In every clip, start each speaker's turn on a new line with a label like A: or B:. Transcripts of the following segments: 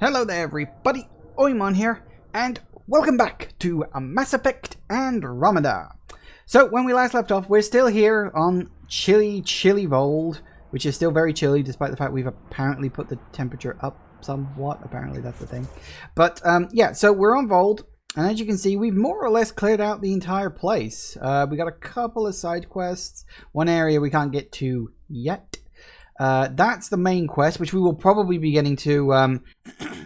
A: Hello there everybody, Oimon here, and welcome back to Mass Effect Andromeda. So when we last left off, we're still here on chilly Vold, which is still very chilly despite the fact we've apparently put the temperature up somewhat. Apparently that's the thing. But yeah, so we're on Vold, and as you can see, we've more or less cleared out the entire place. We got a couple of side quests, one area we can't get to yet. That's the main quest, which we will probably be getting to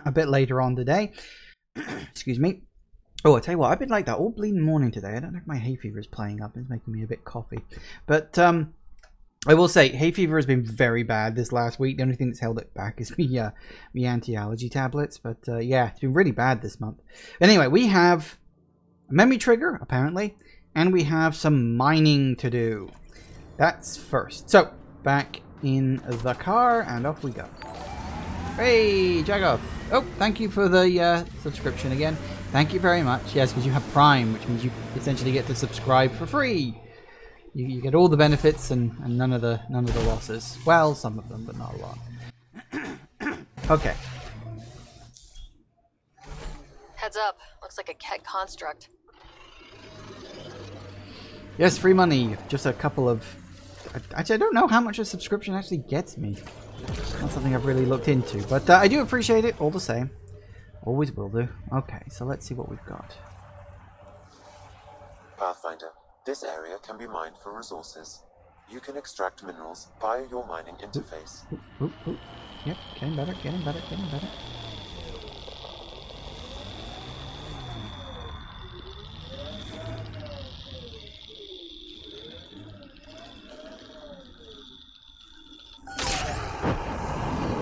A: a bit later on today. Excuse me. Oh, I tell you what, I've been like that all bleeding morning today. I don't know if my hay fever is playing up. It's making me a bit coughy. But I will say, hay fever has been very bad this last week. The only thing that's held it back is me anti-allergy tablets. But yeah, it's been really bad this month. Anyway, we have a memory trigger, apparently, and we have some mining to do. That's first. So, back in the car, and off we go. Hey, Jagoff. Oh, thank you for the subscription again. Thank you very much. Yes, because you have Prime, which means you essentially get to subscribe for free. You get all the benefits and none of the losses. Well, some of them, but not a lot. Okay.
B: Heads up. Looks like a Kett construct.
A: Yes, free money. Just a couple of... Actually, I don't know how much a subscription actually gets me. Not something I've really looked into, but I do appreciate it all the same. Always will do. Okay, so let's see what we've got.
C: Pathfinder, this area can be mined for resources. You can extract minerals via your mining interface.
A: Ooh. Yep, getting better.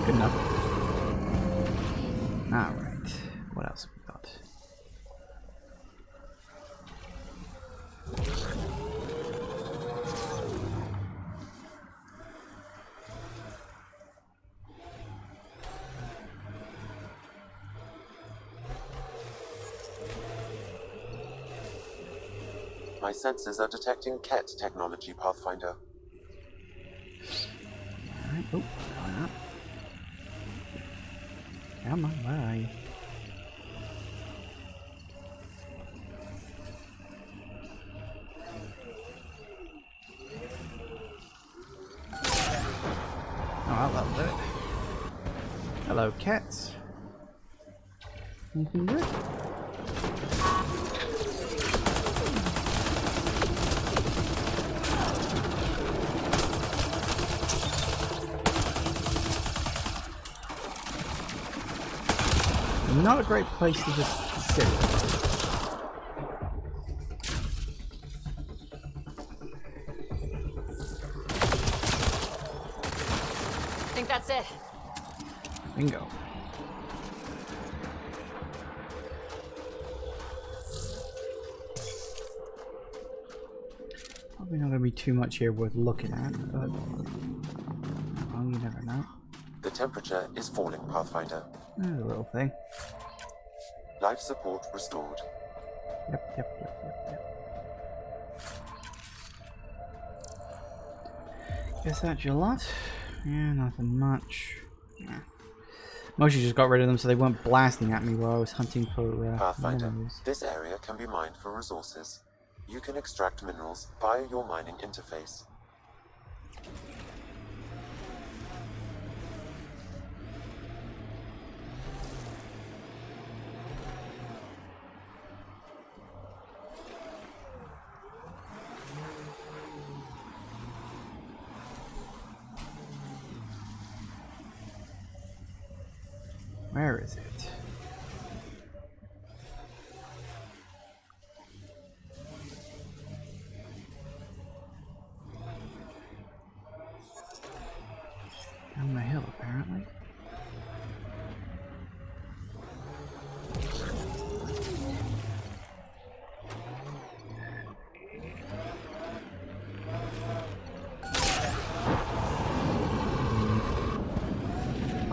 A: Good enough. Alright. What else have we got?
C: My sensors are detecting Kett technology, Pathfinder.
A: Alright, oh, going up. Come on, where are you? Oh, that'll do it. Hello, cats. Anything good? Not a great place to just sit.
B: I think that's it.
A: Bingo. Probably not going to be too much here worth looking at, but well, you never know.
C: The temperature is falling, Pathfinder.
A: There's a little thing.
C: Life support restored.
A: Yep. Guess that's your lot. Yeah, nothing much. Yeah. Moshae just got rid of them so they weren't blasting at me while I was hunting for
C: Pathfinder,
A: minerals.
C: this area can be mined for resources. You can extract minerals via your mining interface.
A: Where is it? Down the hill, apparently.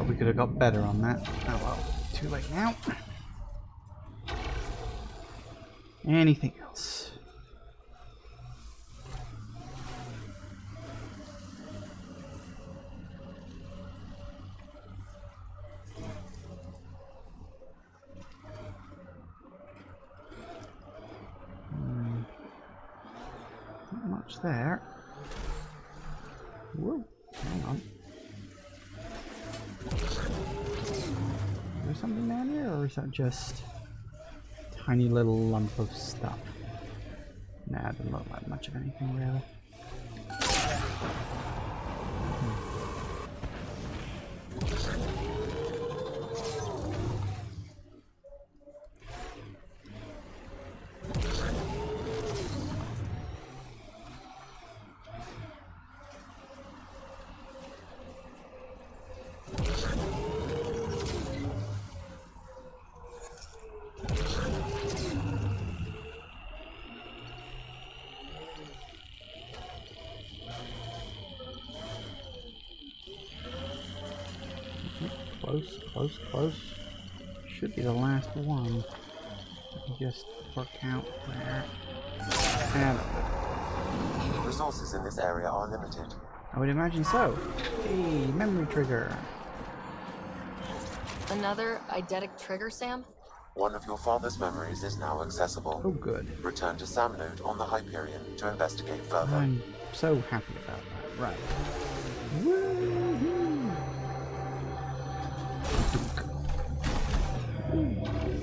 A: We could have got better on that. Oh well, too late now. Anything else? much there. Whoa, hang on. Is there something down here, or is that just a tiny little lump of stuff? Nah, it doesn't look like much of anything really. Close, close, close. Should be the last one. Let me just work out where. And
C: Resources in this area are limited.
A: I would imagine so. Hey, memory trigger.
B: Another eidetic trigger, Sam?
C: One of your father's memories is now accessible.
A: Oh, good.
C: Return to Sam Node on the Hyperion to investigate further.
A: I'm so happy about that. Right. Woo-hoo.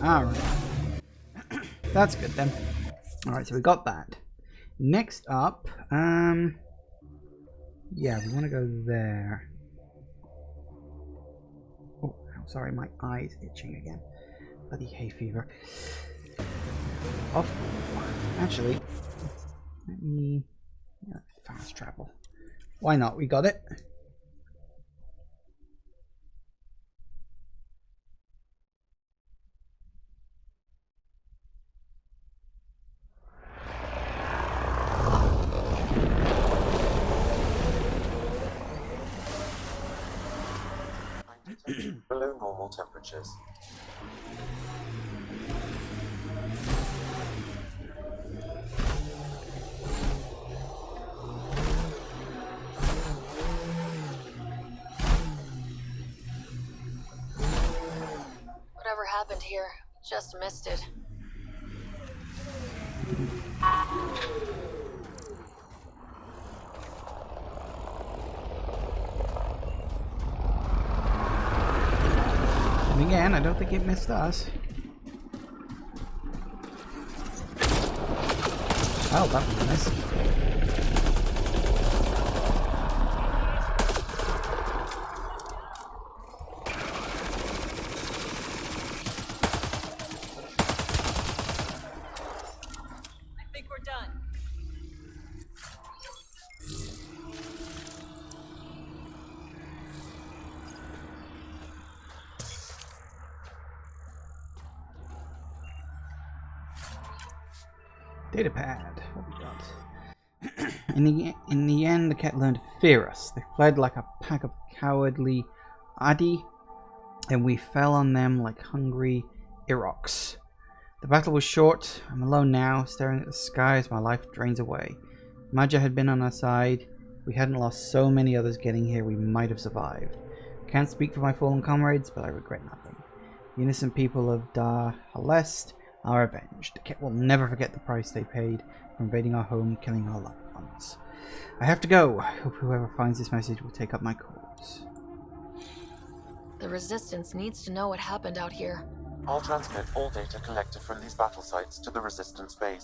A: Alright. That's good then. Alright, so we got that. Next up, yeah, we want to go there. Oh, sorry, my eye's itching again. Bloody hay fever. Off. Actually, let me fast travel. Why not? We got it.
C: Below normal temperatures.
B: Whatever happened here, just missed it.
A: And again, I don't think it missed us. Oh, that was nice.
B: I think we're done.
A: Data pad. What we got? In the end, the Kett learned to fear us. They fled like a pack of cowardly Adi, and we fell on them like hungry Iroks. The battle was short. I'm alone now, staring at the sky as my life drains away. Maja had been on our side. We hadn't lost so many others getting here, we might have survived. Can't speak for my fallen comrades, but I regret nothing. The innocent people of Dar Halest are avenged. The Kett will never forget the price they paid for invading our home, killing our loved ones. I have to go. I hope whoever finds this message will take up my cause.
B: The Resistance needs to know what happened out here.
C: I'll transmit all data collected from these battle sites to the Resistance base.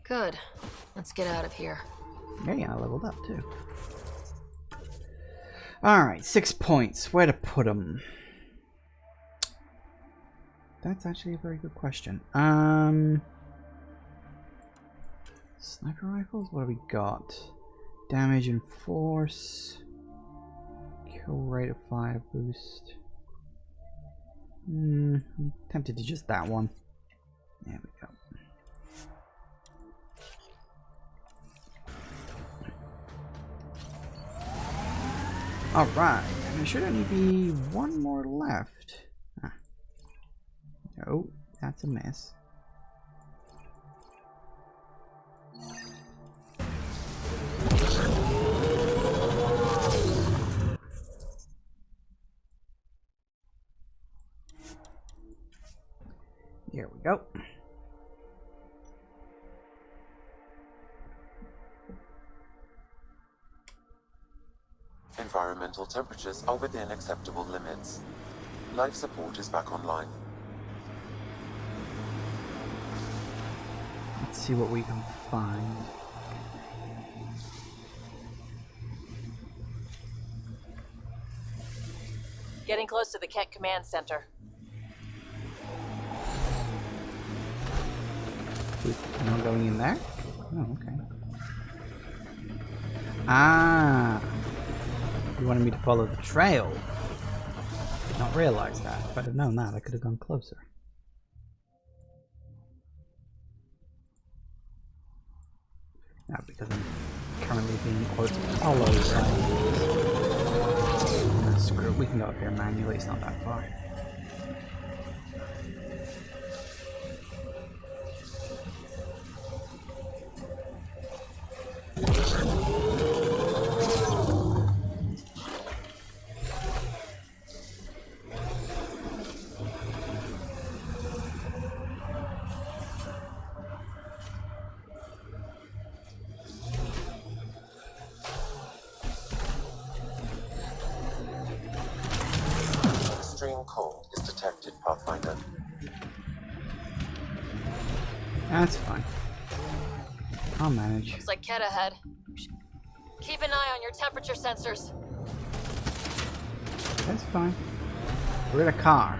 B: Good. Let's get out of here.
A: Yeah, I leveled up too. Alright, 6 points. Where to put them? That's actually a very good question. Sniper rifles? What have we got? Damage and force. Kill rate of 5 boost. I'm tempted to just that one. There we go. Alright, and there should only be one more left. Ah. Oh, that's a miss. Here we go.
C: environmental temperatures are within acceptable limits. Life support is back online.
A: Let's see what we can find.
D: Getting close to the Kett command center.
A: Not going in there? Oh, okay. Ah! You wanted me to follow the trail. Did not realize that. If I'd have known that, I could have gone closer. Now, because I'm currently being quote followed by... Screw it, we can go up here manually, it's not that far.
C: Extreme cold is detected, Pathfinder.
A: That's fine. I'll manage.
B: Looks like Kett ahead. Keep an eye on your temperature sensors.
A: That's fine. We're in a car.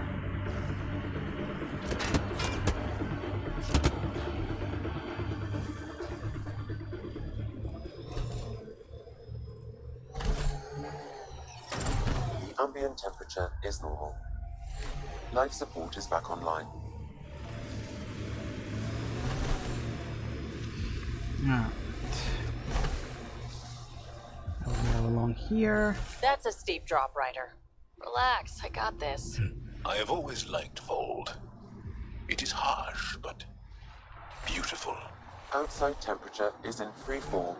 C: The ambient temperature is normal. Life support is back online.
A: Alright. I'll go along here.
D: That's a steep drop, Ryder.
B: Relax, I got this.
E: I have always liked Vold. It is harsh, but beautiful.
C: Outside temperature is in free fall.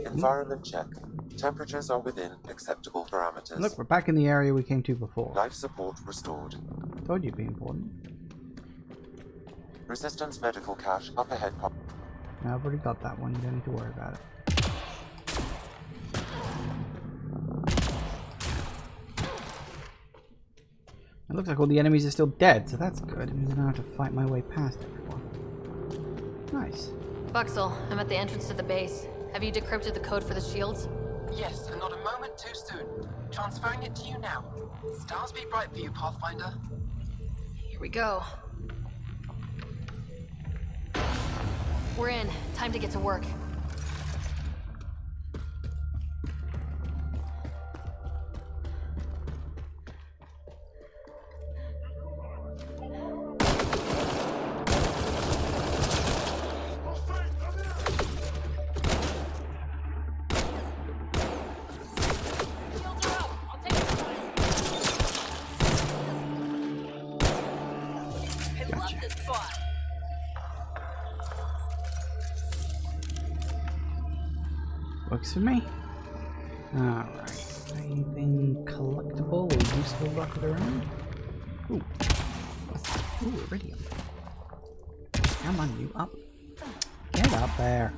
C: Environment check. Temperatures are within acceptable parameters.
A: Look, we're back in the area we came to before.
C: Life support restored.
A: Told you'd be important.
C: Resistance medical cache up ahead.
A: No, I've already got that one. You don't need to worry about it. It looks like all the enemies are still dead, so that's good. It means I don't have to fight my way past everyone. Nice.
B: Buxel, I'm at the entrance to the base. Have you decrypted the code for the shields?
F: Yes, and not a moment too soon. Transferring it to you now. Stars be bright for you, Pathfinder.
B: Here we go. We're in. Time to get to work.
A: Works for me. Alright. Anything collectible or useful rocket around? Ooh. What's that? Ooh, iridium. Come on, you up. Get up there.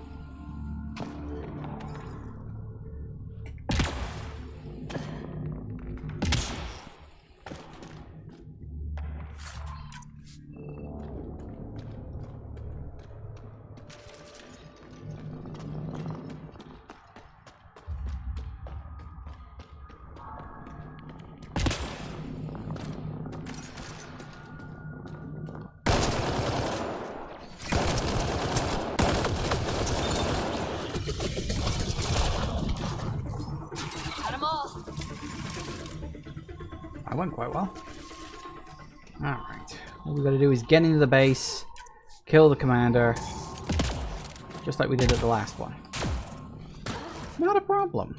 A: That went quite well. Alright. All we gotta do is get into the base, kill the commander, just like we did at the last one. Not a problem.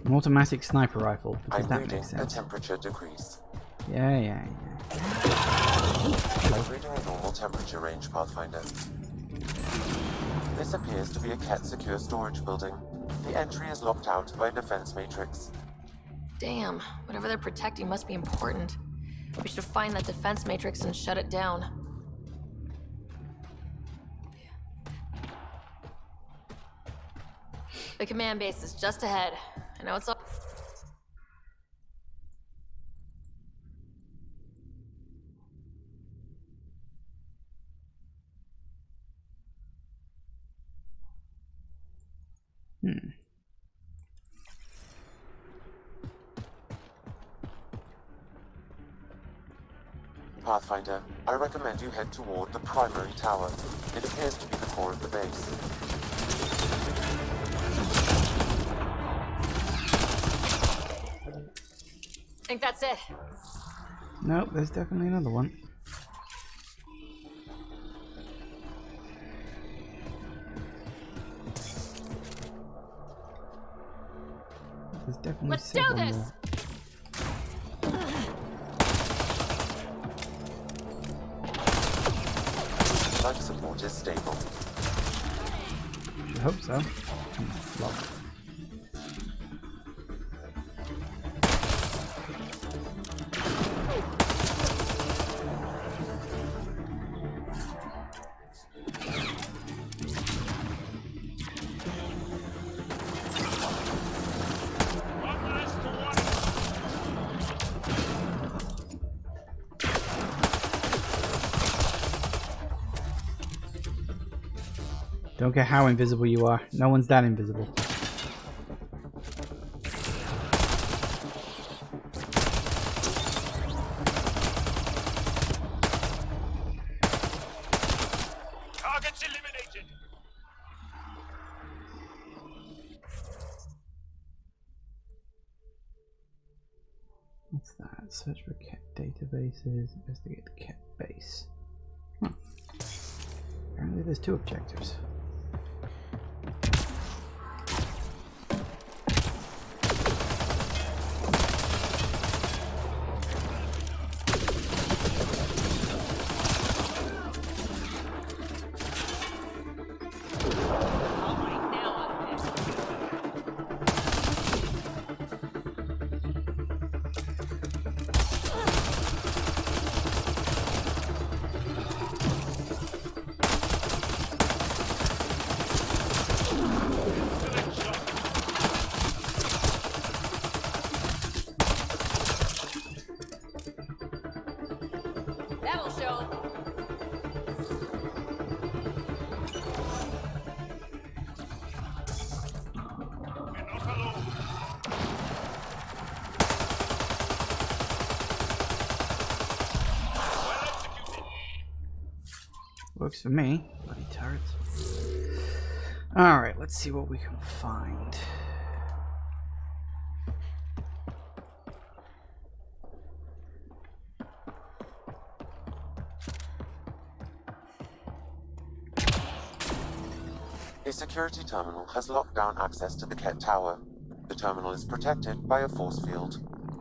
A: An automatic sniper rifle, because
C: I'm
A: that
C: reading
A: makes
C: a
A: sense.
C: temperature decrease.
A: Yeah.
C: Reading a normal temperature range, Pathfinder. This appears to be a Kett secure storage building. The entry is locked out by a defense matrix.
B: Damn, whatever they're protecting must be important. We should find that defense matrix and shut it down. The command base is just ahead. I know it's all...
C: Pathfinder, I recommend you head toward the primary tower. It appears to be the core of the base.
B: I think that's it.
A: Nope, there's definitely another one. There's definitely
B: Let's do
A: several
B: this!
A: more.
C: Life support is stable.
A: Should hope so. Locked. Don't care how invisible you are. No one's that invisible.
E: Targets eliminated.
A: What's that? Search for Kett databases. Investigate the Kett base. Huh. Apparently there's two objectives.
B: That'll show.
E: We're not alone. Well executed.
A: Works for me. Bloody turrets. Alright, let's see what we can find.
C: A security terminal has locked down access to the Kett tower. The terminal is protected by a force field.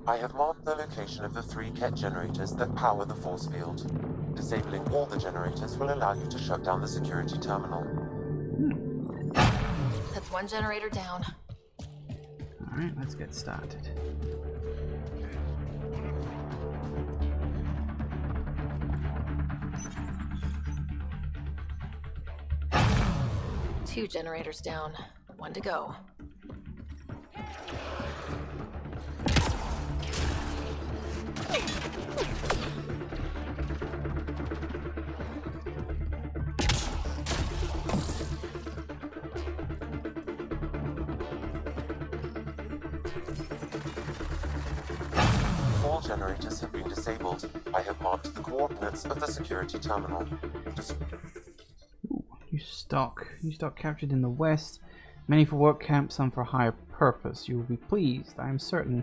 C: I have marked the location of the 3 Kett generators that power the force field. Disabling all the generators will allow you to shut down the security terminal.
B: That's one generator down.
A: Alright, let's get started.
B: Two generators down. One to go.
C: All generators have been disabled. I have marked the coordinates of the security terminal.
A: New stock captured in the west. Many for work camp, some for higher purpose. You will be pleased. I am certain.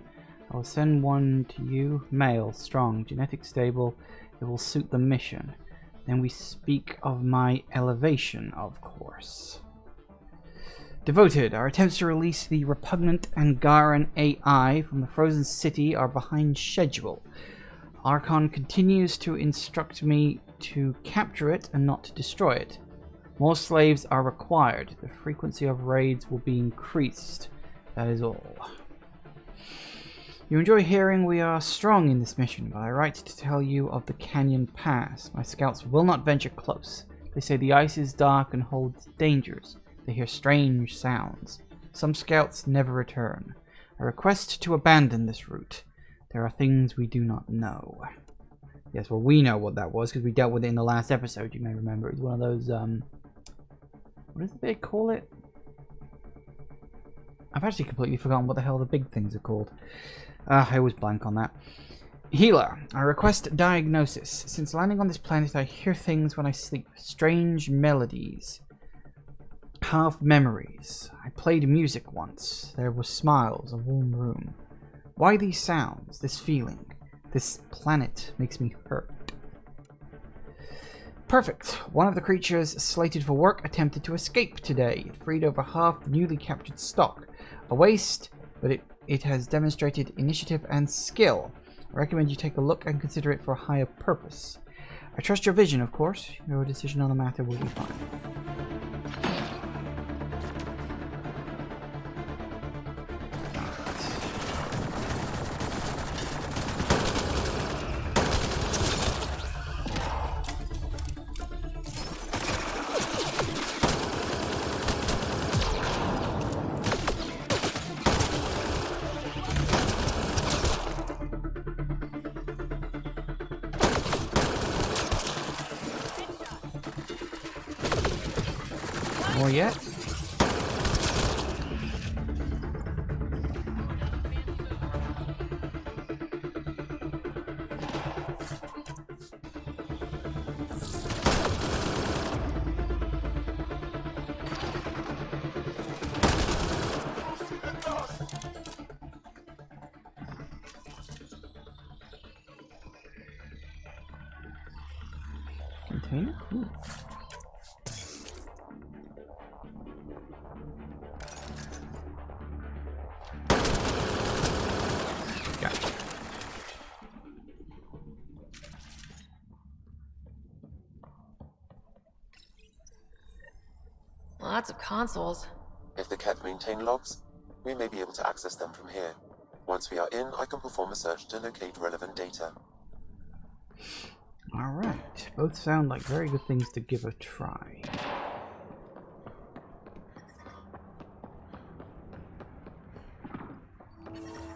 A: I will send one to you. Male, strong, genetic stable. It will suit the mission. Then we speak of my elevation, of course. Devoted. Our attempts to release the repugnant Angaran AI from the frozen city are behind schedule. Archon continues to instruct me to capture it and not to destroy it. More slaves are required. The frequency of raids will be increased. That is all. You enjoy hearing we are strong in this mission, but I write to tell you of the Canyon Pass. My scouts will not venture close. They say the ice is dark and holds dangers. They hear strange sounds. Some scouts never return. I request to abandon this route. There are things we do not know. Yes, well, we know what that was because we dealt with it in the last episode. You may remember it was one of those, what is it they call it? I've actually completely forgotten what the hell the big things are called. I always blank on that. Healer, I request diagnosis. Since landing on this planet, I hear things when I sleep. Strange melodies. Half memories. I played music once. There were smiles, a warm room. Why these sounds? This feeling? This planet makes me hurt. Perfect. One of the creatures slated for work attempted to escape today. It freed over half the newly captured stock. A waste, but it has demonstrated initiative and skill. I recommend you take a look and consider it for a higher purpose. I trust your vision, of course. Your decision on the matter will be fine. More yet? Container? Ooh.
B: Lots of consoles.
C: If the Kett maintain logs, we may be able to access them from here. Once we are in, I can perform a search to locate relevant data.
A: Alright. Both sound like very good things to give a try.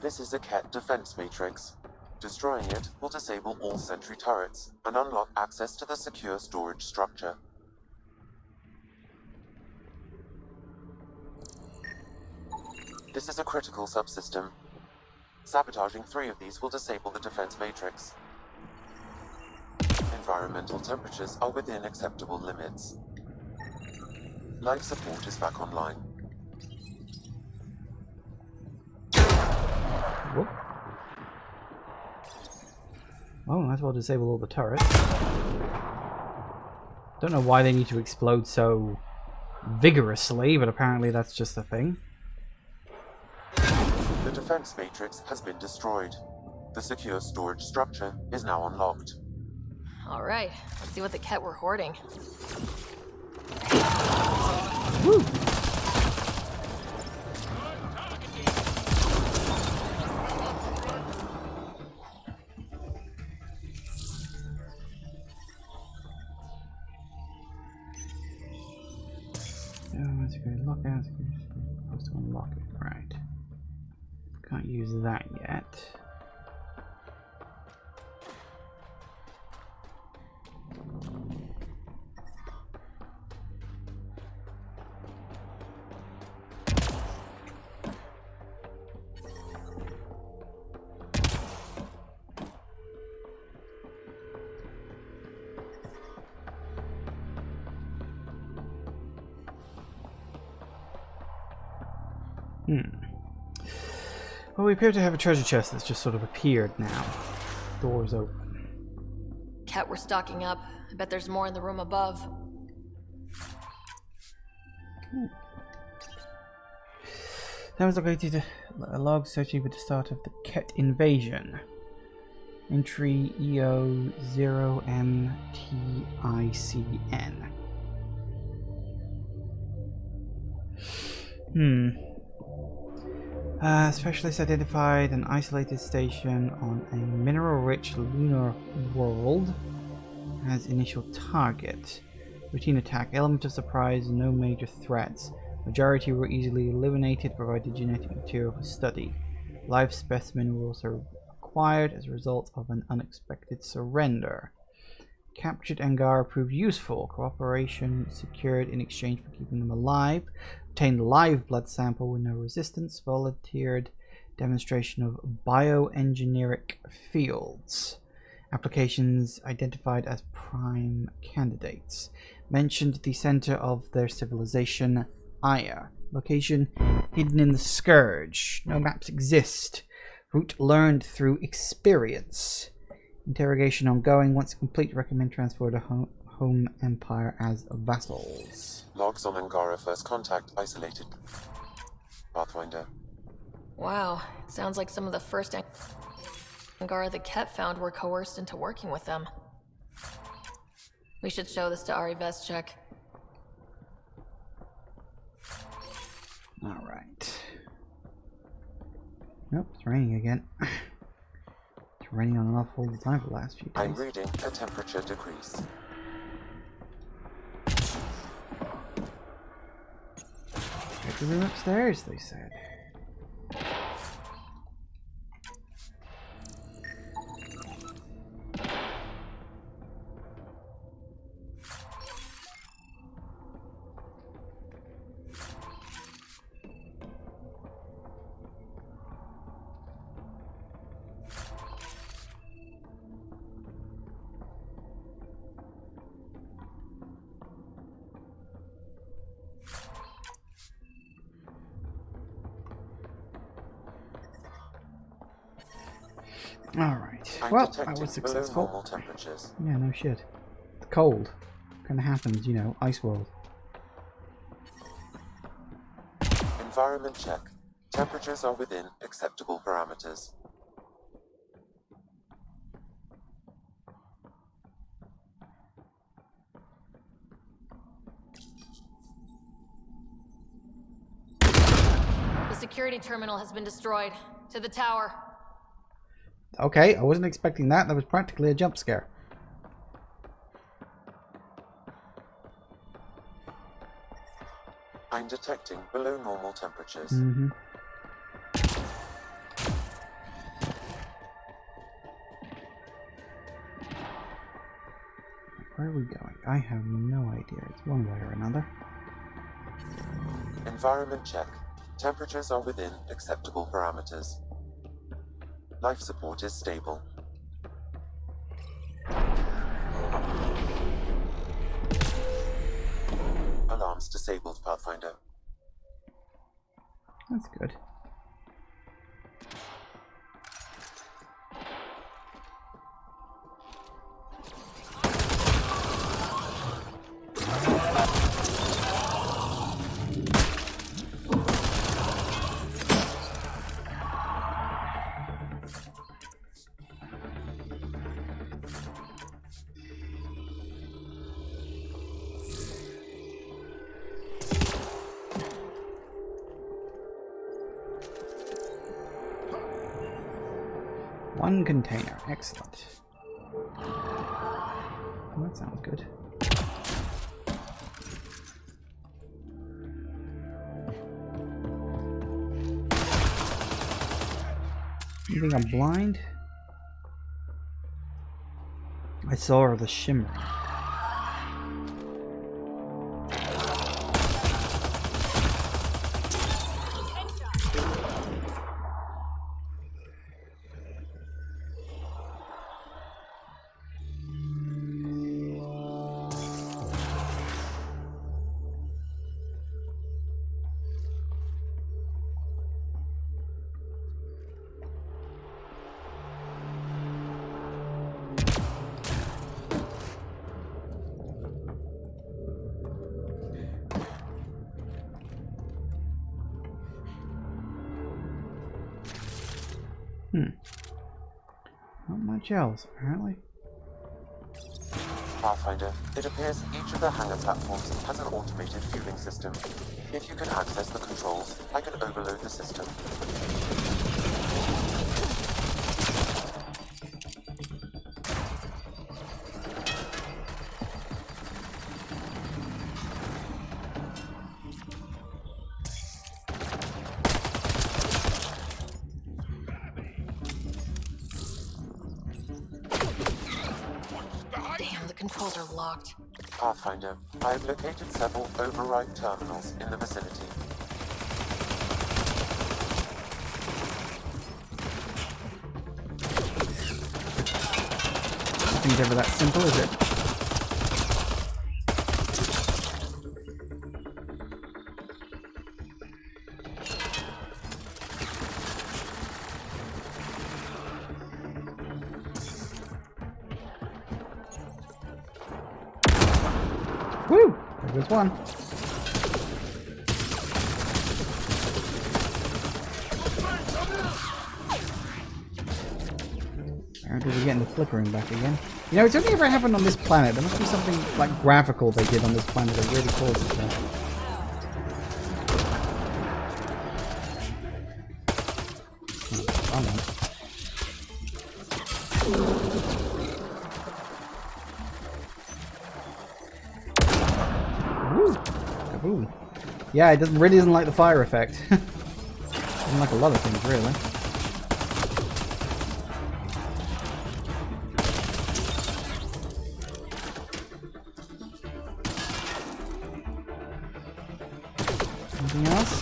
C: This is a Kett defense matrix. Destroying it will disable all sentry turrets and unlock access to the secure storage structure. This is a critical subsystem. Sabotaging 3 of these will disable the defense matrix. Environmental temperatures are within acceptable limits. Life support is back online.
A: Whoop. Well, might as well disable all the turrets. Don't know why they need to explode so vigorously, but apparently that's just the thing.
C: The defense matrix has been destroyed. The secure storage structure is now unlocked.
B: Alright, let's see what the Kett were hoarding.
A: Woo! Lockout. Supposed to unlock it, right? Can't use that yet. Well, we appear to have a treasure chest that's just sort of appeared now. Doors open.
B: Kett, we're stocking up. I bet there's more in the room above.
A: That was located a log associated with the start of the Kett invasion. Entry EO0MTICN. Specialist identified an isolated station on a mineral-rich lunar world as initial target. Routine attack, element of surprise, no major threats. Majority were easily eliminated, provided genetic material for study. Live specimen were also acquired as a result of an unexpected surrender. Captured Angara proved useful. Cooperation secured in exchange for keeping them alive. Obtained live blood sample with no resistance. Volunteered demonstration of bioengineeric fields. Applications identified as prime candidates. Mentioned the center of their civilization, Aya. Location hidden in the Scourge. No maps exist. Route learned through experience. Interrogation ongoing. Once complete, recommend transfer to home empire as vassals.
C: Logs on Angara first contact isolated. Pathfinder.
B: Wow, sounds like some of the first Angara the Kett found were coerced into working with them. We should show this to Ari Veschek.
A: Alright. Nope, it's raining again. It's raining on and off all the time for the last few days.
C: I'm reading a temperature decrease.
A: Check the room upstairs, they said. Alright. Well, I was successful.
C: Normal temperatures.
A: Yeah, no shit. It's cold. Kinda happens, you know, ice world.
C: Environment check. Temperatures are within acceptable parameters.
B: The security terminal has been destroyed. To the tower.
A: Okay, I wasn't expecting that. That was practically a jump scare.
C: I'm detecting below normal temperatures.
A: Mm-hmm. Where are we going? I have no idea. It's one way or another.
C: Environment check. Temperatures are within acceptable parameters. Life support is stable. Alarms disabled, Pathfinder.
A: That's good. One container. Excellent. Oh, that sounds good. You think I'm blind? I saw the shimmer. Not much else, apparently.
C: Pathfinder, it appears each of the hangar platforms has an automated fueling system. If you can access the controls, I can overload the system.
B: Damn, the controls are locked.
C: Pathfinder, I have located several override terminals in the vicinity.
A: Nothing's ever that simple, is it? Woo! There goes one. Apparently we're getting the flickering back again. You know, it's only ever happened on this planet. There must be something like graphical they did on this planet that really causes that. Oh, woo! Kaboom. Yeah, it really doesn't like the fire effect. Doesn't like a lot of things, really. Anything else?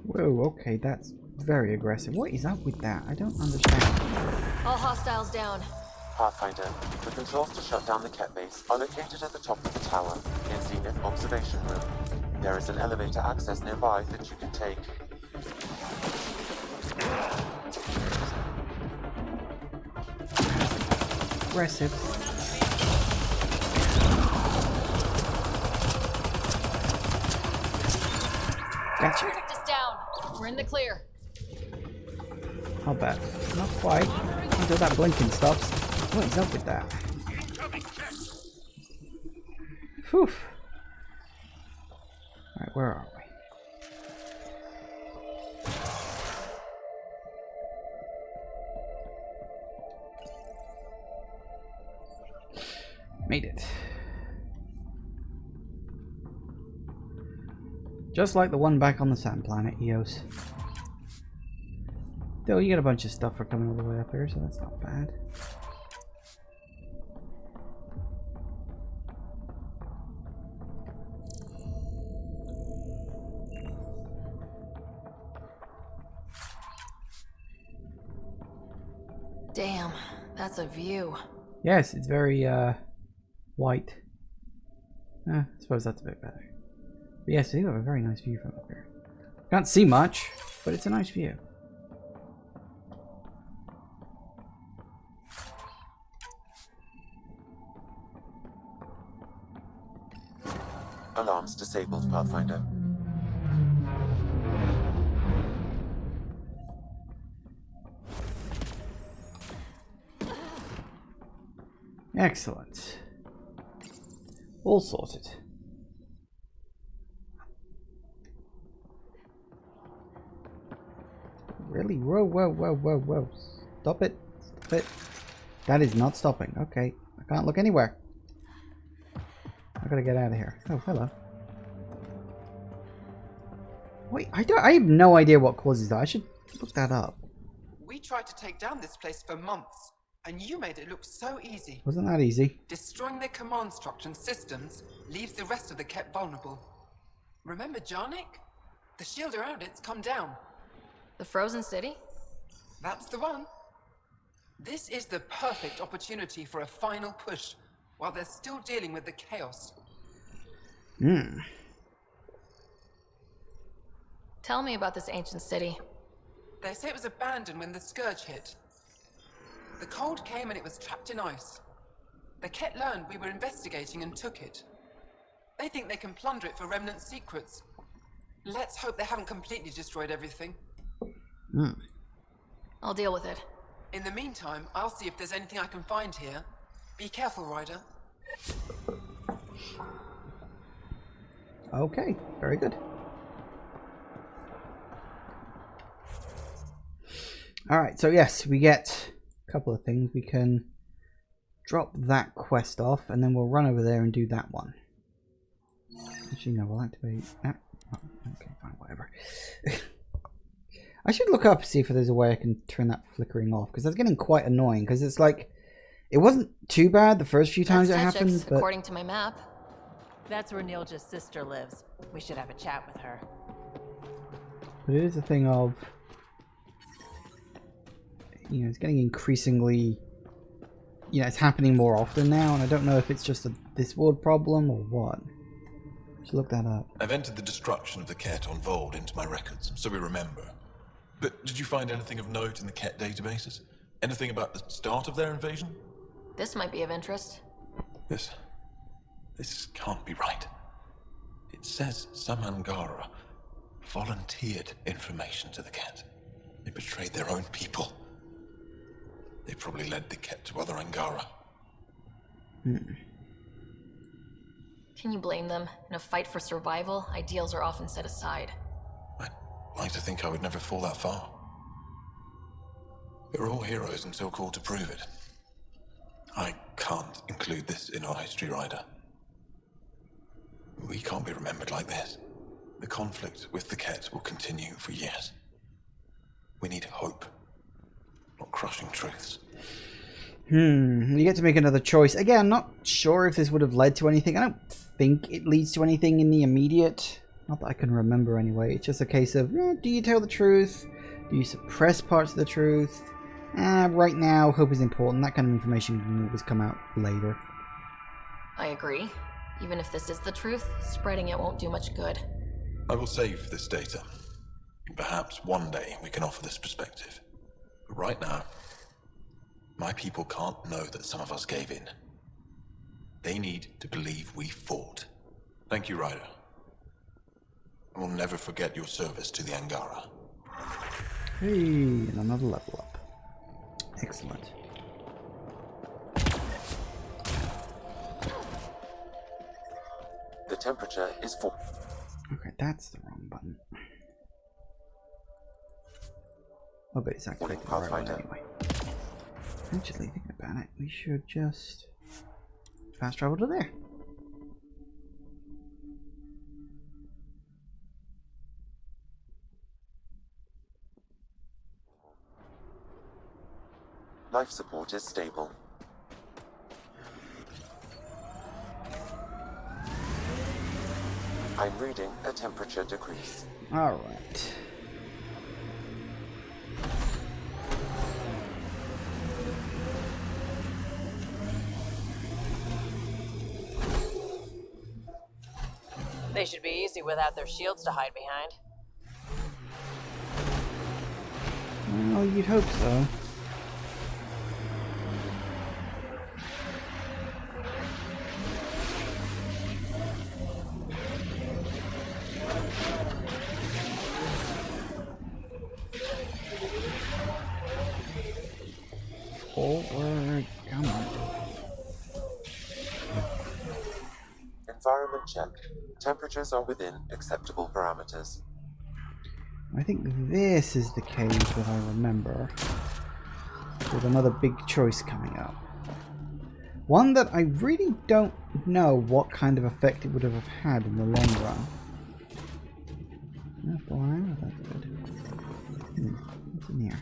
A: Whoa, okay, that's very aggressive. What is up with that? I don't understand.
B: All hostiles down.
C: Pathfinder, the controls to shut down the Kett base are located at the top of the tower, in Zenith Observation Room. There is an elevator access nearby that you can take.
A: Aggressive. Gotcha.
B: Picked us down. We're in the clear.
A: Not bad. Not quite. Until that blinking stops. What is up with that? Whew. Alright, where are we? Made it. Just like the one back on the sand planet, Eos. Still, you get a bunch of stuff for coming all the way up here, so that's not bad.
B: Damn, that's a view.
A: Yes, it's very white. I suppose that's a bit better. But yes, you have a very nice view from up here. Can't see much, but it's a nice view.
C: Alarms disabled, Pathfinder.
A: Excellent. All sorted. Really? Whoa, whoa, whoa, whoa, whoa. Stop it. Stop it. That is not stopping. Okay. I can't look anywhere. I gotta get out of here. Oh, hello. Wait, I have no idea what causes that. I should look that up.
F: We tried to take down this place for months, and you made it look so easy.
A: Wasn't that easy?
F: Destroying their command structure and systems leaves the rest of the Kett vulnerable. Remember Jarnik? The shield around it's come down.
B: The frozen city?
F: That's the one. This is the perfect opportunity for a final push, while they're still dealing with the chaos.
B: Tell me about this ancient city.
F: They say it was abandoned when the Scourge hit. The cold came and it was trapped in ice. The Kett learned we were investigating and took it. They think they can plunder it for remnant secrets. Let's hope they haven't completely destroyed everything.
B: I'll deal with it.
F: In the meantime, I'll see if there's anything I can find here. Be careful, Ryder.
A: Okay, very good. Alright, so yes, we get a couple of things. We can drop that quest off, and then we'll run over there and do that one. Actually, no, we'll activate that. Oh, okay, fine, whatever. I should look up, see if there's a way I can turn that flickering off, because that's getting quite annoying, because it's like, it wasn't too bad the first few times it happened, but...
B: according to my map.
D: That's where Nilja's sister lives. We should have a chat with her.
A: But it is a thing of... You know, it's getting increasingly... You know, it's happening more often now, and I don't know if it's just a Discord problem or what. Should look that up.
E: I've entered the destruction of the Kett on Vold into my records, so we remember. But did you find anything of note in the Kett databases? Anything about the start of their invasion?
B: This might be of interest.
E: This can't be right. It says some Angara volunteered information to the Kett. They betrayed their own people. They probably led the Kett to other Angara.
B: Can you blame them? In a fight for survival, ideals are often set aside.
E: I'd like to think I would never fall that far. We're all heroes until called to prove it. I can't include this in our history, Ryder. We can't be remembered like this. The conflict with the Kett will continue for years. We need hope, not crushing truths.
A: You get to make another choice. Again, not sure if this would have led to anything. I don't think it leads to anything in the immediate. Not that I can remember anyway. It's just a case of, do you tell the truth? Do you suppress parts of the truth? Right now, hope is important. That kind of information can always come out later.
B: I agree. Even if this is the truth, spreading it won't do much good.
E: I will save this data. Perhaps one day we can offer this perspective. But right now, my people can't know that some of us gave in. They need to believe we fought. Thank you, Ryder. I will never forget your service to the Angara.
A: Hey, and another level up. Excellent.
C: The temperature is 4.
A: Okay, that's the wrong button. Oh, but it's activated the right one anyway. Actually, thinking about it, we should just fast travel to there.
C: Life support is stable. I'm reading a temperature decrease.
A: Alright.
D: They should be easy without their shields to hide behind.
A: Well, you'd hope so. Forward, come on.
C: Environment check. Temperatures are within acceptable parameters.
A: I think this is the cave that I remember, with another big choice coming up. One that I really don't know what kind of effect it would have had in the long run. No, 4 hours, that's good. What's in here?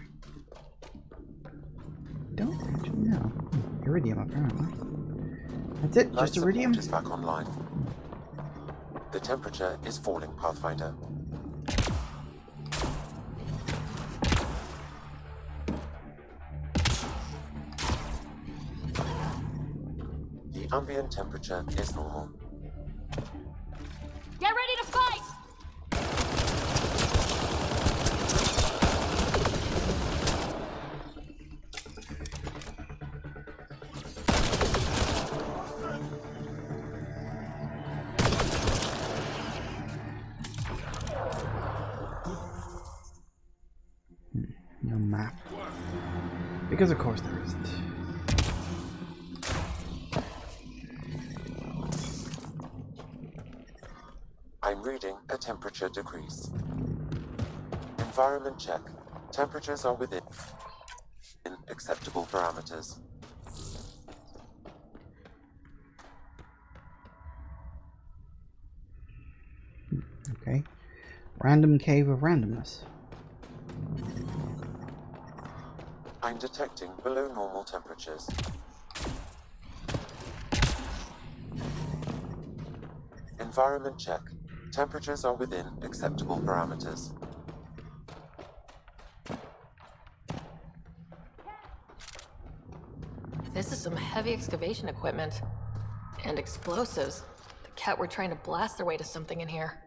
A: Don't actually know. Iridium, apparently. That's it, just iridium?
C: Is back online. The temperature is falling, Pathfinder. ambient temperature is normal.
B: Get ready to fight!
A: No map. Because of course there isn't.
C: I'm reading a temperature decrease. Environment check. Temperatures are within acceptable parameters.
A: Okay. Random cave of randomness.
C: I'm detecting below normal temperatures. Environment check. Temperatures are within acceptable parameters.
B: This is some heavy excavation equipment. And explosives. The Kett were trying to blast their way to something in here.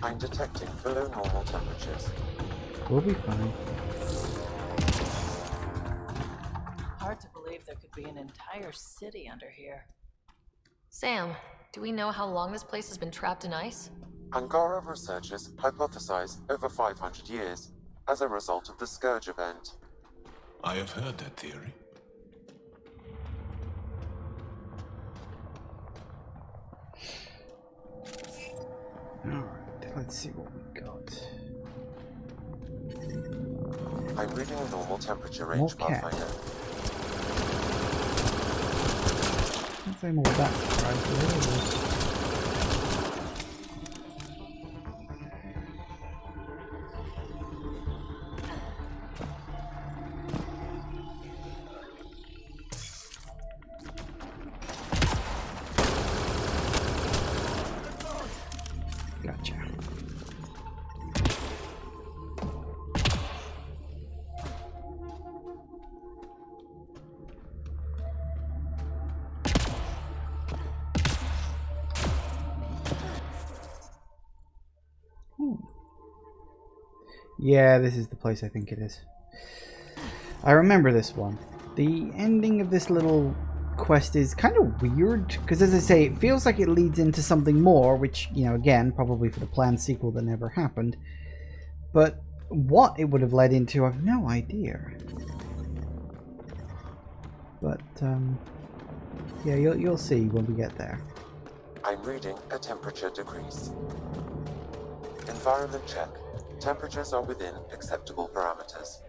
C: I'm detecting below normal temperatures.
A: We'll be fine.
D: Hard to believe there could be an entire city under here.
B: Sam, do we know how long this place has been trapped in ice?
C: Angara researchers hypothesize over 500 years as a result of the Scourge event.
E: I have heard that theory.
A: Alright, let's see what we got.
C: I'm reading a normal temperature
A: More
C: range,
A: Kett.
C: Pathfinder.
A: Can't say more of that surprise, really. Gotcha. Yeah, this is the place I think it is. I remember this one. The ending of this little quest is kind of weird, because as I say, it feels like it leads into something more, which, you know, again, probably for the planned sequel that never happened. But what it would have led into, I've no idea. But, yeah, you'll see when we get there.
C: I'm reading a temperature decrease. Environment check. Temperatures are within acceptable parameters.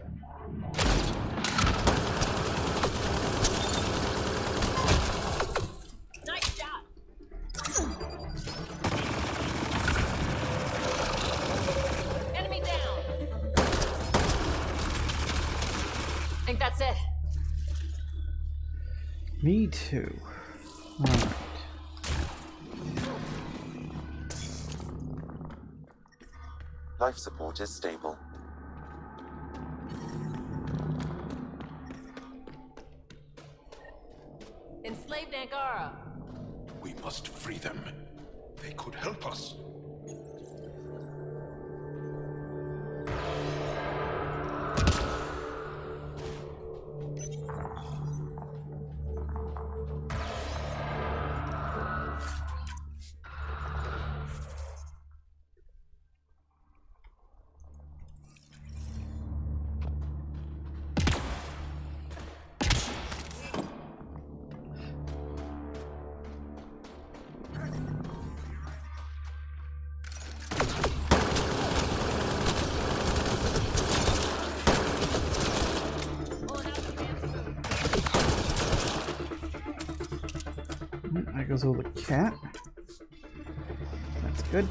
B: Nice shot! Enemy down! I think that's it.
A: Me too. Alright.
C: Life support is stable.
D: Enslaved Angara.
E: We must free them. They could help us.
A: There goes all the Kett. That's good.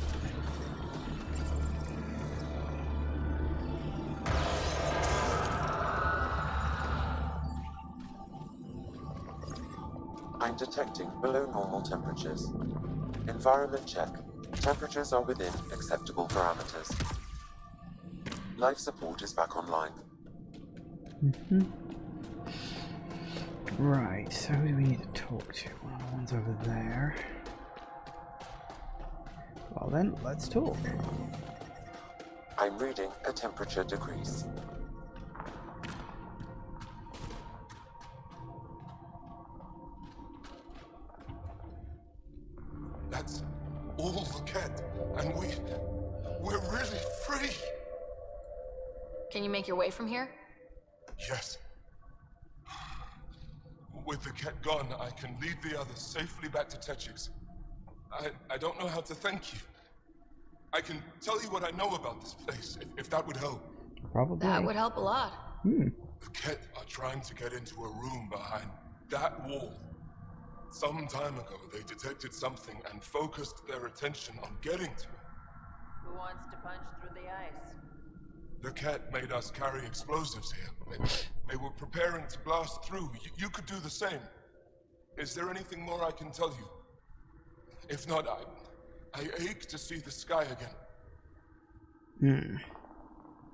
C: I'm detecting below normal temperatures. Environment check. Temperatures are within acceptable parameters. Life support is back online.
A: Right, so who do we need to talk to? Well, the one's over there. Well then, let's talk.
C: I'm reading a temperature decrease.
G: That's all the Kett, and we're really free.
B: Can you make your way from here?
G: Yes. With the Kett gone, I can lead the others safely back to Techix. I don't know how to thank you. I can tell you what I know about this place, if that would help.
A: Probably.
B: That would help a lot.
G: The Kett are trying to get into a room behind that wall. Some time ago, they detected something and focused their attention on getting to it.
D: Who wants to punch through the ice?
G: The Kett made us carry explosives here. They were preparing to blast through. You could do the same. Is there anything more I can tell you? If not, I ache to see the sky again.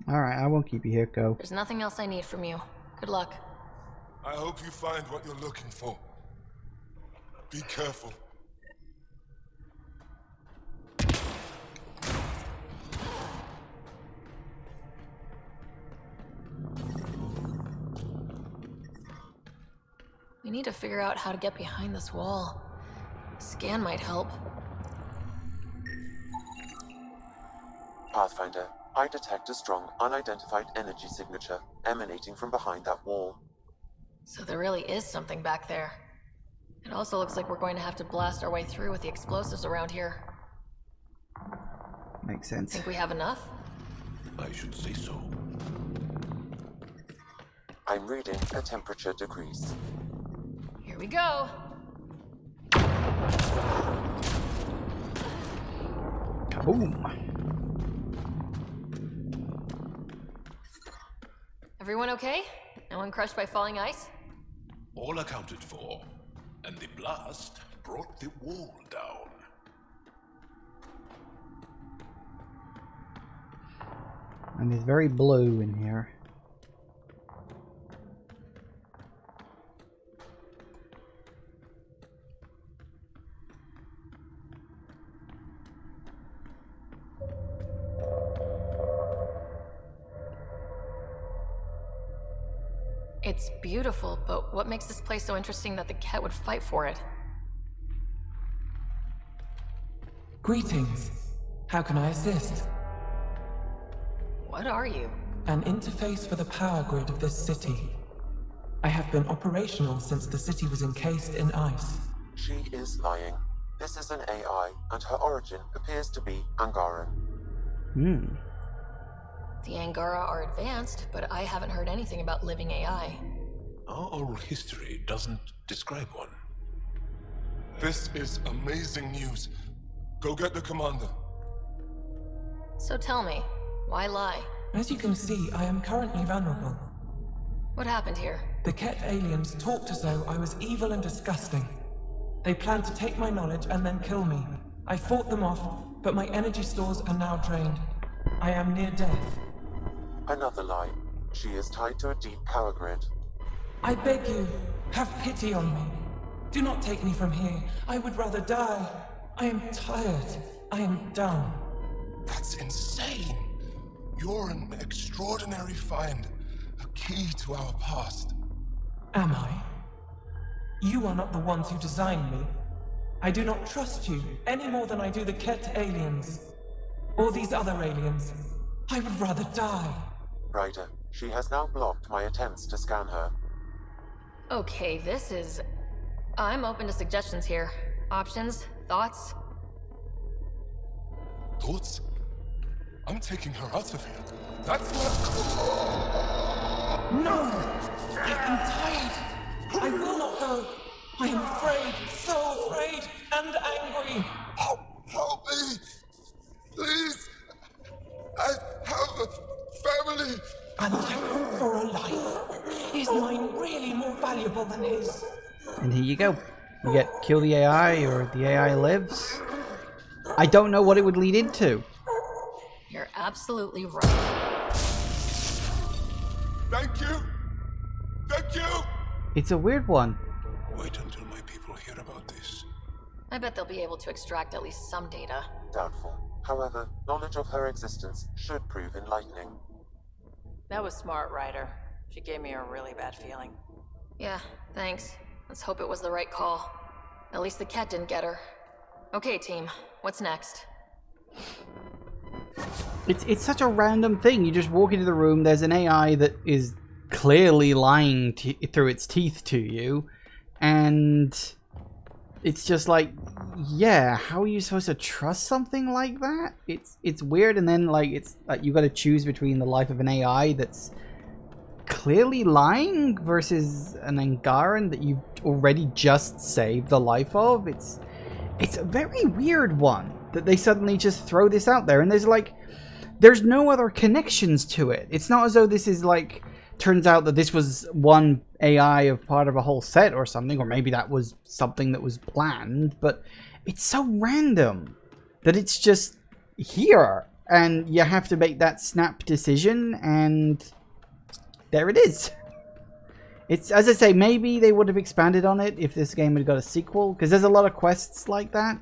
A: Alright, I won't keep you here, go.
B: There's nothing else I need from you. Good luck.
G: I hope you find what you're looking for. Be careful.
B: We need to figure out how to get behind this wall. Scan might help.
C: Pathfinder, I detect a strong, unidentified energy signature emanating from behind that wall.
B: So there really is something back there. It also looks like we're going to have to blast our way through with the explosives around here.
A: Makes sense.
B: Think we have enough?
E: I should say so.
C: I'm reading a temperature decrease.
B: Here we go.
A: Kaboom!
B: Everyone okay? No one crushed by falling ice?
E: All accounted for, and the blast brought the wall down.
A: And it's very blue in here.
B: It's beautiful, but what makes this place so interesting that the Kett would fight for it?
H: Greetings. How can I assist?
B: What are you?
H: An interface for the power grid of this city. I have been operational since the city was encased in ice.
C: She is lying. This is an AI, and her origin appears to be Angara.
B: The Angara are advanced, but I haven't heard anything about living AI.
E: Our oral history doesn't describe one.
G: This is amazing news. Go get the commander.
B: So tell me, why lie?
H: As you can see, I am currently vulnerable.
B: What happened here?
H: The Kett aliens talked as though I was evil and disgusting. They planned to take my knowledge and then kill me. I fought them off, but my energy stores are now drained. I am near death.
C: Another lie. She is tied to a deep power grid.
H: I beg you, have pity on me. Do not take me from here. I would rather die. I am tired. I am done.
G: That's insane. You're an extraordinary find. A key to our past.
H: Am I? You are not the ones who designed me. I do not trust you any more than I do the Kett aliens. Or these other aliens. I would rather die.
C: Ryder, she has now blocked my attempts to scan her.
B: Okay, this is... I'm open to suggestions here. Options? Thoughts?
G: Thoughts? I'm taking her out of here. That's not...
H: No! I am tired. I will not go. I am afraid, so afraid and angry.
G: Help me! Please! I have a family!
H: A life for a life. Is mine really more valuable than his?
A: And here you go. You get kill the AI or the AI lives. I don't know what it would lead into.
B: You're absolutely right.
G: Thank you! Thank you!
A: It's a weird one.
E: Wait until my people hear about this.
B: I bet they'll be able to extract at least some data.
C: Doubtful. However, knowledge of her existence should prove enlightening.
D: That was smart, Ryder. She gave me a really bad feeling.
B: Yeah, thanks. Let's hope it was the right call. At least the Kett didn't get her. Okay, team. What's next?
A: It's such a random thing. You just walk into the room, there's an AI that is clearly lying through its teeth to you, and it's just like, yeah, how are you supposed to trust something like that? It's weird, and then like it's like you got to choose between the life of an AI that's clearly lying versus an Angaran that you've already just saved the life of. It's a very weird one that they suddenly just throw this out there, and there's no other connections to it. It's not as though this is like, turns out that this was one AI of part of a whole set or something, or maybe that was something that was planned, but it's so random that it's just here, and you have to make that snap decision, and there it is. It's, as I say, maybe they would have expanded on it if this game had got a sequel, because there's a lot of quests like that,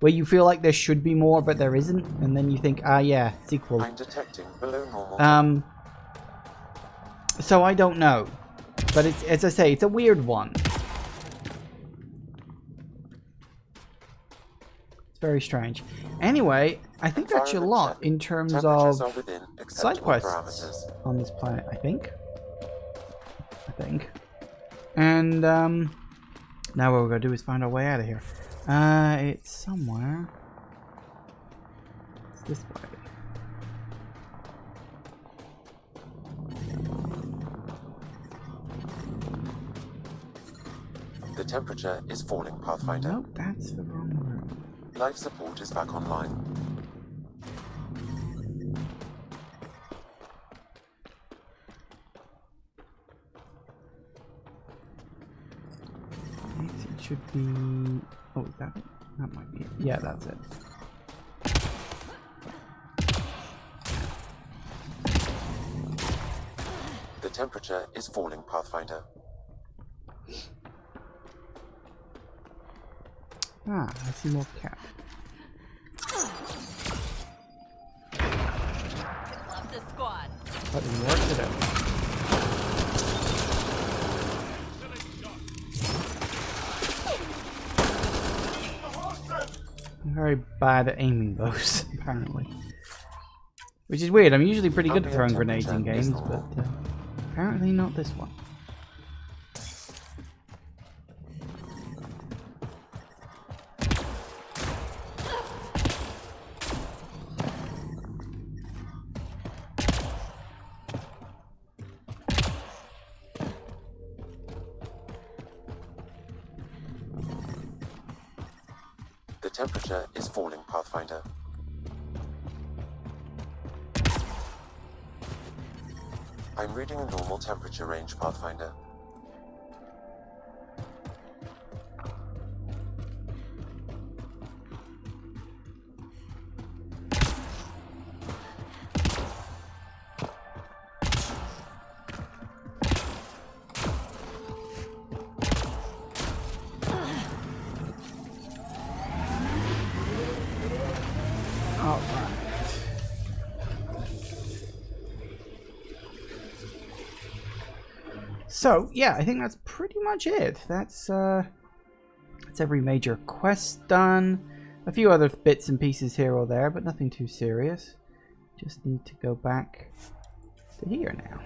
A: where you feel like there should be more, but there isn't, and then you think, ah, yeah, sequel.
C: I'm detecting below normal.
A: So I don't know, but it's, as I say, it's a weird one. It's very strange. Anyway, I think that's a lot in terms of side quests on this planet, I think. And now what we're gonna do is find our way out of here. It's somewhere. It's this way.
C: The temperature is falling, Pathfinder.
A: Nope, that's the wrong room.
C: Life support is back online.
A: It should be... Oh, is that it? That might be it. Yeah, that's it.
C: The temperature is falling, Pathfinder.
A: Ah, I see more Kett.
D: Love this squad.
A: But we worked it out. I'm very bad at aiming those, apparently. Which is weird. I'm usually pretty good at throwing grenades in games, but apparently not this one.
C: The temperature is falling, Pathfinder. I'm reading a normal temperature range, Pathfinder.
A: So, yeah, I think that's pretty much it. That's every major quest done. A few other bits and pieces here or there, but nothing too serious. Just need to go back to here now.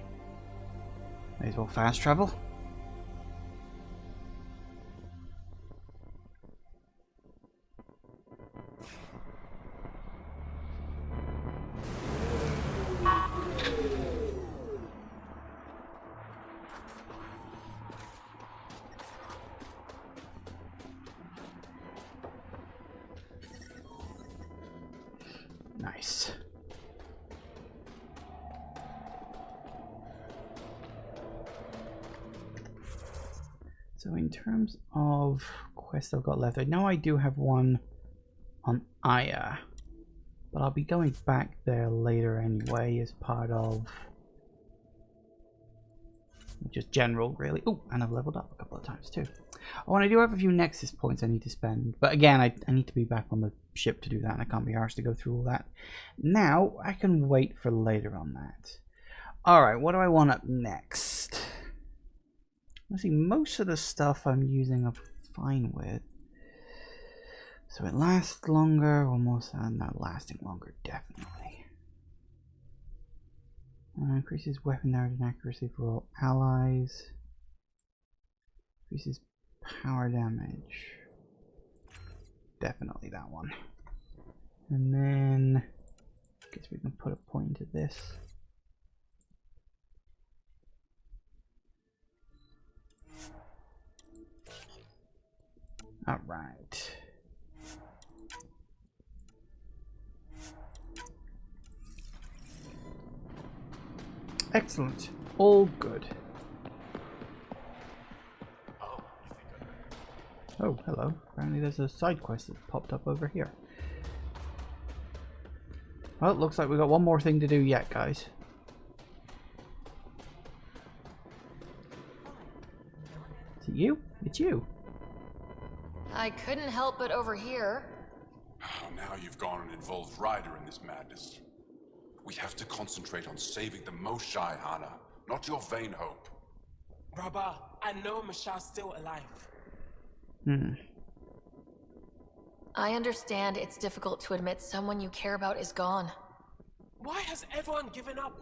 A: May as well fast travel. Nice. So in terms of quest I've got left. I know I do have one on Aya, but I'll be going back there later anyway as part of just general, really. Oh, and I've leveled up a couple of times too. Oh, and I do have a few Nexus points I need to spend, but again, I need to be back on the ship to do that, and I can't be arsed to go through all that now. I can wait for later on that. Alright, what do I want up next? Let's see, most of the stuff I'm using I'm fine with. So it lasts longer, almost, not lasting longer, definitely. Increases weapon damage and accuracy for all allies. Increases power damage. Definitely that one. And then, I guess we can put a point into this. Alright. Excellent. All good. Oh, hello. Apparently there's a side quest that popped up over here. Well, it looks like we've got one more thing to do yet, guys. Is it you? It's you.
B: I couldn't help but overhear.
I: Oh, now you've gone and involved Ryder in this madness. We have to concentrate on saving the Moshae, Hana, not your vain hope.
H: Rabba, I know Moshae's still alive.
B: I understand it's difficult to admit someone you care about is gone.
H: Why has everyone given up?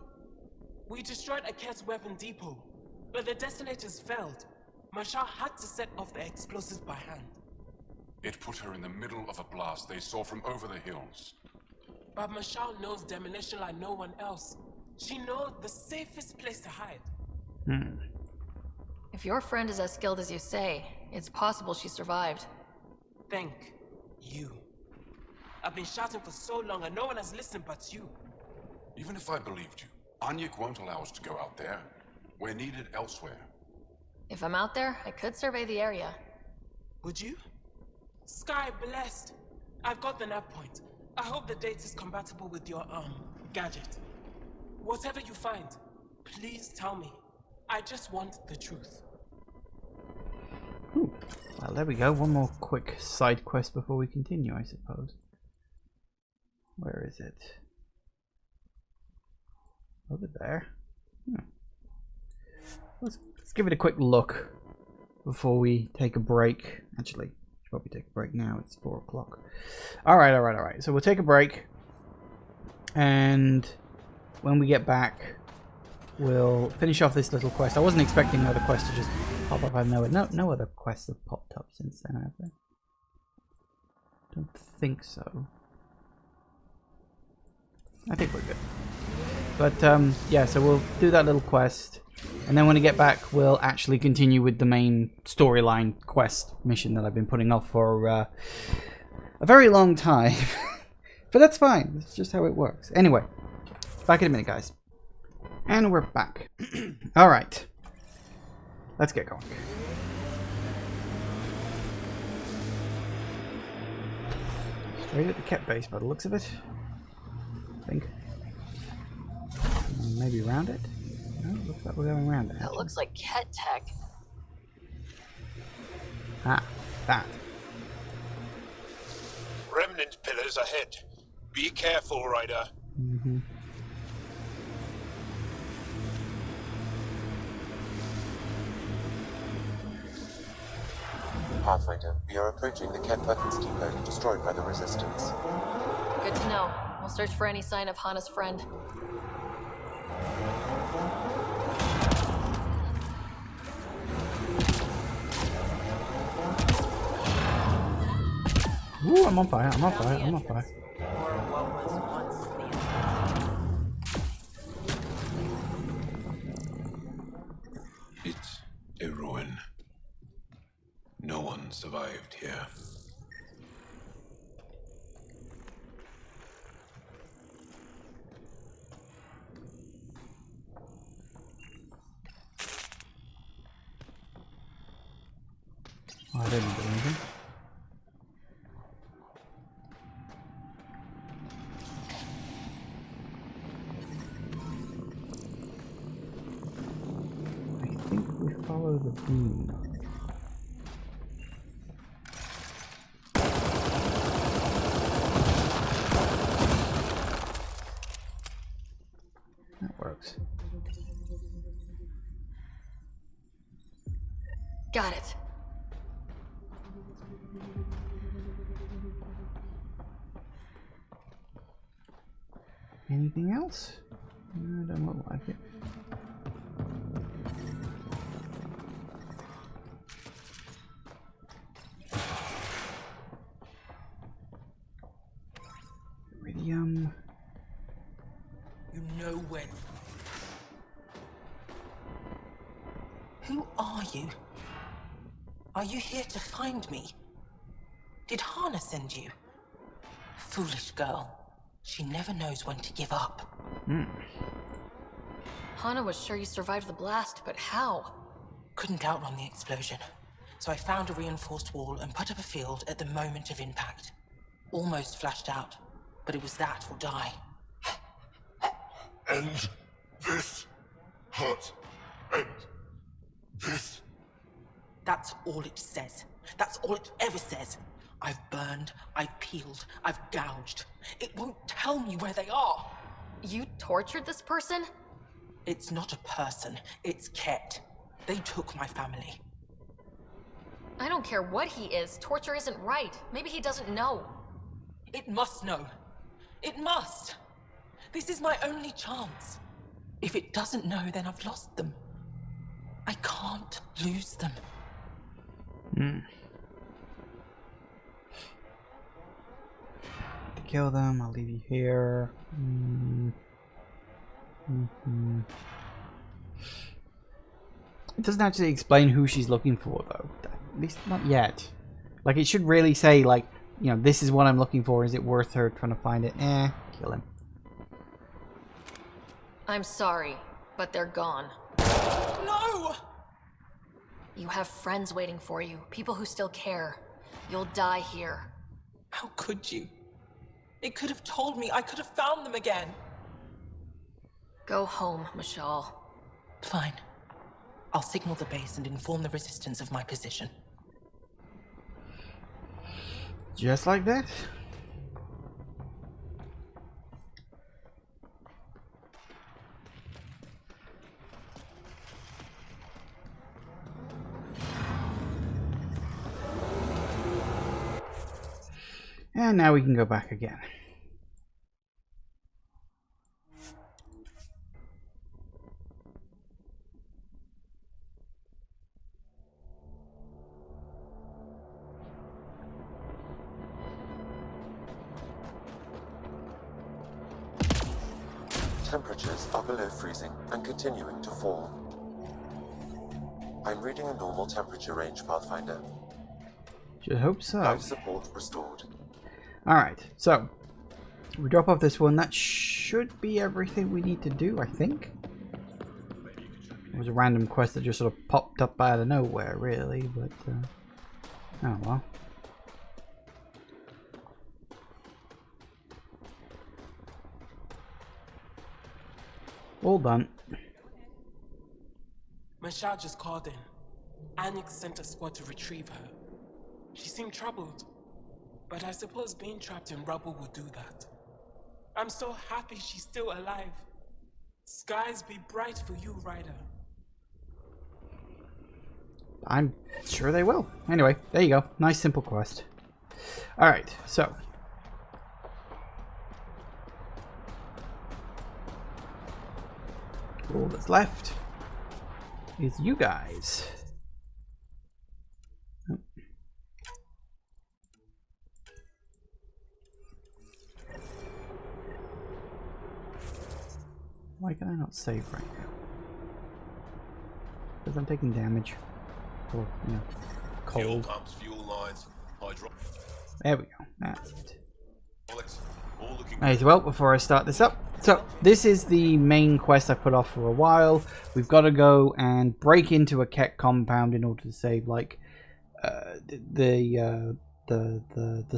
H: We destroyed a Kett's weapon depot, but the detonators failed. Moshae had to set off the explosives by hand.
I: It put her in the middle of a blast they saw from over the hills.
H: But Moshae knows demolition like no one else. She knows the safest place to hide.
B: If your friend is as skilled as you say, it's possible she survived.
H: Thank you. I've been shouting for so long and no one has listened but you.
I: Even if I believed you, Anyek won't allow us to go out there. We're needed elsewhere.
B: If I'm out there, I could survey the area.
H: Would you? Sky blessed. I've got the nav point. I hope the date is compatible with your, gadget. Whatever you find, please tell me. I just want the truth.
A: Ooh. Well, there we go. One more quick side quest before we continue, I suppose. Where is it? Over there. Let's give it a quick look before we take a break. Actually, should probably take a break now. It's 4 o'clock. Alright. So we'll take a break. And when we get back, we'll finish off this little quest. I wasn't expecting another quest to just pop up. I know it. No other quests have popped up since then, have they? Don't think so. I think we're good. But yeah, so we'll do that little quest, and then when we get back, we'll actually continue with the main storyline quest mission that I've been putting off for a very long time. But that's fine. That's just how it works. Anyway, back in a minute, guys. And we're back. Alright. Let's get going. Straight at the Kett base by the looks of it. I think. Maybe around it? No, looks like we're going around it.
B: That looks like Kett tech.
A: Ah, that.
J: Remnant pillars ahead. Be careful, Ryder.
C: Pathfinder, we are approaching the Kett weapons depot destroyed by the Resistance.
B: Good to know. We'll search for any sign of Hana's friend.
A: Ooh, I'm on fire, I'm on fire, I'm on fire.
D: Or what was once the
E: It's a ruin. No one survived here.
A: Oh, I didn't do anything. box.
B: Got it.
A: Anything else? No, don't look like it. Iridium.
H: You know when. Who are you? Are you here to find me? Did Hana send you? Foolish girl. She never knows when to give up.
B: Hana was sure you survived the blast, but how?
H: Couldn't outrun the explosion. So I found a reinforced wall and put up a field at the moment of impact. Almost flashed out, but it was that or die.
G: End this hurt. End this.
H: That's all it says. That's all it ever says. I've burned, I've peeled, I've gouged. It won't tell me where they are.
B: You tortured this person?
H: It's not a person, it's Kett. They took my family.
B: I don't care what he is. Torture isn't right. Maybe he doesn't know.
H: It must know. It must. This is my only chance. If it doesn't know, then I've lost them. I can't lose them.
A: To kill them, I'll leave you here. It doesn't actually explain who she's looking for, though. At least not yet. Like, it should really say, like, you know, this is what I'm looking for. Is it worth her trying to find it? Kill him.
B: I'm sorry, but they're gone.
H: No!
B: You have friends waiting for you, people who still care. You'll die here.
H: How could you? It could have told me. I could have found them again.
B: Go home, Moshae.
H: Fine. I'll signal the base and inform the resistance of my position.
A: Just like that? And now we can go back again.
C: Temperatures are below freezing and continuing to fall. I'm reading a normal temperature range, Pathfinder.
A: Should hope so.
C: Life support restored.
A: Alright, so we drop off this one. That should be everything we need to do, I think. It was a random quest that just sort of popped up out of nowhere, really, but oh well. All done.
K: Moshae just called in. Anix sent a squad to retrieve her. She seemed troubled, but I suppose being trapped in rubble would do that. I'm so happy she's still alive. Skies be bright for you, Ryder.
A: I'm sure they will. Anyway, there you go. Nice simple quest. Alright, so all that's left is you guys. Oh. Why can I not save right now? Because I'm taking damage. Or, you know, cold.
E: Fuel pumps, fuel lines,
A: There we go. That's it.
E: all looking
A: Right, well, before I start this up. So, this is the main quest I put off for a while. We've got to go and break into a Kett compound in order to save, like, the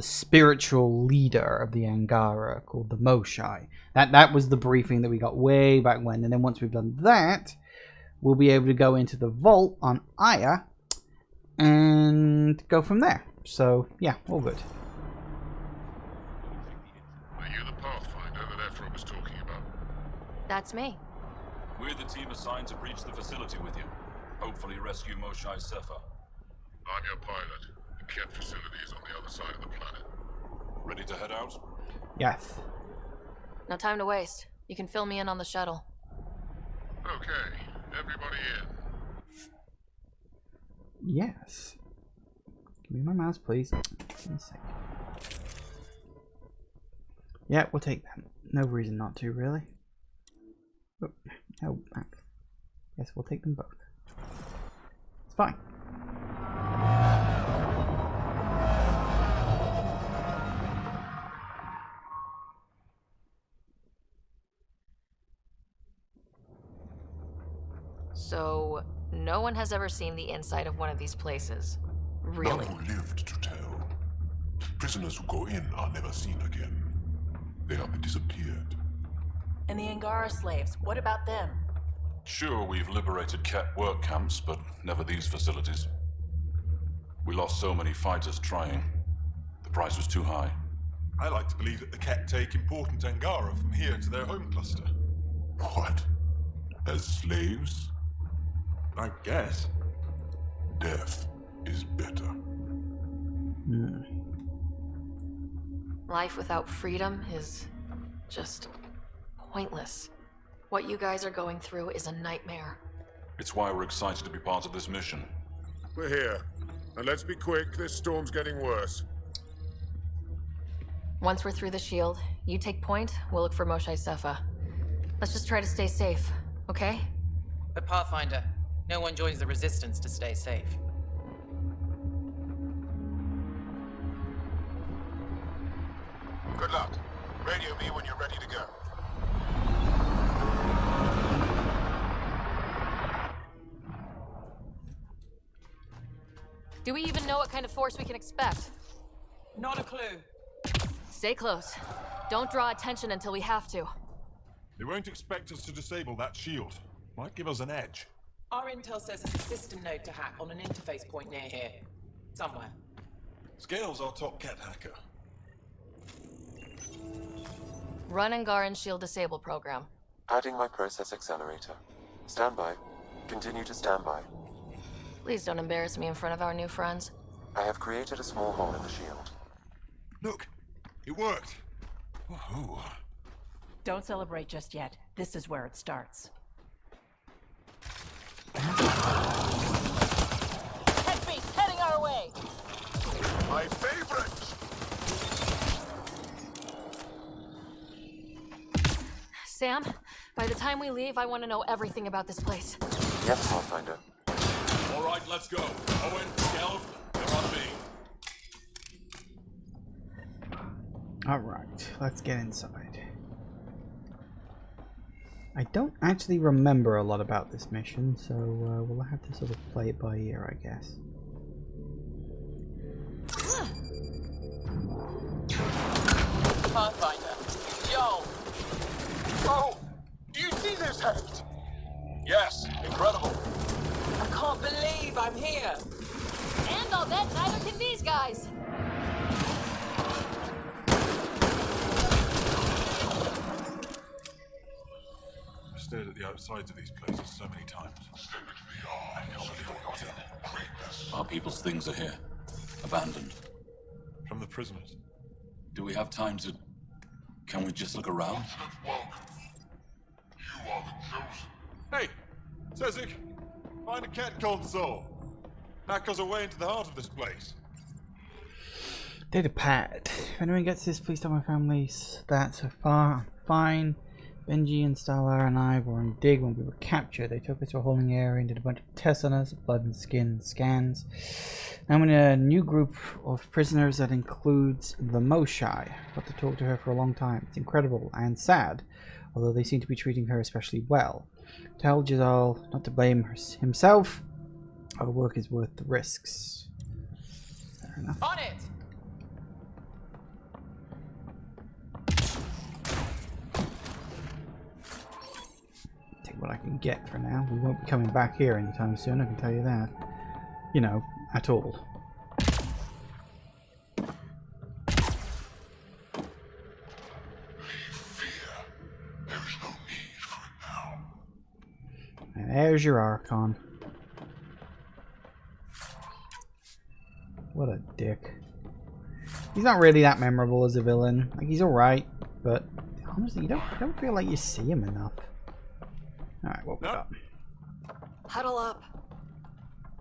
A: spiritual leader of the Angara called the Moshae. That was the briefing that we got way back when. And then once we've done that, we'll be able to go into the vault on Aya and go from there. So, yeah, all good.
G: Are you the Pathfinder that Ephra was talking about?
B: That's me.
L: We're the team assigned to breach the facility with you. Hopefully rescue Moshae Sepha.
G: I'm your pilot. The Kett facility is on the other side of the planet.
L: Ready to head out?
A: Yes.
B: No time to waste. You can fill me in on the shuttle.
G: Okay, everybody in.
A: Yes. Give me my mouse, please. Give me a sec. Yeah, we'll take that. No reason not to, really. Oh, no, back. Yes, we'll take them both. It's fine.
B: So, no one has ever seen the inside of one of these places. Really?
G: None who lived to tell. Prisoners who go in are never seen again. They have disappeared.
D: And the Angara slaves, what about them?
L: Sure, we've liberated Kett work camps, but never these facilities. We lost so many fighters trying. The price was too high.
M: I like to believe that the Kett take important Angara from here to their home cluster.
G: What? As slaves?
M: I guess.
G: Death is better.
B: Life without freedom is just pointless. What you guys are going through is a nightmare.
L: It's why we're excited to be part of this mission.
G: We're here. And let's be quick, this storm's getting worse.
B: Once we're through the shield, you take point, we'll look for Moshae Sepha. Let's just try to stay safe, okay?
N: But Pathfinder, no one joins the Resistance to stay safe.
G: Good luck. Radio me when you're ready to go.
B: Do we even know what kind of force we can expect?
N: Not a clue.
B: Stay close. Don't draw attention until we have to.
M: They won't expect us to disable that shield. Might give us an edge.
N: Our intel says there's a system node to hack on an interface point near here. Somewhere.
M: Scale's our top Kett hacker.
B: Run Angaran shield disable program.
C: Adding my process accelerator. Stand by. Continue to stand by.
B: Please don't embarrass me in front of our new friends.
C: I have created a small hole in the shield.
M: Look, it worked. Woohoo.
D: Don't celebrate just yet. This is where it starts.
B: Headbeast heading our way!
G: My favorite!
B: Sam, by the time we leave, I want to know everything about this place.
C: Yes, Pathfinder.
L: All right, let's go. Owen, Gelf, you're on me.
A: Alright, let's get inside. I don't actually remember a lot about this mission, so we'll have to sort of play it by ear, I guess.
N: Pathfinder, yo!
G: Oh! Do you see this hacked?
L: Yes, incredible.
N: I can't believe I'm here!
B: And I'll bet neither can these guys!
M: I've stared at the outsides of these places so many times. I can't believe we got in.
L: Our people's things are here. Abandoned.
M: From the prisoners.
L: Do we have time to... Can we just look around?
G: You are the chosen.
M: Hey! Sezik! Find a Kett console! Hack us away into the heart of this place.
A: Data pad. If anyone gets this, please tell my families that so far I'm fine. Benji and Starla and I were on dig when we were captured. They took us to a holding area and did a bunch of tests on us, blood and skin scans. Now I'm in a new group of prisoners that includes the Moshae. I've got to talk to her for a long time. It's incredible and sad, although they seem to be treating her especially well. Tell Jazal not to blame himself. Our work is worth the risks. Fair enough.
N: On it!
A: Take what I can get for now. We won't be coming back here anytime soon, I can tell you that. You know, at all.
G: Leave fear. There is no need for it now.
A: There's your Archon. What a dick. He's not really that memorable as a villain. Like, he's alright, but honestly, you don't feel like you see him enough. Alright, what we got?
B: Huddle up.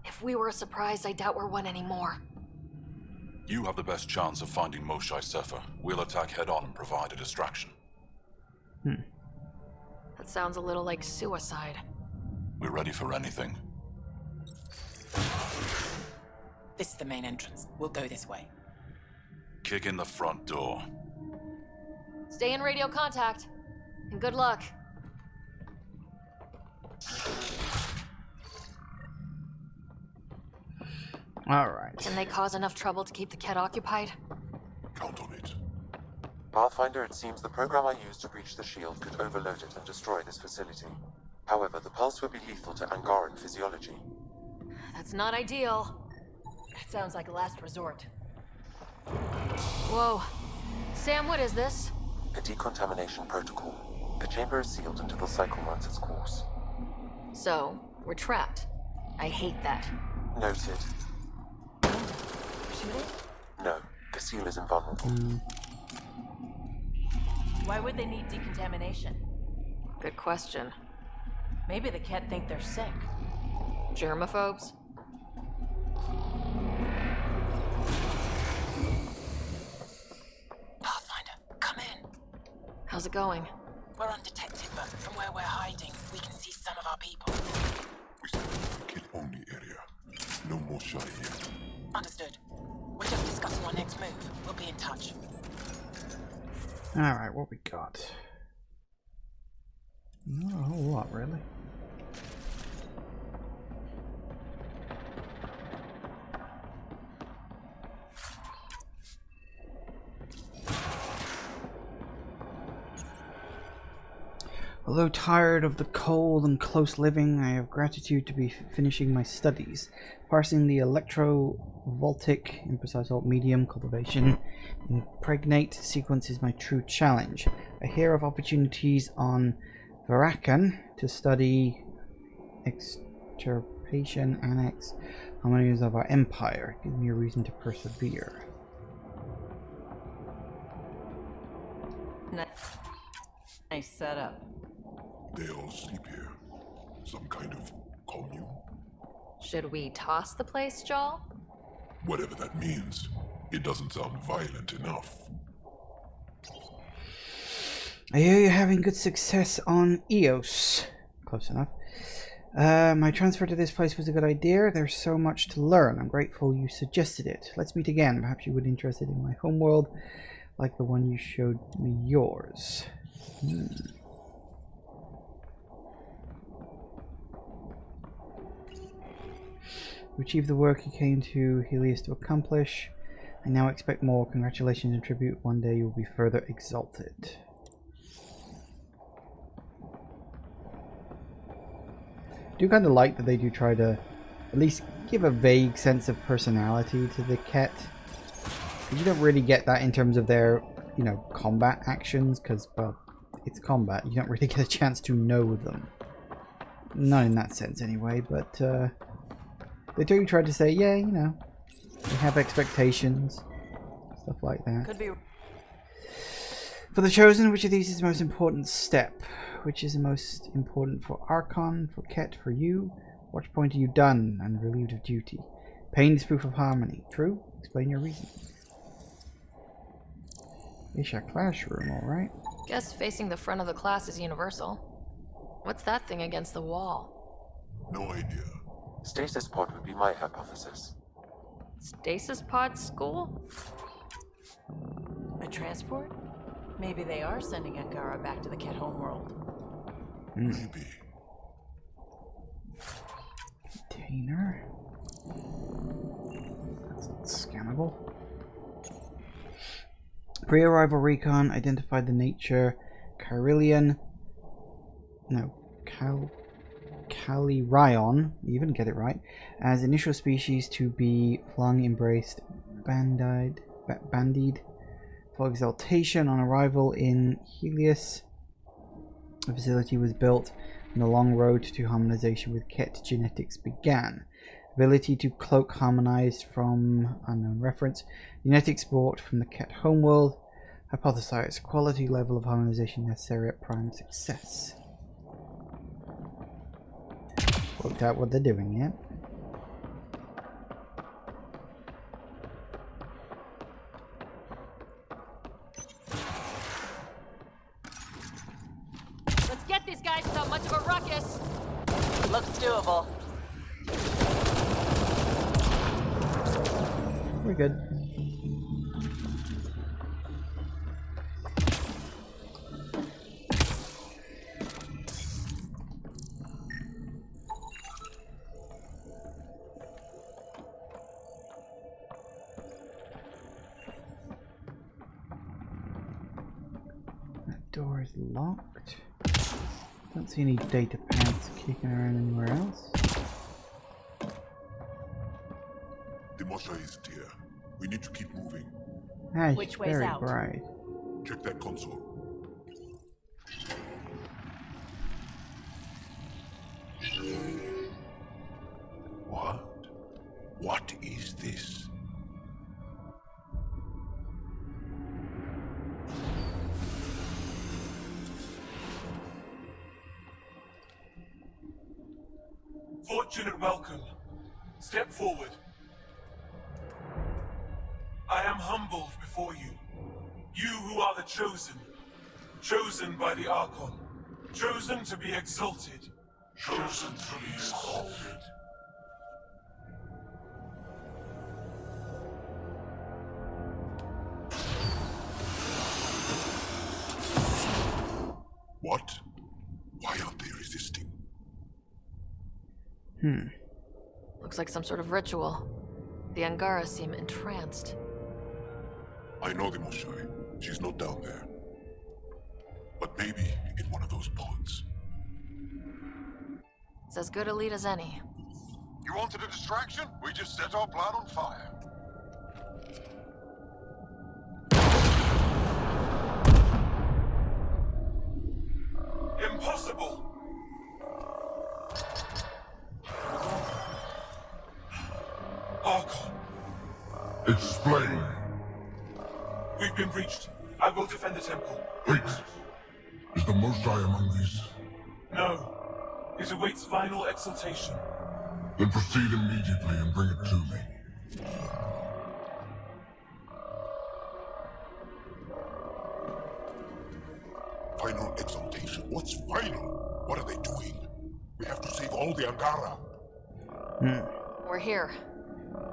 B: If we were a surprise, I doubt we're one anymore.
L: You have the best chance of finding Moshae Sefer. We'll attack head-on and provide a distraction.
B: That sounds a little like suicide.
L: We're ready for anything.
N: This is the main entrance. We'll go this way.
L: Kick in the front door.
B: Stay in radio contact. And good luck.
A: Alright.
B: Can they cause enough trouble to keep the Kett occupied?
I: Count on it.
C: Pathfinder, it seems the program I used to breach the shield could overload it and destroy this facility. However, the pulse would be lethal to Angaran physiology.
B: That's not ideal.
D: That sounds like a last resort.
B: Whoa. Sam, what is this?
C: A decontamination protocol. The chamber is sealed until the cycle runs its course.
B: So, we're trapped. I hate that.
C: Noted. No, the seal is invulnerable.
D: Why would they need decontamination?
B: Good question.
D: Maybe the Kett think they're sick.
B: Germaphobes?
N: Pathfinder, come in.
B: How's it going?
N: We're undetected, but from where we're hiding, we can see some of our people.
G: We stay in kid-only area. No Moshae here.
N: Understood. We're just discussing our next move. We'll be in touch.
A: Alright, what we got? Not a whole lot, really. Although tired of the cold and close living, I have gratitude to be finishing my studies. Parsing the electrovoltic, imprecise alt medium cultivation, impregnate sequence is my true challenge. I hear of opportunities on Varakan to study extirpation, annex, harmonies of our empire. Give me a reason to persevere.
D: Nice setup.
G: They all sleep here. Some kind of commune?
B: Should we toss the place, Joel?
G: Whatever that means. It doesn't sound violent enough.
A: I hear you're having good success on Eos. Close enough. My transfer to this place was a good idea. There's so much to learn. I'm grateful you suggested it. Let's meet again. Perhaps you would be interested in my homeworld, like the one you showed me yours. You achieved the work you came to Helios to accomplish. I now expect more. Congratulations and tribute. One day you will be further exalted. I do kind of like that they do try to at least give a vague sense of personality to the Kett. You don't really get that in terms of their, you know, combat actions, because, well, it's combat. You don't really get a chance to know them. Not in that sense, anyway, but, they do try to say, yeah, you know, they have expectations, stuff like that.
D: Could be.
A: For the Chosen, which of these is the most important step? Which is the most important for Archon, for Kett, for you? Watch point are you done and relieved of duty? Pain is proof of harmony. True? Explain your reason. Ish, a classroom, alright.
B: Guess facing the front of the class is universal. What's that thing against the wall?
G: No idea.
C: Stasis pod would be my hypothesis.
B: Stasis pod school?
D: A transport? Maybe they are sending Angara back to the Kett homeworld.
G: Maybe.
A: Container. That's scannable. Pre-arrival recon identified the nature Carillion. No, Calirion, you even get it right, as initial species to be flung, embraced, bandied for exaltation on arrival in Helios. The facility was built The long road to harmonization with Kett genetics began. Ability to cloak harmonized from unknown reference. Genetics brought from the Kett homeworld. Hypothesized quality level of harmonization necessary at prime success. Worked out what they're doing yet.
B: Let's get these guys without much of a ruckus.
D: Looks doable.
A: We're good. That door is locked. Don't see any data pads kicking around anywhere else.
G: The Moshae isn't here. We need to keep moving.
A: Ah,
D: Which way's
A: very
D: out?
A: bright.
G: Check that console.
J: What? What is this?
H: Fortunate welcome. Step forward. I am humbled before you. You who are the chosen. Chosen by the Archon. Chosen to be exalted.
G: Chosen to be exalted. What? Why aren't they resisting?
B: Looks like some sort of ritual. The Angara seem entranced.
G: I know the Moshae. She's not down there. But maybe in one of those pods.
B: It's as good a lead as any.
J: You wanted a distraction? We just set our plan on fire.
H: Impossible! Archon,
G: Explain.
H: we've been breached. I will defend the temple.
G: Wait. Is the Moshae among these?
H: No. It awaits final exaltation.
G: Then proceed immediately and bring it to me. Final exaltation? What's final? What are they doing? We have to save all the Angara.
B: We're here.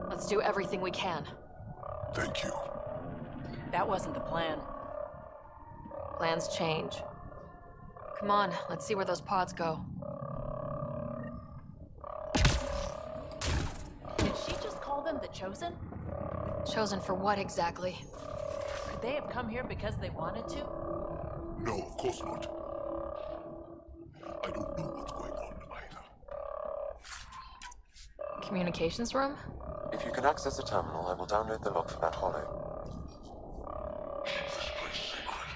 B: Let's do everything we can.
G: Thank you.
D: That wasn't the plan.
B: Plans change. Come on, let's see where those pods go.
D: Did she just call them the Chosen?
B: Chosen for what exactly?
D: Could they have come here because they wanted to?
G: No, of course not. I don't know what's going on either.
B: Communications room?
C: If you can access the terminal, I will download the log from that hollow.
G: Keep this place secret,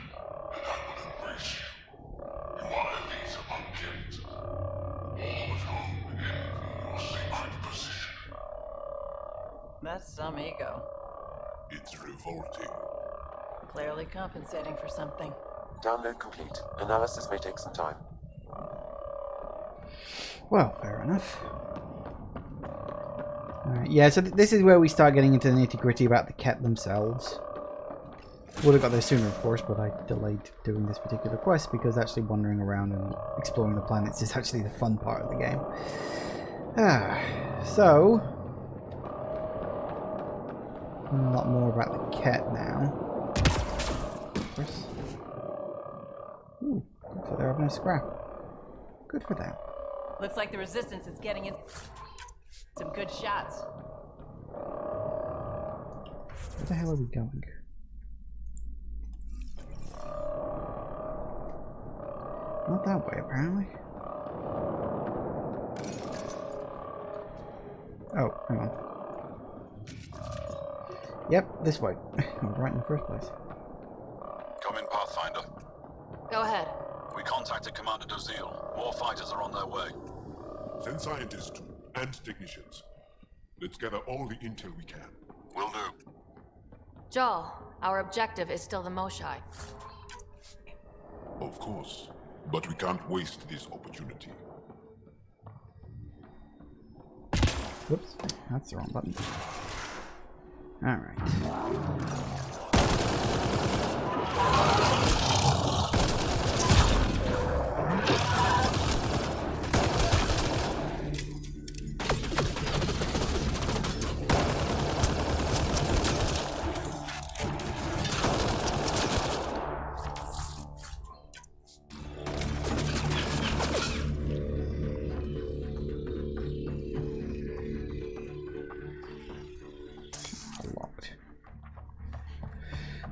G: and I will embrace you. You are elite among Kett. All of whom envy your sacred position.
D: That's some ego.
G: It's revolting.
D: Clearly compensating for something.
C: Download complete. Analysis may take some time.
A: Well, fair enough. Alright, yeah, so this is where we start getting into the nitty-gritty about the Kett themselves. Would have got there sooner, of course, but I delayed doing this particular quest because actually wandering around and exploring the planets is actually the fun part of the game. So... a lot more about the Kett now. Of course. Ooh, looks like they're having a scrap. Good for them.
D: Looks like the Resistance is getting in some good shots.
A: Where the hell are we going? Not that way, apparently. Oh, hang on. Yep, this way. I was right in the first place.
I: Come in, Pathfinder.
B: Go ahead.
I: We can't
L: contacted Commander Dozil. More fighters are on their way.
G: Send scientists and technicians. Let's gather all the intel we can.
L: Will do.
B: Jal, our objective is still the Moshae.
G: Of course. But we can't waste this opportunity.
A: Whoops, that's the wrong button. Alright.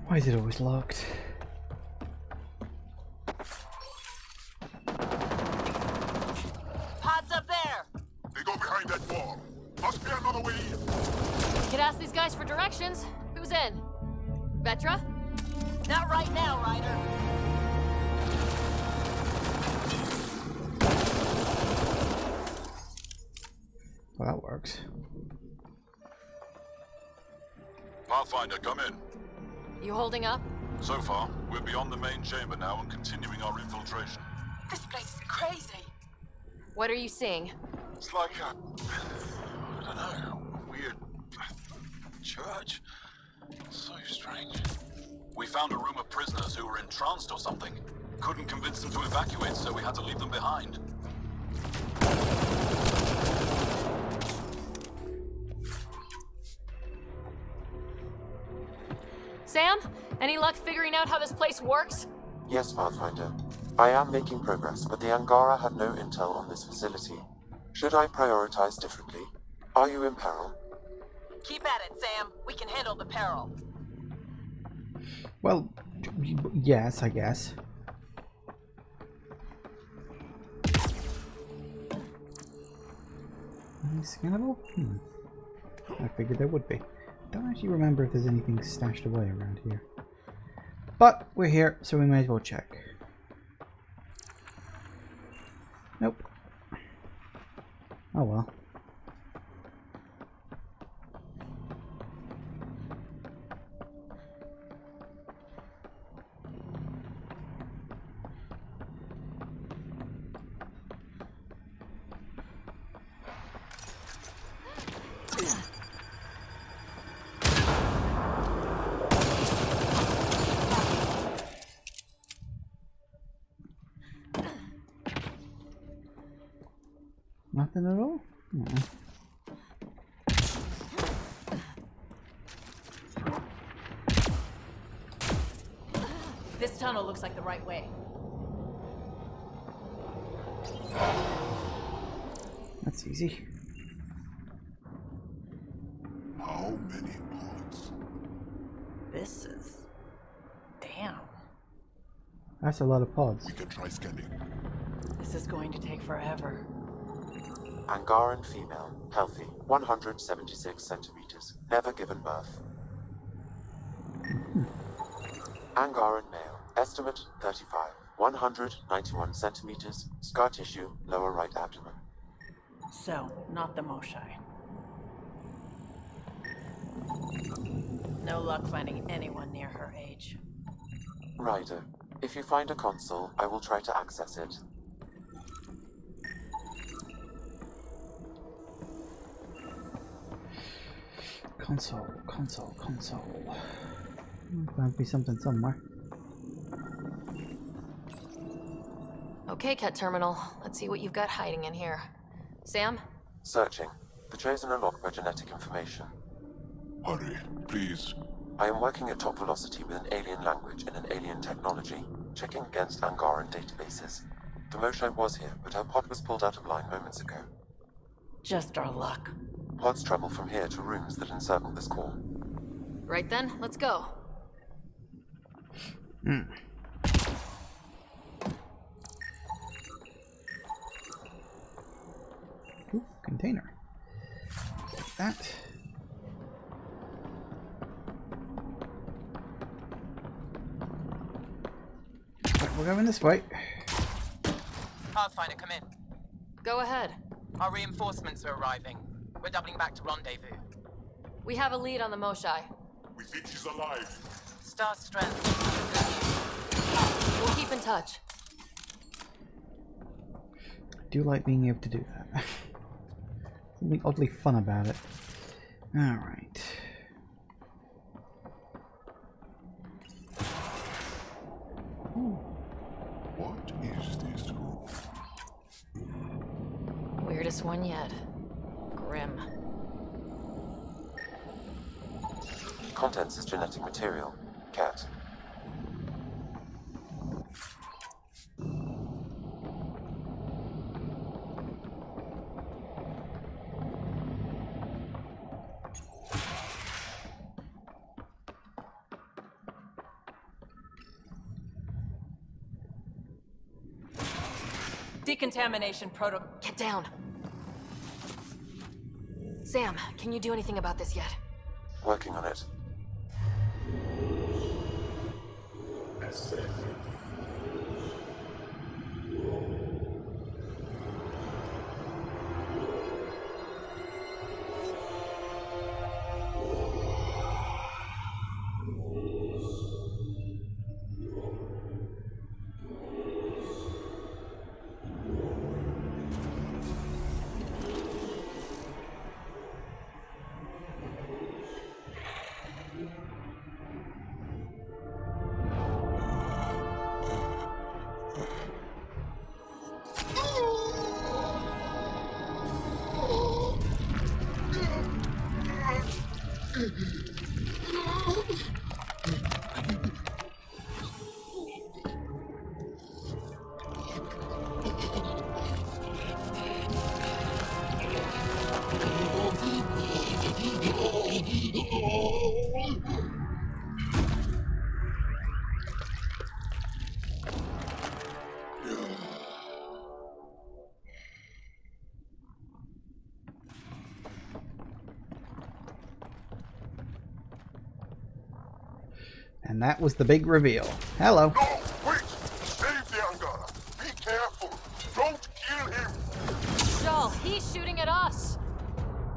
A: Why is it always locked?
N: Pods up there!
G: They go behind that wall. Must be another way in.
B: We could ask these guys for directions. Who's in? Vetra?
N: Not right now, Ryder.
A: Well, that works.
L: Pathfinder, come in.
B: You holding up?
L: So far, we're beyond the main chamber now and continuing our infiltration.
N: This place is crazy.
B: What are you seeing?
L: It's like a... I don't know, a weird... church? So strange. We found a room of prisoners who were entranced or something. Couldn't convince them to evacuate, so we had to leave them behind.
B: Sam? Any luck figuring out how this place works?
C: Yes, Pathfinder. I am making progress, but the Angara have no intel on this facility. Should I prioritize differently? Are you in peril?
N: Keep at it, Sam. We can handle the peril.
A: Well, yes, I guess. Scannable? I figured there would be. Don't actually remember if there's anything stashed away around here. But we're here, so we may as well check. Nope. Oh well. Nothing at all? No.
D: This tunnel looks like the right way.
A: That's easy.
G: How many pods?
D: This is... damn.
A: That's a lot of pods.
G: We can try scanning.
D: This is going to take forever.
C: Angaran female, healthy, 176 centimeters, never given birth. Angaran male, estimate 35, 191 centimeters, scar tissue, lower right abdomen.
D: So, not the Moshae. No luck finding anyone near her age.
C: Ryder, if you find a console, I will try to access it.
A: Console. There'll be something somewhere.
B: Okay, Kett Terminal. Let's see what you've got hiding in here. Sam?
C: Searching. The Chosen are locked by genetic information.
G: Hurry, please.
C: I am working at top velocity with an alien language and an alien technology, checking against Angaran databases. The Moshae was here, but her pod was pulled out of line moments ago.
D: Just our luck.
C: Pods travel from here to rooms that encircle this core.
B: Right then, let's go.
A: Ooh, container. Take that. Right, we're going this way.
N: Pathfinder, come in.
B: Go ahead.
N: Our reinforcements are arriving. We're doubling back to rendezvous.
B: We have a lead on the Moshae.
G: We think she's alive.
N: Star strength.
B: We'll keep in touch.
A: I do like being able to do that. Something oddly fun about it. Alright.
G: What is this room?
B: Weirdest one yet. Grim.
C: Contents is genetic material. Kett.
D: Decontamination protocol.
B: Get down. Sam, can you do anything about this yet?
C: Working on it.
A: And that was the big reveal. Hello.
G: No, wait! Save the Angara! Be careful! Don't kill him!
B: Joel, he's shooting at us!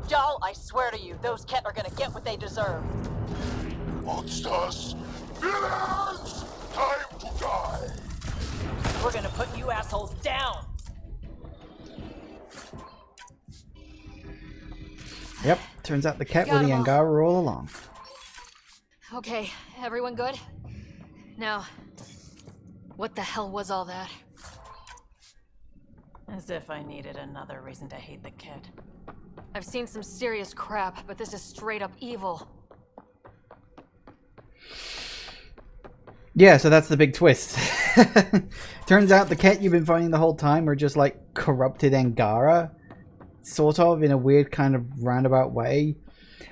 D: Joel, I swear to you, those Kett are gonna get what they deserve.
G: Monsters! Villains! Time to die!
D: We're gonna put you assholes down!
A: Yep, turns out the Kett were the Angara all along.
B: Okay, everyone good? Now, what the hell was all that?
D: As if I needed another reason to hate the Kett.
B: I've seen some serious crap, but this is straight up evil.
A: Yeah, so that's the big twist. Turns out the Kett you've been fighting the whole time are just like corrupted Angara. Sort of, in a weird kind of roundabout way.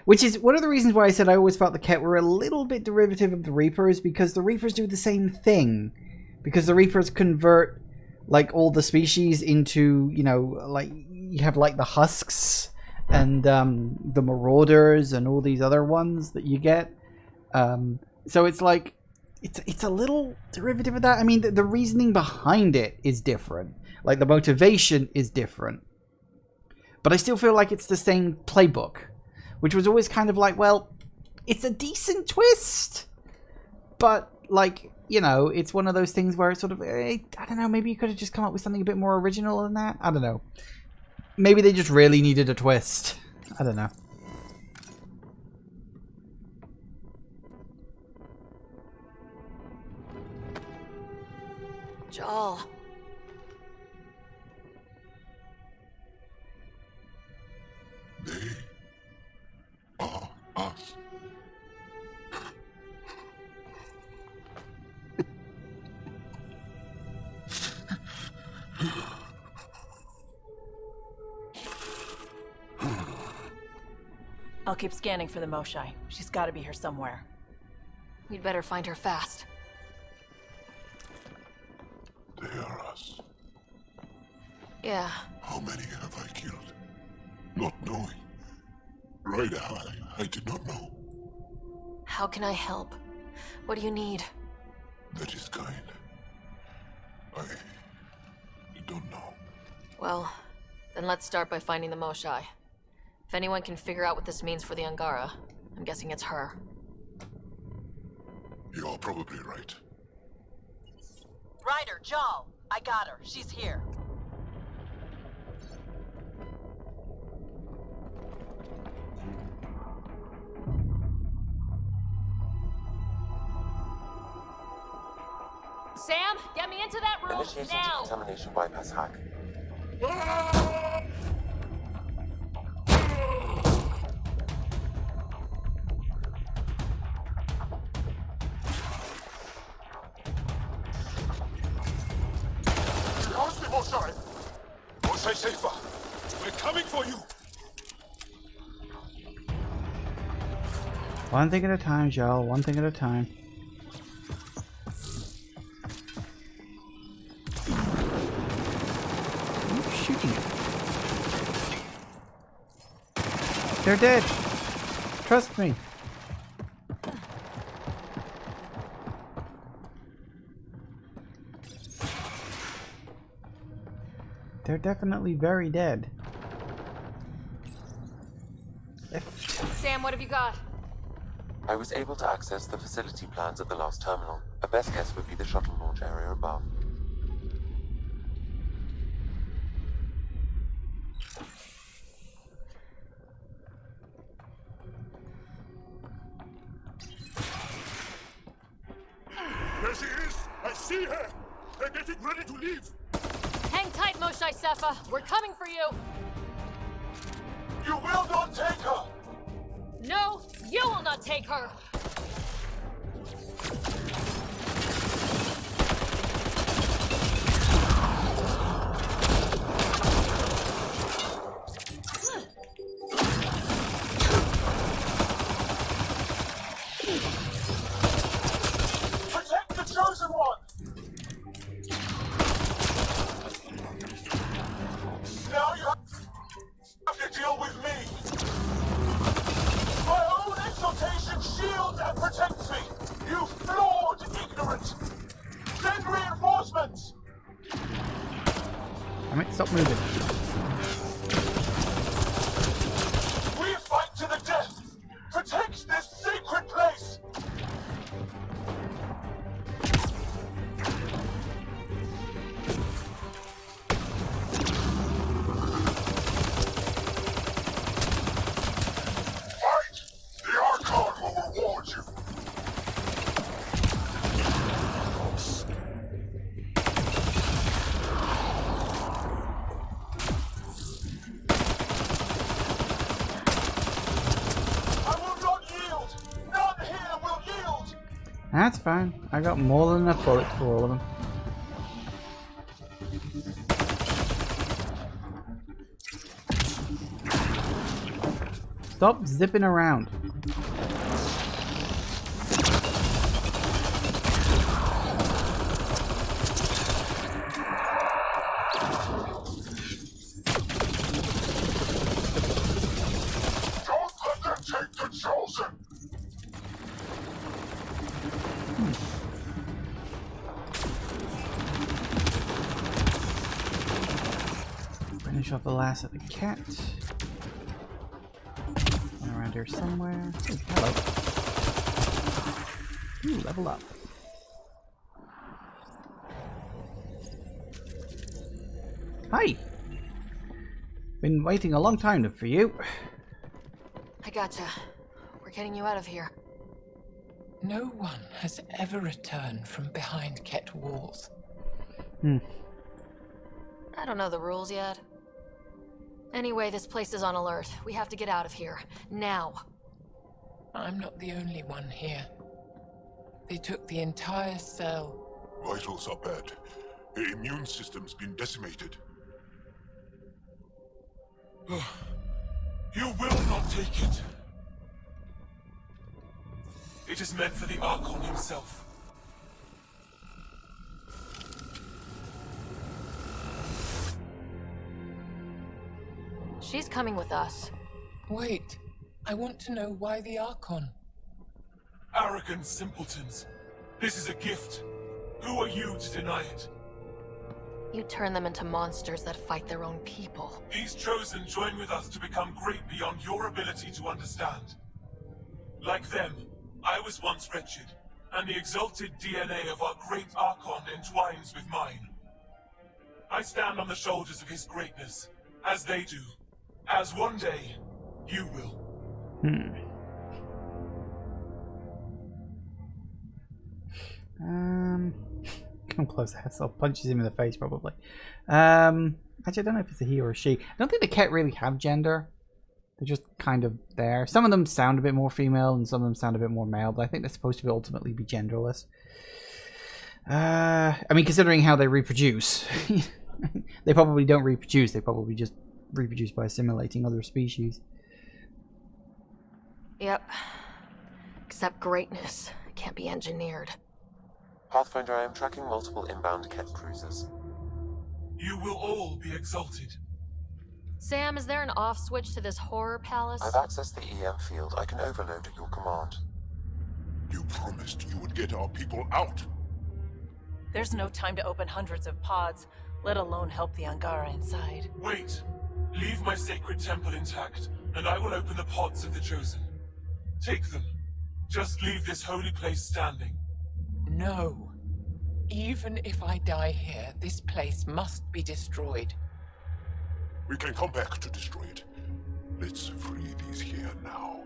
A: Which is one of the reasons why I said I always felt the Kett were a little bit derivative of the Reapers, because the Reapers do the same thing. Because the Reapers convert, like, all the species into, you know, like, you have, like, the Husks and the Marauders and all these other ones that you get. So it's like, it's a little derivative of that. I mean, the reasoning behind it is different. Like, the motivation is different. But I still feel like it's the same playbook. Which was always kind of like, well, it's a decent twist. But, like, you know, it's one of those things where it's sort of, I don't know, maybe you could have just come up with something a bit more original than that. I don't know. Maybe they just really needed a twist. I don't know.
B: Joel.
G: Us.
D: I'll keep scanning for the Moshae. She's gotta be here somewhere.
B: We'd better find her fast.
G: They are us.
B: Yeah.
G: How many have I killed? Not knowing. Right, I did not know.
B: How can I help? What do you need?
G: That is kind. I
I: don't know.
B: Well, then let's start by finding the Moshae. If anyone can figure out what this means for the Angara, I'm guessing it's her.
I: You're probably right.
N: Ryder, Jal, I got her. She's here.
B: Sam, get me into that room
C: Initiating
B: now!
C: decontamination bypass hack.
G: How's the Moshae? Moshae safer. We're coming for you.
A: One thing at a time, Joel. One thing at a time. Who's shooting it? They're dead. Trust me. They're definitely very dead.
B: Sam, what have you got?
C: I was able to access the facility plans at the last terminal. A best guess would be the shuttle launch area above.
G: There she is! I see her! They're getting ready to leave!
B: Hang tight, Moshae Sepha. We're coming for you.
G: You will not take her!
B: No, you will not take her.
G: Protect the chosen one! Now you have to deal with me! My own exaltation shields and protects me! You flawed ignorant! Send reinforcements!
A: I might stop moving.
G: We fight to the death! Protect this sacred place! Fight! The Archon will reward you! I will not yield! None here will yield!
A: That's fine. I got more than enough bullets for all of them. Stop zipping around.
G: Don't let them take the chosen!
A: Finish off the last of the cat. One around here somewhere. Oh, hello. Ooh, level up. Hi! Been waiting a long time for you.
B: I gotcha. We're getting you out of here.
N: No one has ever returned from behind Kett walls.
B: I don't know the rules yet. Anyway, this place is on alert. We have to get out of here. Now.
N: I'm not the only one here. They took the entire cell.
G: Vitals are bad. The immune system's been decimated. You will not take it. It is meant for the Archon himself.
B: She's coming with us.
N: Wait, I want to know why the Archon?
G: Arrogant simpletons. This is a gift. Who are you to deny it?
B: You turn them into monsters that fight their own people.
H: These chosen join with us to become great beyond your ability to understand. Like them, I was once wretched, and the exalted DNA of our great Archon entwines with mine. I stand on the shoulders of his greatness, as they do, as one day you will.
A: Come close, I'll punches him in the face probably. Actually, I don't know if it's a he or a she. I don't think the Kett really have gender. They're just kind of there. Some of them sound a bit more female and some of them sound a bit more male, but I think they're supposed to ultimately be genderless. I mean, considering how they reproduce, they probably don't reproduce. They probably just reproduce by assimilating other species.
B: Yep. Except greatness can't be engineered.
C: Pathfinder, I am tracking multiple inbound Kett cruisers.
H: You will all be exalted.
B: Sam, is there an off switch to this horror palace?
C: I've accessed the EM field. I can overload at your command.
G: You promised you would get our people out.
D: There's no time to open hundreds of pods, let alone help the Angara inside.
H: Wait. Leave my sacred temple intact, and I will open the pods of the Chosen. Take them. Just leave this holy place standing.
N: No. Even if I die here, this place must be destroyed.
G: We can come back to destroy it. Let's free these here now.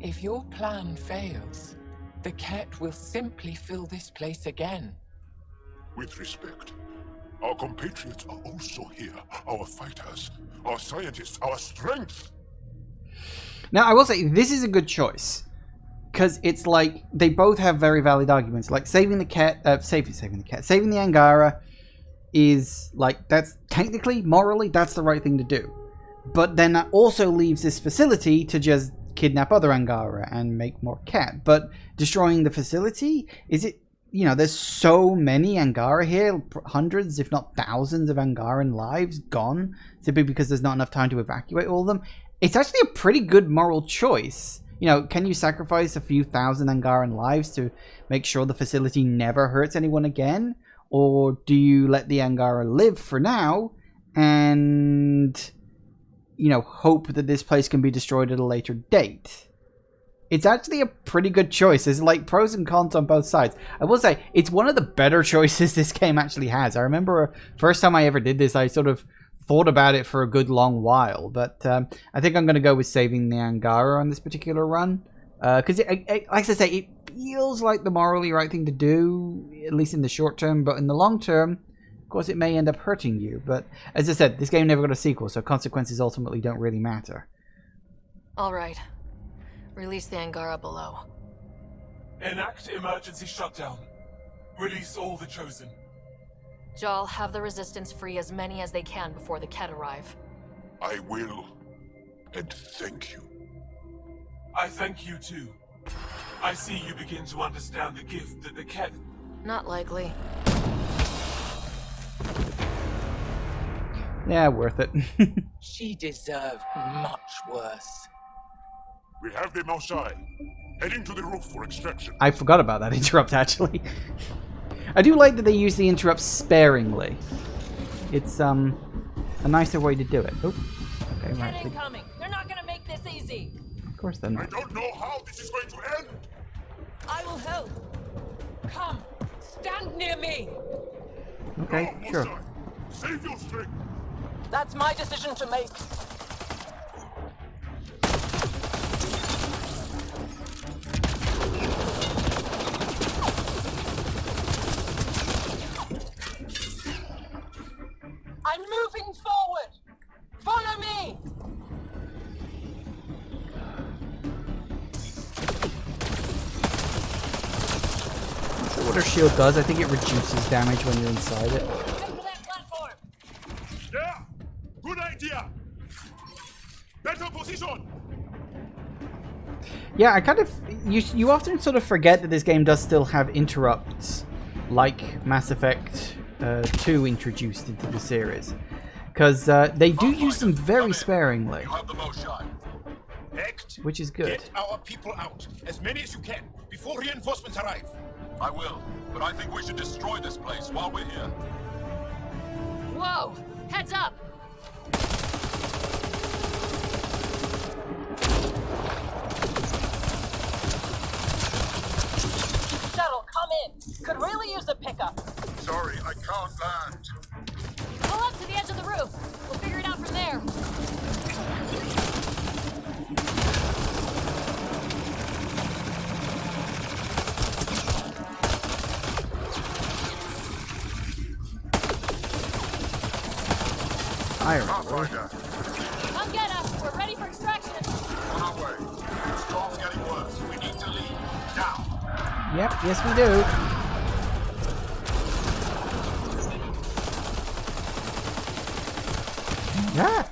N: If your plan fails, the Kett will simply fill this place again.
G: With respect, our compatriots are also here. Our fighters, our scientists, our strength.
A: Now, I will say, this is a good choice. Because it's like, they both have very valid arguments. Like, saving the Kett, saving the Angara is, like, that's technically, morally, that's the right thing to do. But then that also leaves this facility to just kidnap other Angara and make more Kett. But destroying the facility, is it, you know, there's so many Angara here, hundreds, if not thousands of Angaran lives gone, simply because there's not enough time to evacuate all of them. It's actually a pretty good moral choice. You know, can you sacrifice a few thousand Angaran lives to make sure the facility never hurts anyone again? Or do you let the Angara live for now and, you know, hope that this place can be destroyed at a later date? It's actually a pretty good choice. There's like pros and cons on both sides. I will say, it's one of the better choices this game actually has. I remember first time I ever did this, I sort of thought about it for a good long while, but I think I'm going to go with saving the Angara on this particular run, because like I say, it feels like the morally right thing to do, at least in the short term, but in the long term, of course, it may end up hurting you. But as I said, this game never got a sequel, so consequences ultimately don't really matter.
B: All right. Release the Angara below.
H: Enact emergency shutdown. Release all the Chosen.
B: Jal, have the Resistance free as many as they can before the Kett arrive.
G: I will. And thank you.
H: I thank you too. I see you begin to understand the gift that the Kett...
B: Not likely.
A: Yeah, worth it.
N: She deserved much worse.
G: We have the Moshae. Heading to the roof for extraction.
A: I forgot about that interrupt, actually. I do like that they use the interrupt sparingly. It's a nicer way to do it. Oh, okay, right.
D: Kett incoming. They're not gonna make this easy.
A: Of course they're not.
G: I don't know how this is going to end.
D: I will help.
N: Come, stand near me.
A: Okay,
G: no,
A: sure.
G: Moshae. Save your strength.
D: That's my decision to make. I'm moving forward! Follow me!
A: So what her shield does, I think it reduces damage when you're inside it.
G: Yeah! Good idea! Better position!
A: Yeah, I kind of... You often sort of forget that this game does still have interrupts, like Mass Effect 2 introduced into the series. Because they do use them very sparingly.
L: You have the Moshae. Act,
A: which is good.
L: Get our people out, as many as you can, before reinforcements arrive. I will, but I think we should destroy this place while we're here.
B: Whoa! Heads up!
D: Shuttle, come in. Could really use a pickup.
L: Sorry, I can't land.
B: Pull up to the edge of the roof. We'll figure it out from there. Come get us. We're ready for extraction.
L: On our way. The storm's getting worse. We need to leave. Now.
A: Yep, yes we do. Yeah.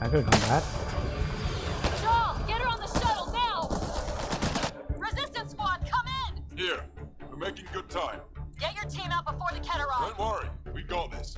A: I could have done that.
B: Shaw, get her on the shuttle now! Resistance squad, come in!
M: Here, we're making good time.
D: Get your team out before the Kett arrive.
M: Don't worry, we got this.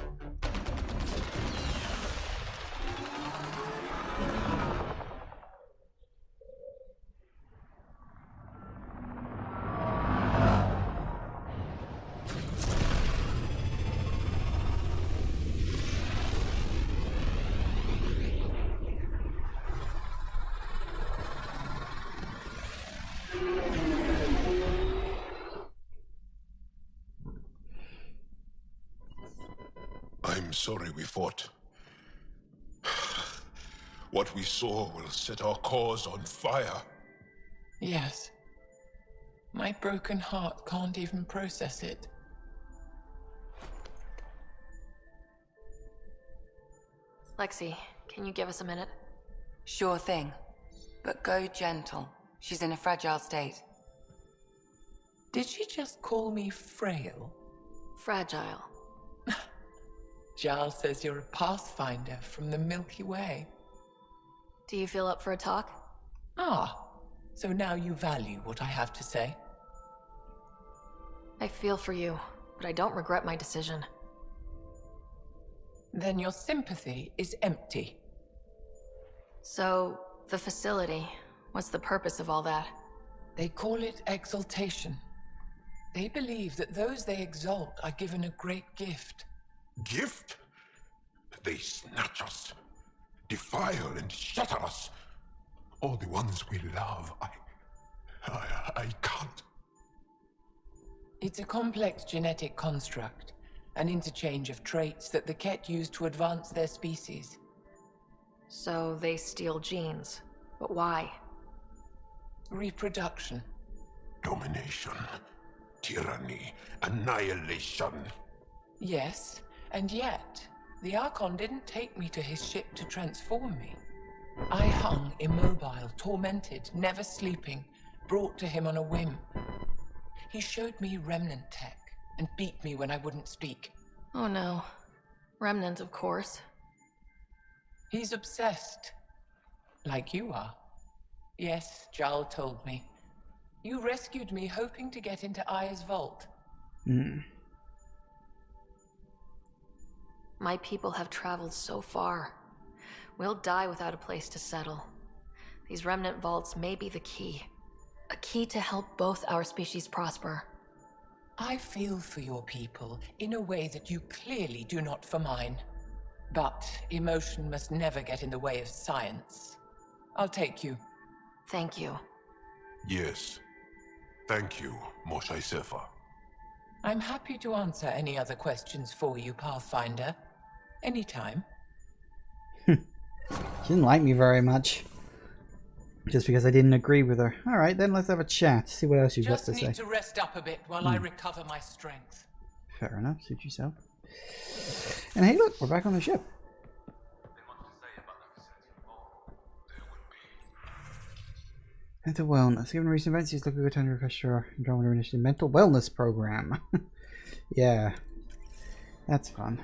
G: I'm sorry we fought. What we saw will set our cause on fire.
N: Yes. My broken heart can't even process it.
B: Lexi, can you give us a minute?
O: Sure thing. But go gentle. She's in a fragile state.
N: Did she just call me frail?
B: Fragile.
N: Giles says you're a pathfinder from the Milky Way.
B: Do you feel up for a talk?
N: Ah, so now you value what I have to say.
B: I feel for you, but I don't regret my decision.
N: Then your sympathy is empty.
B: So, the facility, what's the purpose of all that?
N: They call it exaltation. They believe that those they exalt are given a great gift.
G: Gift? They snatch us, defile and shatter us. All the ones we love. I can't.
N: It's a complex genetic construct, an interchange of traits that the Kett use to advance their species.
B: So they steal genes, but why?
N: Reproduction.
G: Domination, tyranny, annihilation.
N: Yes, and yet, the Archon didn't take me to his ship to transform me. I hung immobile, tormented, never sleeping, brought to him on a whim. He showed me remnant tech and beat me when I wouldn't speak.
B: Oh no. Remnant, of course.
N: He's obsessed. Like you are. Yes, Jarl told me. You rescued me hoping to get into Aya's vault.
B: My people have traveled so far. We'll die without a place to settle. These remnant vaults may be the key. A key to help both our species prosper.
N: I feel for your people in a way that you clearly do not for mine. But emotion must never get in the way of science. I'll take you.
B: Thank you.
G: Yes. Thank you, Moshae Sefa.
N: I'm happy to answer any other questions for you, Pathfinder. Anytime.
A: She didn't like me very much. Just because I didn't agree with her. Alright, then let's have a chat. See what else you've got to say.
N: Just need to rest up a bit while I recover my strength.
A: Fair enough. Suit yourself. And hey, look, we're back on the ship. Mental wellness. Given recent events, it's looking a good time to refresh your Andromeda Initiative mental wellness program. Yeah. That's fun.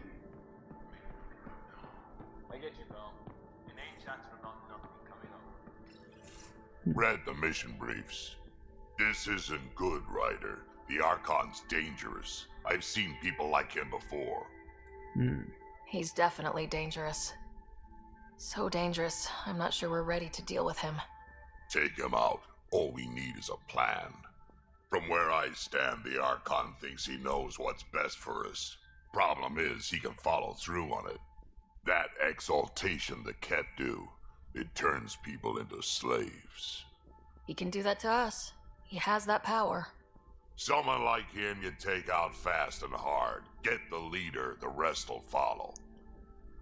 P: Read the mission briefs. This isn't good, Ryder. The Archon's dangerous. I've seen people like him before.
B: He's definitely dangerous. So dangerous, I'm not sure we're ready to deal with him.
P: Take him out, All we need is a plan. From where I stand, the Archon thinks he knows what's best for us. Problem is, he can follow through on it. That exaltation the Kett do, it turns people into slaves.
B: He can do that to us. He has that power.
P: Someone like him you take out fast and hard. Get the leader, the rest will follow.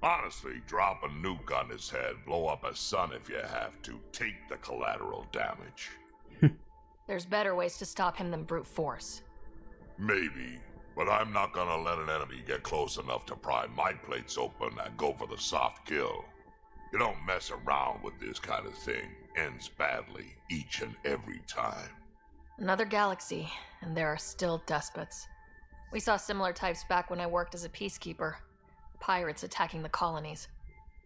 P: Honestly, drop a nuke on his head, blow up a sun if you have to. Take the collateral damage.
B: There's better ways to stop him than brute force.
P: Maybe, but I'm not gonna let an enemy get close enough to pry my plates open and go for the soft kill. You don't mess around with this kind of thing. Ends badly, each and every time.
B: Another galaxy, and there are still despots. We saw similar types back when I worked as a peacekeeper. Pirates attacking the colonies.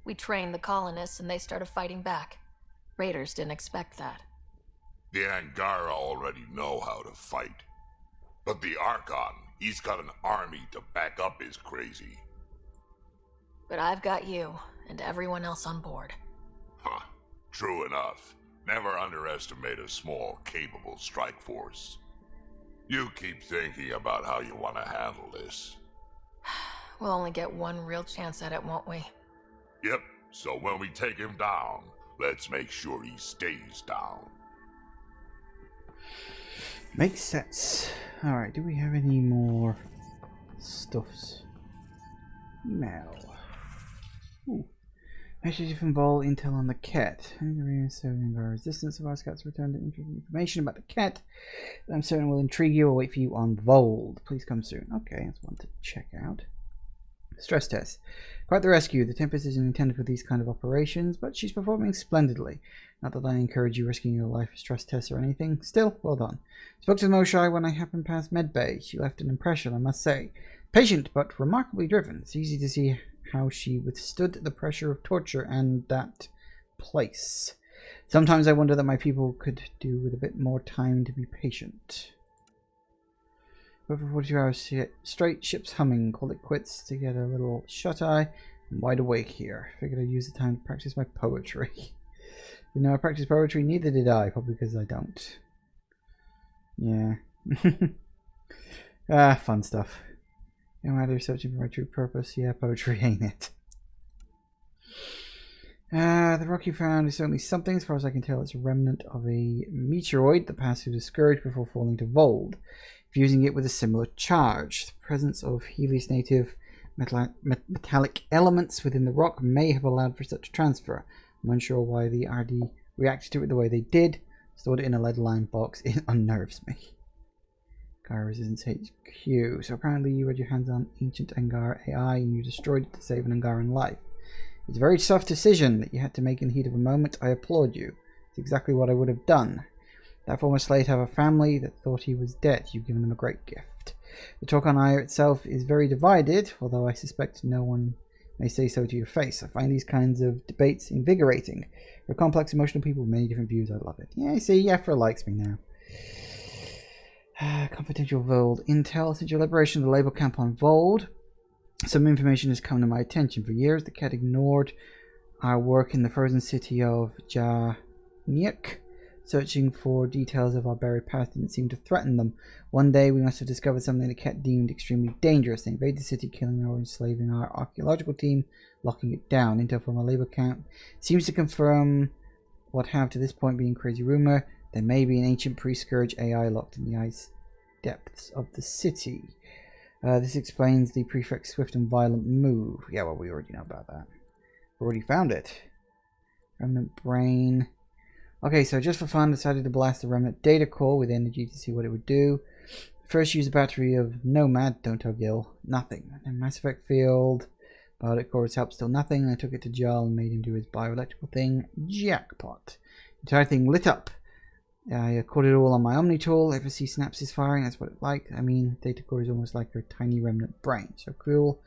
B: We trained the colonists and they started fighting back. Raiders didn't expect that.
P: The Angara already know how to fight. But the Archon, he's got an army to back up his crazy.
B: But I've got you, and everyone else on board.
P: Huh. True enough. Never underestimate a small, capable strike force. You keep thinking about how you want to handle this.
B: We'll only get one real chance at it, won't we?
P: Yep, so when we take him down, let's make sure he stays down.
A: Makes sense. Alright, do we have any more stuffs? Email. Ooh. Message from Vol, intel on the Kett. Resistance of our scouts returned information about the Kett that I'm certain will intrigue you. I'll wait for you on Vold. Please come soon. Okay, that's one to check out. Stress test. Quite the rescue. The Tempest isn't intended for these kind of operations, but she's performing splendidly. Not that I encourage you risking your life for stress tests or anything. Still, well done. Spoke to Moshae when I happened past Medbay. She left an impression, I must say. Patient, but remarkably driven. It's easy to see how she withstood the pressure of torture and that place. Sometimes I wonder that my people could do with a bit more time to be patient. But for 42 hours straight, ship's humming. Called it quits to get a little shut-eye. I'm wide awake here. Figured I'd use the time to practice my poetry. You know, I practice poetry, neither did I. Probably because I don't. Yeah. Fun stuff. No matter searching for my true purpose. Yeah, poetry ain't it. The rock you found is certainly something. As far as I can tell, it's a remnant of a meteoroid that passed through the Scourge before falling to Vold, fusing it with a similar charge. The presence of Helios native metallic elements within the rock may have allowed for such a transfer. I'm unsure why the RD reacted to it the way they did. Stored it in a lead-lined box. It unnerves me. Angara Resistance HQ. So apparently you had your hands on ancient Angara AI and you destroyed it to save an Angaran life. It's a very tough decision that you had to make in the heat of a moment. I applaud you. It's exactly what I would have done. That former slave have a family that thought he was dead. You've given them a great gift. The talk on Aya itself is very divided, although I suspect no one may say so to your face. I find these kinds of debates invigorating. For complex, emotional people with many different views, I love it. Yeah, see, Yefra likes me now. Confidential Vold intel. Since your liberation of the labor camp on Vold, some information has come to my attention. For years, the Kett ignored our work in the frozen city of Janiak. Searching for details of our buried past didn't seem to threaten them. One day, we must have discovered something the Kett deemed extremely dangerous. They invaded the city, killing or enslaving our archaeological team, locking it down. Intel from our labor camp seems to confirm what have to this point been crazy rumor. There may be an ancient pre-Scourge AI locked in the ice depths of the city. This explains the prefect's swift and violent move. Yeah, well, we already know about that. We already found it. Remnant brain. Okay, so just for fun, decided to blast the remnant data core with energy to see what it would do. First, use a battery of Nomad, don't tell Gil, nothing. And Mass Effect field, biotic core's help, still nothing. I took it to Jarl and made him do his bioelectrical thing. Jackpot. Entire thing lit up. I caught it all on my Omni tool. Ever see synapses firing? That's what it like. I mean, data core is almost like a tiny remnant brain. So cool.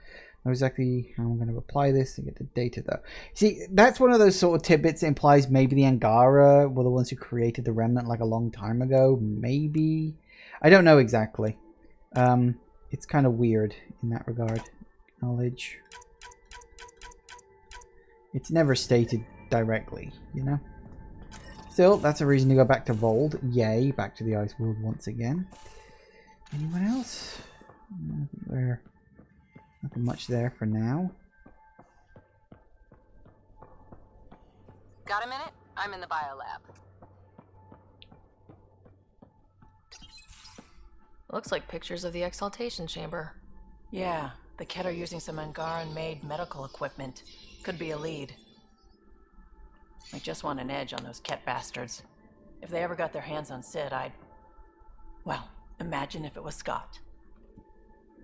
A: Know exactly how I'm going to apply this to get the data though. See, that's one of those sort of tidbits that implies maybe the Angara were the ones who created the remnant like a long time ago. Maybe. I don't know exactly. It's kind of weird in that regard. Knowledge. It's never stated directly, you know? still, that's a reason to go back to Vold. Yay, back to the Ice World once again. Anyone else? Nothing much there for now.
D: Got a minute? I'm in the biolab.
B: Looks like pictures of the Exaltation chamber.
D: Yeah, the Kett are using some Angaran-made medical equipment. Could be a lead. I just want an edge on those Kett bastards. If they ever got their hands on Sid, I'd... Well, imagine if it was Scott.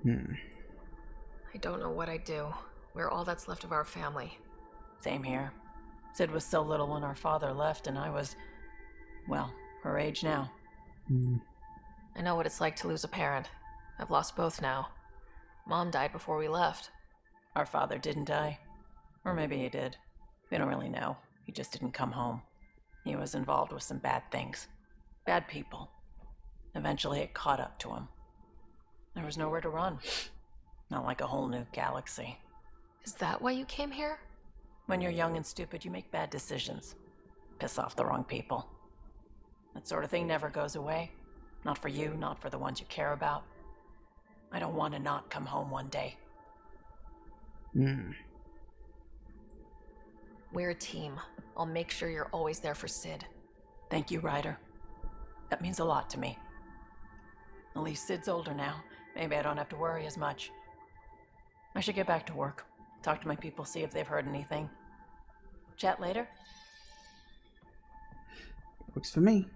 B: I don't know what I'd do. We're all that's left of our family.
D: Same here. Sid was so little when our father left, and I was... well, her age now.
B: I know what it's like to lose a parent. I've lost both now. Mom died before we left.
D: Our father didn't die. Or maybe he did. We don't really know. He just didn't come home. He was involved with some bad things. Bad people. Eventually it caught up to him. There was nowhere to run. Not like a whole new galaxy.
B: Is that why you came here?
D: When you're young and stupid, you make bad decisions. Piss off the wrong people. That sort of thing never goes away. Not for you, not for the ones you care about. I don't want to not come home one day.
B: We're a team. I'll make sure you're always there for Sid.
D: Thank you, Ryder. That means a lot to me. At least Sid's older now. Maybe I don't have to worry as much. I should get back to work. Talk to my people, see if they've heard anything. Chat later?
A: Works for me.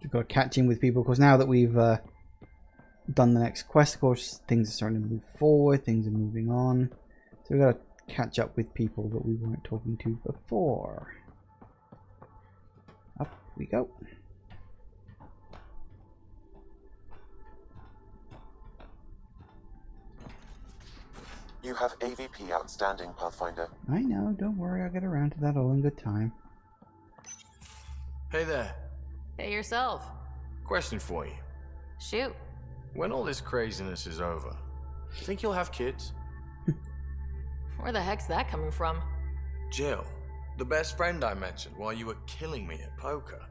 A: We've got to catch in with people, because now that we've done the next quest, of course, things are starting to move forward, things are moving on. So we've got to catch up with people that we weren't talking to before. Up we go.
C: You have AVP outstanding, Pathfinder.
A: I know, don't worry, I'll get around to that all in good time.
Q: Hey there.
B: Hey yourself.
Q: Question for you.
B: Shoot.
Q: When all this craziness is over, think you'll have kids?
B: Where the heck's that coming from?
Q: Jill, the best friend I mentioned while you were killing me at poker.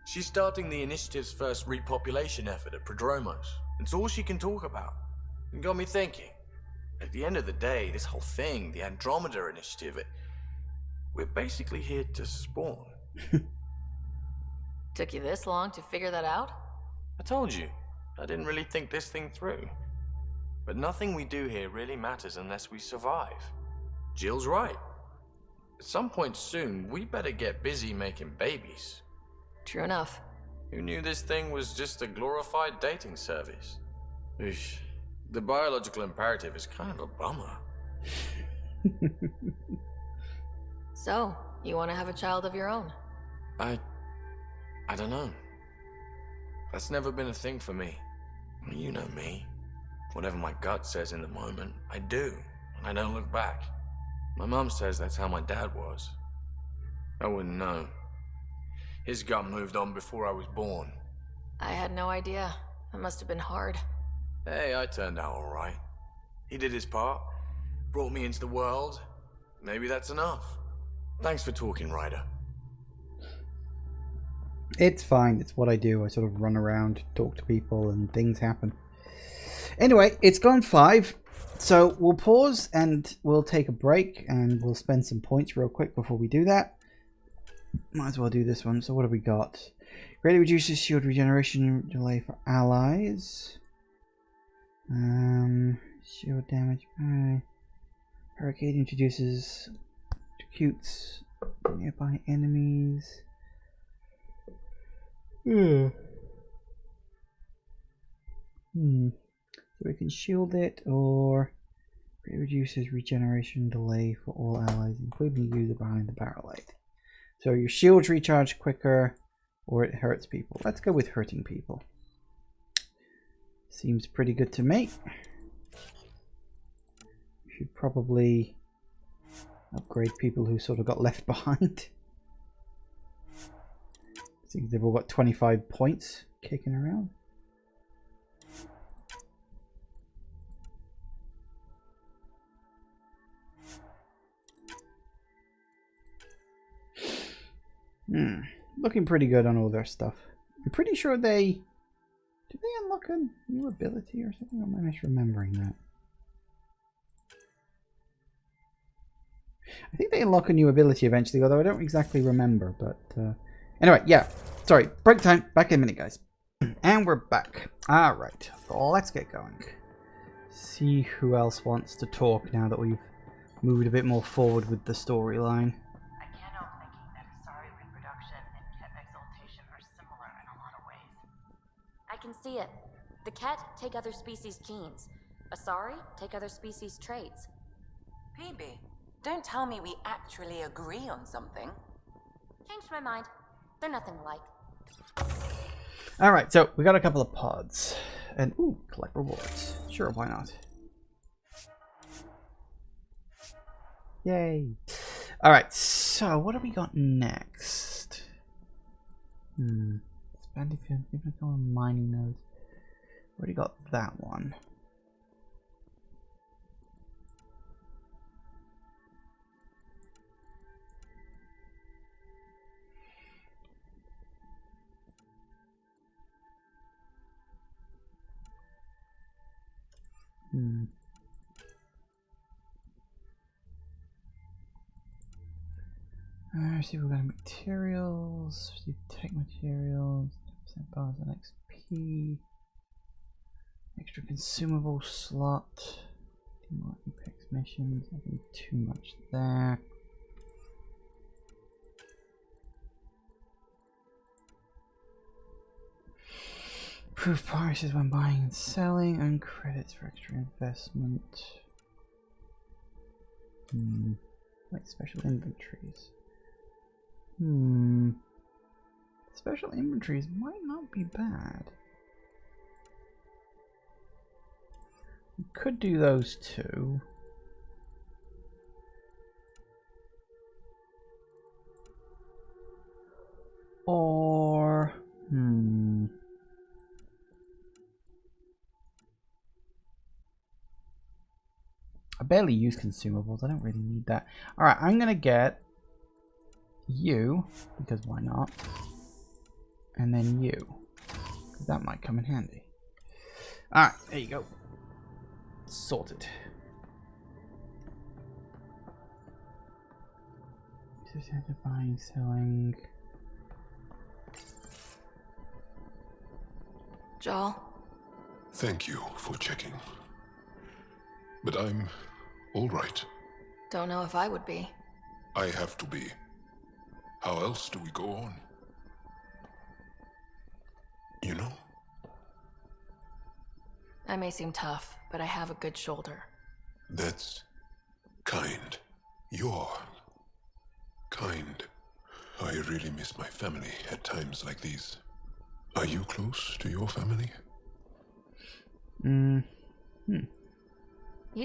Q: She's starting the initiative's first repopulation effort at Prodromos. It's all she can talk about. It got me thinking. At the end of the day, this whole thing, the Andromeda initiative, we're basically here to spawn.
B: Took you this long to figure that out?
Q: I told you, I didn't really think this thing through. But nothing we do here really matters unless we survive. Jill's right. At some point soon, we better get busy making babies.
B: True enough.
Q: Who knew this thing was just a glorified dating service? Oof. The biological imperative is kind of a bummer.
B: So, you want to have a child of your own?
Q: I don't know. That's never been a thing for me. You know me. Whatever my gut says in the moment, I do, and I don't look back. My mum says that's how my dad was. I wouldn't know. His gut moved on before I was born.
B: I had no idea. It must have been hard.
Q: Hey, I turned out all right. He did his part, brought me into the world. Maybe that's enough. Thanks for talking, Ryder.
A: It's fine. It's what I do. I sort of run around, talk to people, and things happen. Anyway, it's gone 5. So we'll pause and we'll take a break and we'll spend some points real quick before we do that. Might as well do this one. So what have we got? Greatly reduces shield regeneration delay for allies. Shield damage by Hurricane introduces acutes nearby enemies. So we can shield it, or it reduces regeneration delay for all allies, including the user behind the barrel light. So your shields recharge quicker, or it hurts people. Let's go with hurting people. Seems pretty good to me. Should probably upgrade people who sort of got left behind. I think they've all got 25 points kicking around. looking pretty good on all their stuff. I'm pretty sure they... Did they unlock a new ability or something? Or am I misremembering that? I think they unlock a new ability eventually, although I don't exactly remember. But anyway, yeah. Sorry, break time. Back in a minute, guys. And we're back. Alright, let's get going. See who else wants to talk now that we've moved a bit more forward with the storyline.
D: I can't help thinking that Asari reproduction and Kett exaltation are similar in a lot of ways.
R: I can see it. The Kett take other species' genes. Asari take other species' traits.
O: PB, don't tell me we actually agree on something.
R: Changed my mind. They're nothing alike.
A: Alright, so we got a couple of pods. And, ooh, collect rewards. Sure, why not? Yay. Alright, so what have we got next? Expanded field, different mining nodes. Already got that one. See, we've got materials, receive tech materials, 10% bonus on XP, extra consumable slot, more Apex missions, nothing too much there. Proof prices when buying and selling, and credits for extra investment. Like special inventories. Special inventories might not be bad. We could do those too. Or I barely use consumables. I don't really need that. Alright, I'm gonna get you, because why not? And then you, because that might come in handy. Alright, there you go. Sorted. Buying, selling.
B: Joel?
G: Thank you for checking. But I'm all right.
B: Don't know if I would be.
G: I have to be. How else do we go on? You know?
B: I may seem tough, but I have a good shoulder.
G: That's kind. You're kind. I really miss my family at times like these. Are you close to your family?
B: You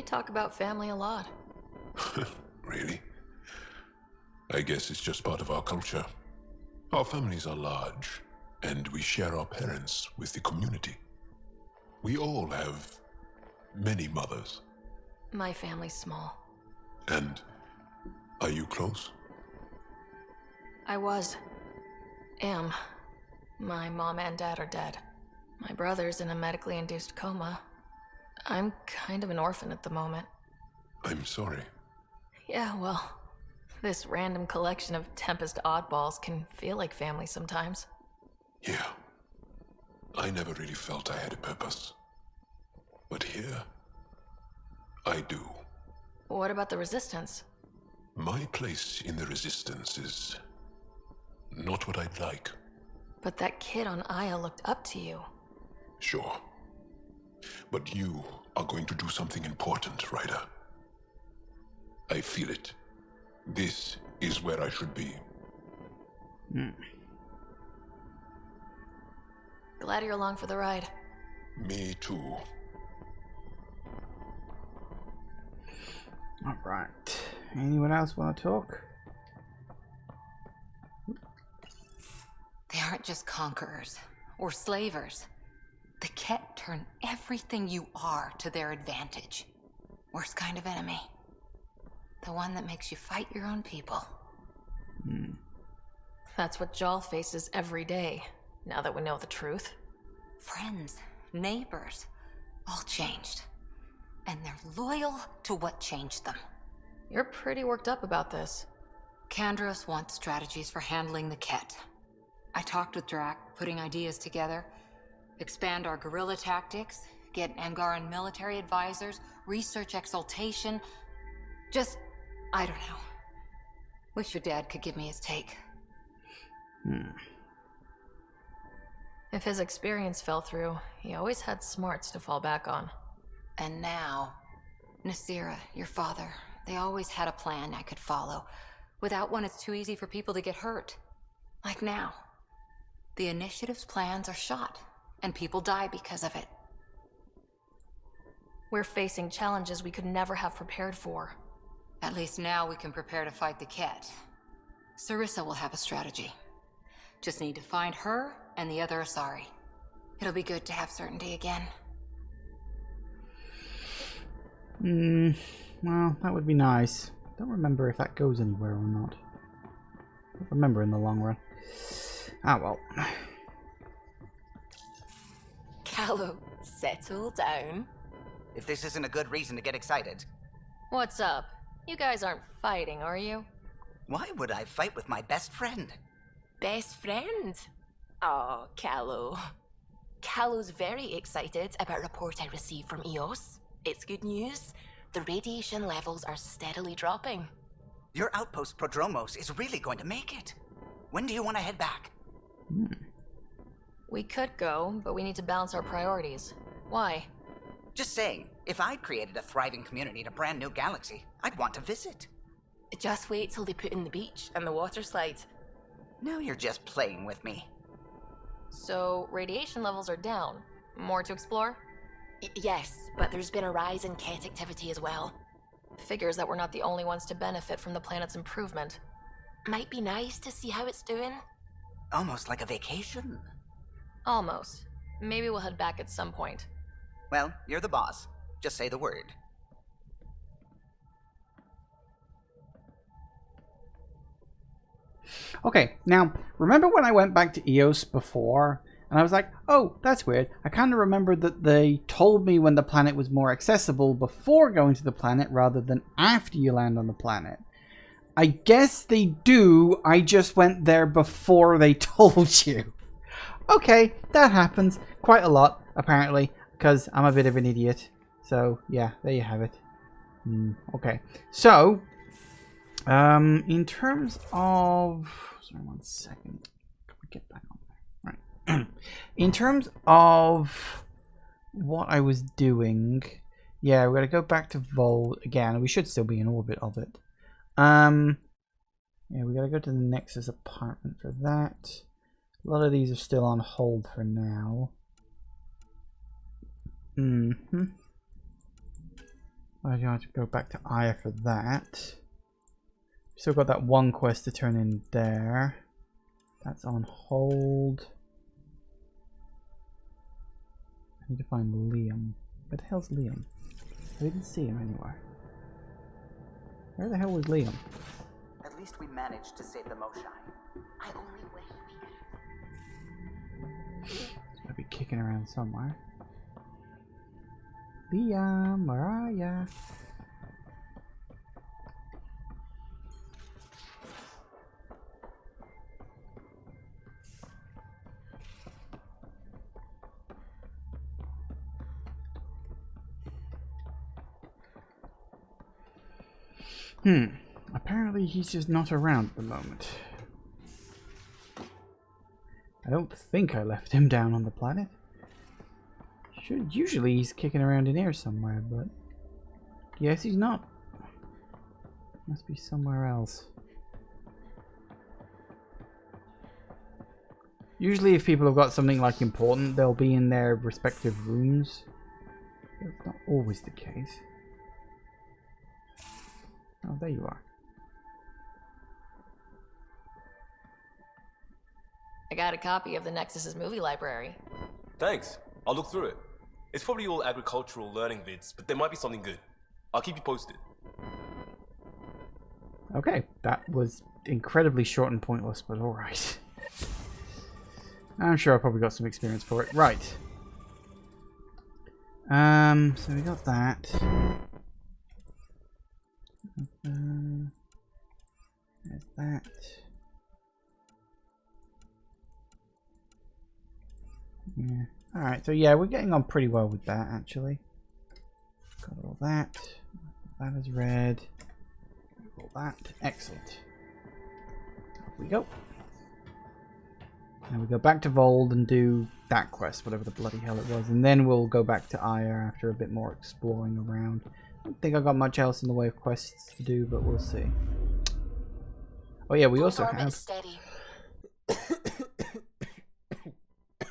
B: talk about family a lot.
G: Really? I guess it's just part of our culture. Our families are large, and we share our parents with the community. We all have many mothers.
B: My family's small.
G: And are you close?
B: I am. My mom and dad are dead. My brother's in a medically induced coma. I'm kind of an orphan at the moment.
G: I'm sorry.
B: Yeah, well, this random collection of Tempest oddballs can feel like family sometimes.
G: Yeah. I never really felt I had a purpose. But here, I do.
B: What about the Resistance?
G: My place in the Resistance is not what I'd like.
B: But that kid on Aya looked up to you.
G: Sure. But you are going to do something important, Ryder. I feel it. This is where I should be.
B: Glad you're along for the ride.
G: Me too.
A: Alright. Anyone else want to talk?
O: They aren't just conquerors or slavers. The Kett turn everything you are to their advantage. Worst kind of enemy. The one that makes you fight your own people.
B: That's what Jal faces every day, now that we know the truth.
O: Friends, neighbors, all changed. And they're loyal to what changed them.
B: You're pretty worked up about this.
O: Kandros wants strategies for handling the Kett. I talked with Drac, putting ideas together. Expand our guerrilla tactics, get Angaran military advisors, research Exaltation. Just, I don't know. Wish your dad could give me his take.
B: If his experience fell through, he always had smarts to fall back on.
O: And now, Nasira, your father, they always had a plan I could follow. Without one, it's too easy for people to get hurt. Like now. The Initiative's plans are shot, and people die because of it.
B: We're facing challenges we could never have prepared for.
O: At least now we can prepare to fight the Kett. Sarissa will have a strategy. Just need to find her and the other Asari. It'll be good to have certainty again.
A: Well, that would be nice. Don't remember if that goes anywhere or not. Don't remember in the long run. Ah, well.
S: Callow, settle down.
T: If this isn't a good reason to get excited.
B: What's up? You guys aren't fighting, are you?
T: Why would I fight with my best friend?
S: Best friend? Oh, Callow. Callow's very excited about a report I received from EOS. It's good news. The radiation levels are steadily dropping.
T: Your outpost Prodromos is really going to make it. When do you want to head back?
B: We could go, but we need to balance our priorities. Why?
T: Just saying, if I'd created a thriving community in a brand new galaxy, I'd want to visit.
S: Just wait till they put in the beach and the water slide.
T: Now you're just playing with me.
B: So, radiation levels are down. More to explore?
S: Yes, but there's been a rise in Kett activity as well.
B: Figures that we're not the only ones to benefit from the planet's improvement.
S: Might be nice to see how it's doing.
T: Almost like a vacation.
B: Almost. Maybe we'll head back at some point.
T: Well, you're the boss. Just say the word.
A: Okay, now, remember when I went back to EOS before, and I was like, oh, that's weird. I kind of remember that they told me when the planet was more accessible before going to the planet rather than after you land on the planet. I guess they do, I just went there before they told you. Okay, that happens quite a lot, apparently, because I'm a bit of an idiot. So, yeah, there you have it. Okay, so, in terms of... Sorry, 1 second. Can we get back on there? Right. In terms of what I was doing, yeah, we're going to go back to Vol again. We should still be in orbit of it. Yeah, we got to go to the Nexus apartment for that. A lot of these are still on hold for now. I have to go back to Aya for that. Still got that one quest to turn in there. That's on hold. I need to find Liam. Where the hell's Liam? I didn't see him anywhere. Where the hell was Liam?
T: At least we managed to save the Moshae.
S: I only wish we
A: He's gotta be kicking around somewhere. Liam, where are ya? Apparently he's just not around at the moment. I don't think I left him down on the planet. Usually he's kicking around in here somewhere, but yes, he's not. Must be somewhere else. Usually if people have got something like important, they'll be in their respective rooms. That's not always the case. Oh, there you are.
B: I got a copy of the Nexus's movie library.
U: Thanks. I'll look through it. It's probably all agricultural learning vids, but there might be something good. I'll keep you posted.
A: Okay, that was incredibly short and pointless, but alright. I'm sure I probably got some experience for it. Right. So we got that. There's that. Yeah. Alright, so yeah, we're getting on pretty well with that, actually. Got all that. That is red. All that. Excellent. Off we go. And we go back to Vold and do that quest, whatever the bloody hell it was. And then we'll go back to Aya after a bit more exploring around. I don't think I got much else in the way of quests to do, but we'll see. Oh yeah, we also have...
S: Steady.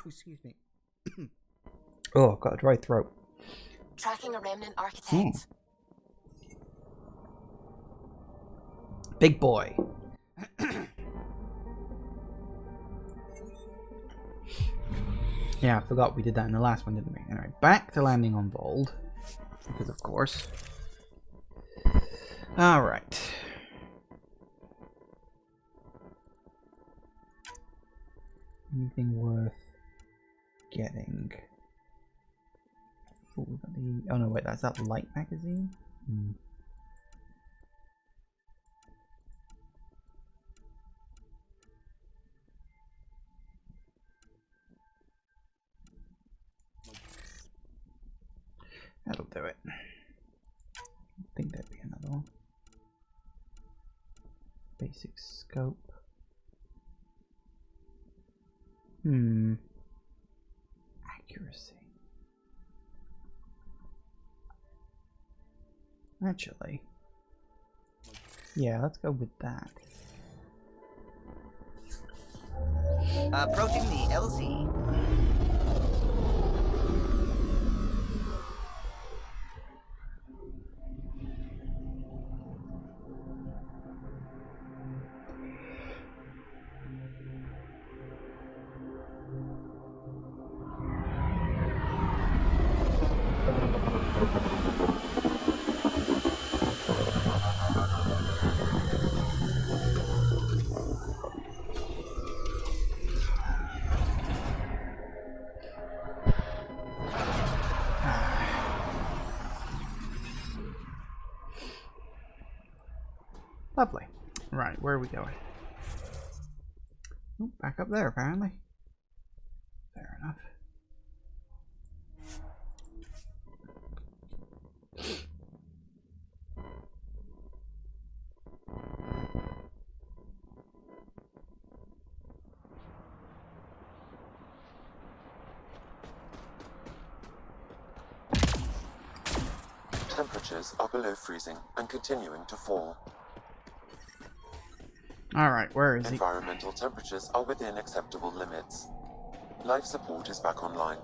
A: Excuse me. Oh, I've got a dry throat.
S: Tracking a remnant architect.
A: Big boy. Yeah, I forgot we did that in the last one, didn't we? Anyway, back to landing on Vold. Because of course. Alright. Anything worth getting? Oh, we got the... Oh no, wait, that's that light magazine? That'll do it. I think there'd be another one. Basic scope. Accuracy. Actually. Yeah, let's go with that.
T: Approaching the LZ.
A: Lovely. Right, where are we going? Oh, back up there, apparently. Fair enough.
C: Temperatures are below freezing and continuing to fall.
A: Alright, where is he?
C: Environmental temperatures are within acceptable limits. Life support is back online.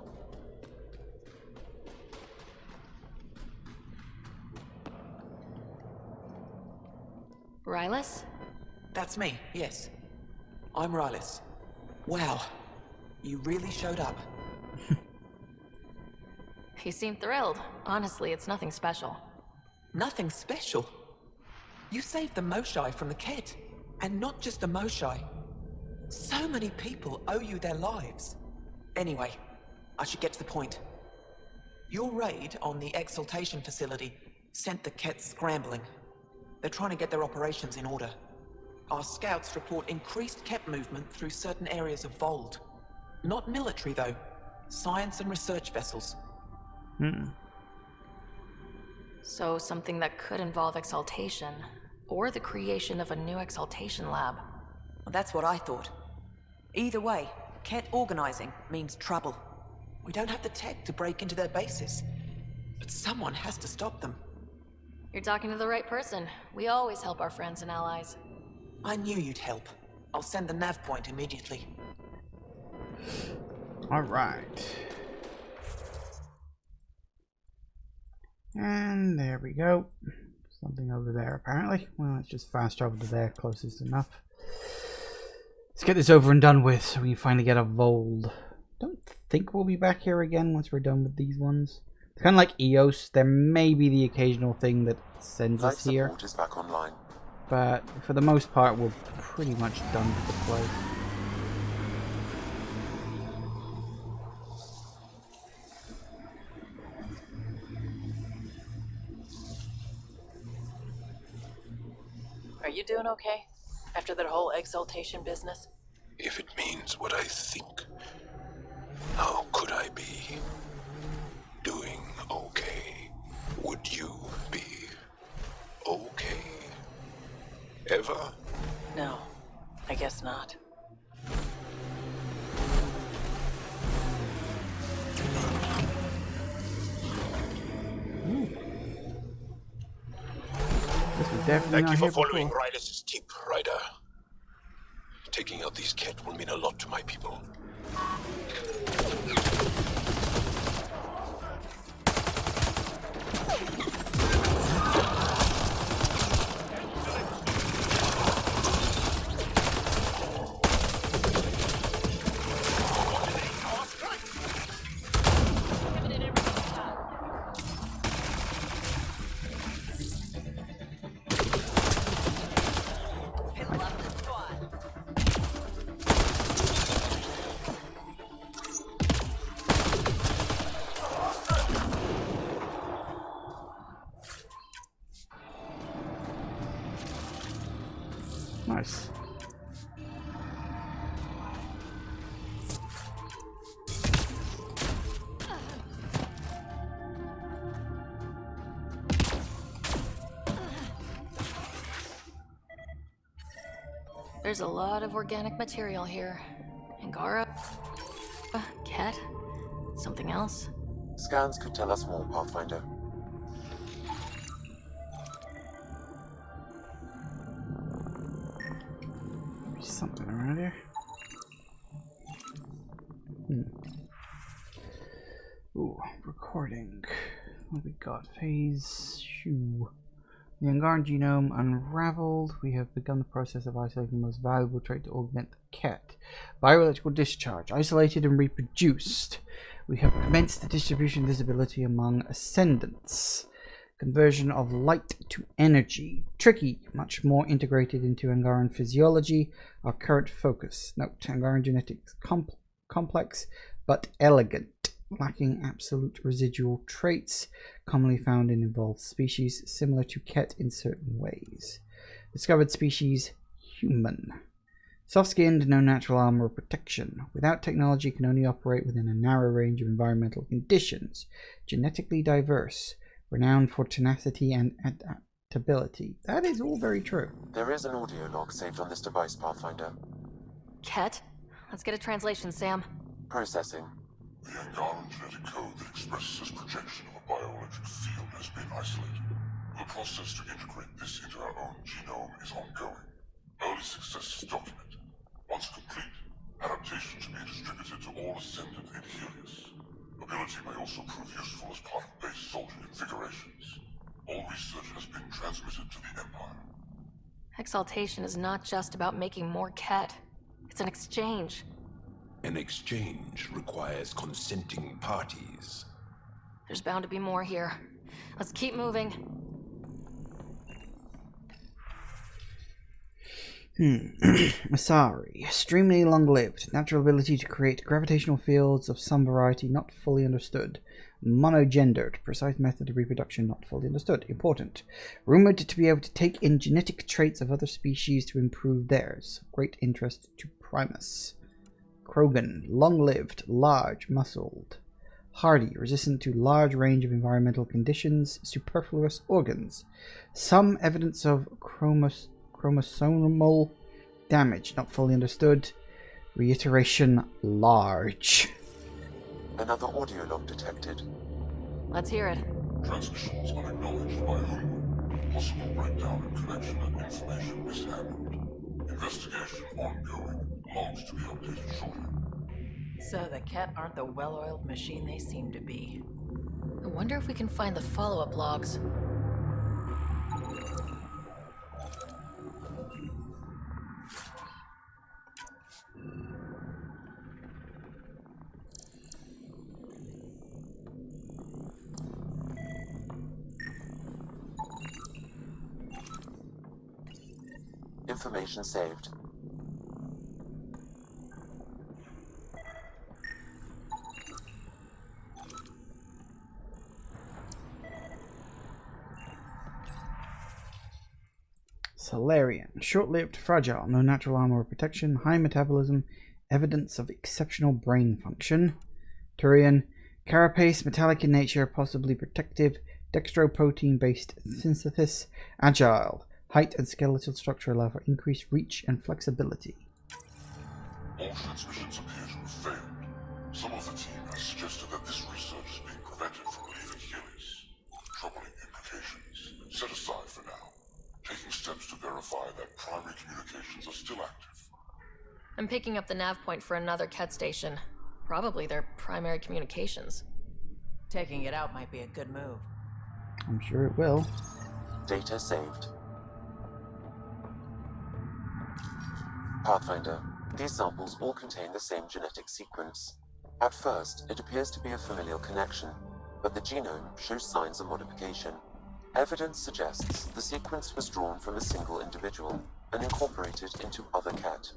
B: Rylus?
N: That's me, yes. I'm Rylus. Wow, you really showed up.
B: He seemed thrilled. Honestly, it's nothing special.
N: Nothing special? You saved the Moshae from the Kett. And not just the Moshae. So many people owe you their lives. Anyway, I should get to the point. Your raid on the Exaltation facility sent the Kett scrambling. They're trying to get their operations in order. Our scouts report increased Kett movement through certain areas of Vold. Not military, though. Science and research vessels.
B: So something that could involve Exaltation, or the creation of a new Exaltation lab.
D: Well, that's what I thought. Either way, Kett organizing means trouble.
N: We don't have the tech to break into their bases, but someone has to stop them.
B: You're talking to the right person. We always help our friends and allies.
N: I knew you'd help. I'll send the nav point immediately.
A: Alright. And there we go. Something over there, apparently. Well, let's just fast travel to there, closest enough. Let's get this over and done with so we can finally get a Vold. Don't think we'll be back here again once we're done with these ones. It's kind of like EOS. There may be the occasional thing that sends us here.
C: Life support is back online.
A: but for the most part we're pretty much done with the place.
D: Are you doing okay? After that whole exaltation business?
J: If it means what I think, how could I be doing okay? Would you be okay? Ever?
D: No, I guess not.
J: Thank you for following Rylis' tip, Ryder. Taking out these Kett will mean a lot to my people.
A: Nice.
B: There's a lot of organic material here. Angara, Kett, something else.
C: Scans could tell us more, Pathfinder.
A: Something around here. Ooh, recording. What we got? Phase 2. The Angaran genome unraveled. We have begun the process of isolating the most valuable trait to augment the Kett. Bioelectrical discharge. Isolated and reproduced. We have commenced the distribution visibility among ascendants. Conversion of light to energy. Tricky, much more integrated into Angaran physiology. Our current focus. Note, Angaran genetics complex but elegant, lacking absolute residual traits commonly found in evolved species, similar to Kett in certain ways. Discovered species, human. Soft-skinned, no natural armor or protection. Without technology, can only operate within a narrow range of environmental conditions. Genetically diverse. Renowned for tenacity and adaptability. That is all very true.
C: There is an audio log saved on this device, Pathfinder.
B: Kett? Let's get a translation, Sam.
C: Processing.
L: The Angaran genetic code that expresses this projection of a bioelectric field has been isolated. The process to integrate this into our own genome is ongoing. Early success is documented. Once complete, adaptation to be distributed to all Ascendant in Helios. Ability may also prove useful as part of base soldier configurations. All research has been transmitted to the Empire.
B: Exaltation is not just about making more Kett. It's an exchange.
J: An exchange requires consenting parties.
B: There's bound to be more here. Let's keep moving.
A: Masari, extremely long-lived. Natural ability to create gravitational fields of some variety not fully understood. Monogendered. Precise method of reproduction not fully understood. Important. Rumored to be able to take in genetic traits of other species to improve theirs. Great interest to Primus. Krogan. Long-lived. Large. Muscled. Hardy. Resistant to large range of environmental conditions. Superfluous organs. Some evidence of chromosomal damage not fully understood. Reiteration large.
C: Another audio log detected.
B: Let's hear it.
L: Transmissions unacknowledged by whom? Possible breakdown in connection and information mishandled. Investigation ongoing. Logs to be updated shortly.
D: So the Kett aren't the well-oiled machine they seem to be.
B: I wonder if we can find the follow-up logs.
C: Information saved.
A: Solarian. Short-lived, fragile, no natural armor or protection, high metabolism, evidence of exceptional brain function. Turian. Carapace, metallic in nature, possibly protective, dextroprotein-based synthesis, agile. Height and skeletal structure allow for increased reach and flexibility.
F: All transmissions appear to have failed. Some of the team has suggested that this research is being prevented from leaving Helios. Troubling implications. Set aside for now. Taking steps to verify that primary communications are still active.
B: I'm picking up the nav point for another Kett station. Probably their primary communications.
D: Taking it out might be a good move.
A: I'm sure it will.
C: Data saved. Pathfinder. These samples all contain the same genetic sequence. At first, it appears to be a familial connection, but the genome shows signs of modification. Evidence suggests the sequence was drawn from a single individual and incorporated into other Kett.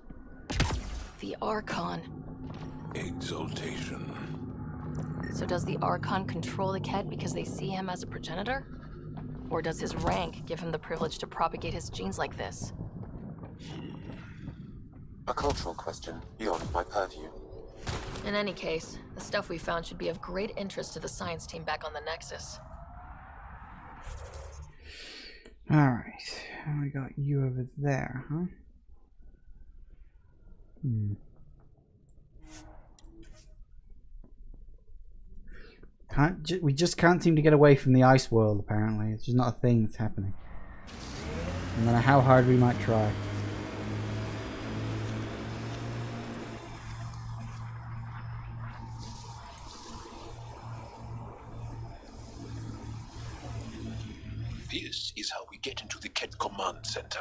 B: The Archon.
J: Exaltation.
B: So does the Archon control the Kett because they see him as a progenitor? Or does his rank give him the privilege to propagate his genes like this?
C: A cultural question beyond my purview.
B: In any case, the stuff we found should be of great interest to the science team back on the Nexus.
A: Alright, we got you over there, huh? We just can't seem to get away from the ice world, apparently. It's just not a thing that's happening. No matter how hard we might try.
J: This is how we get into the Kett Command Center.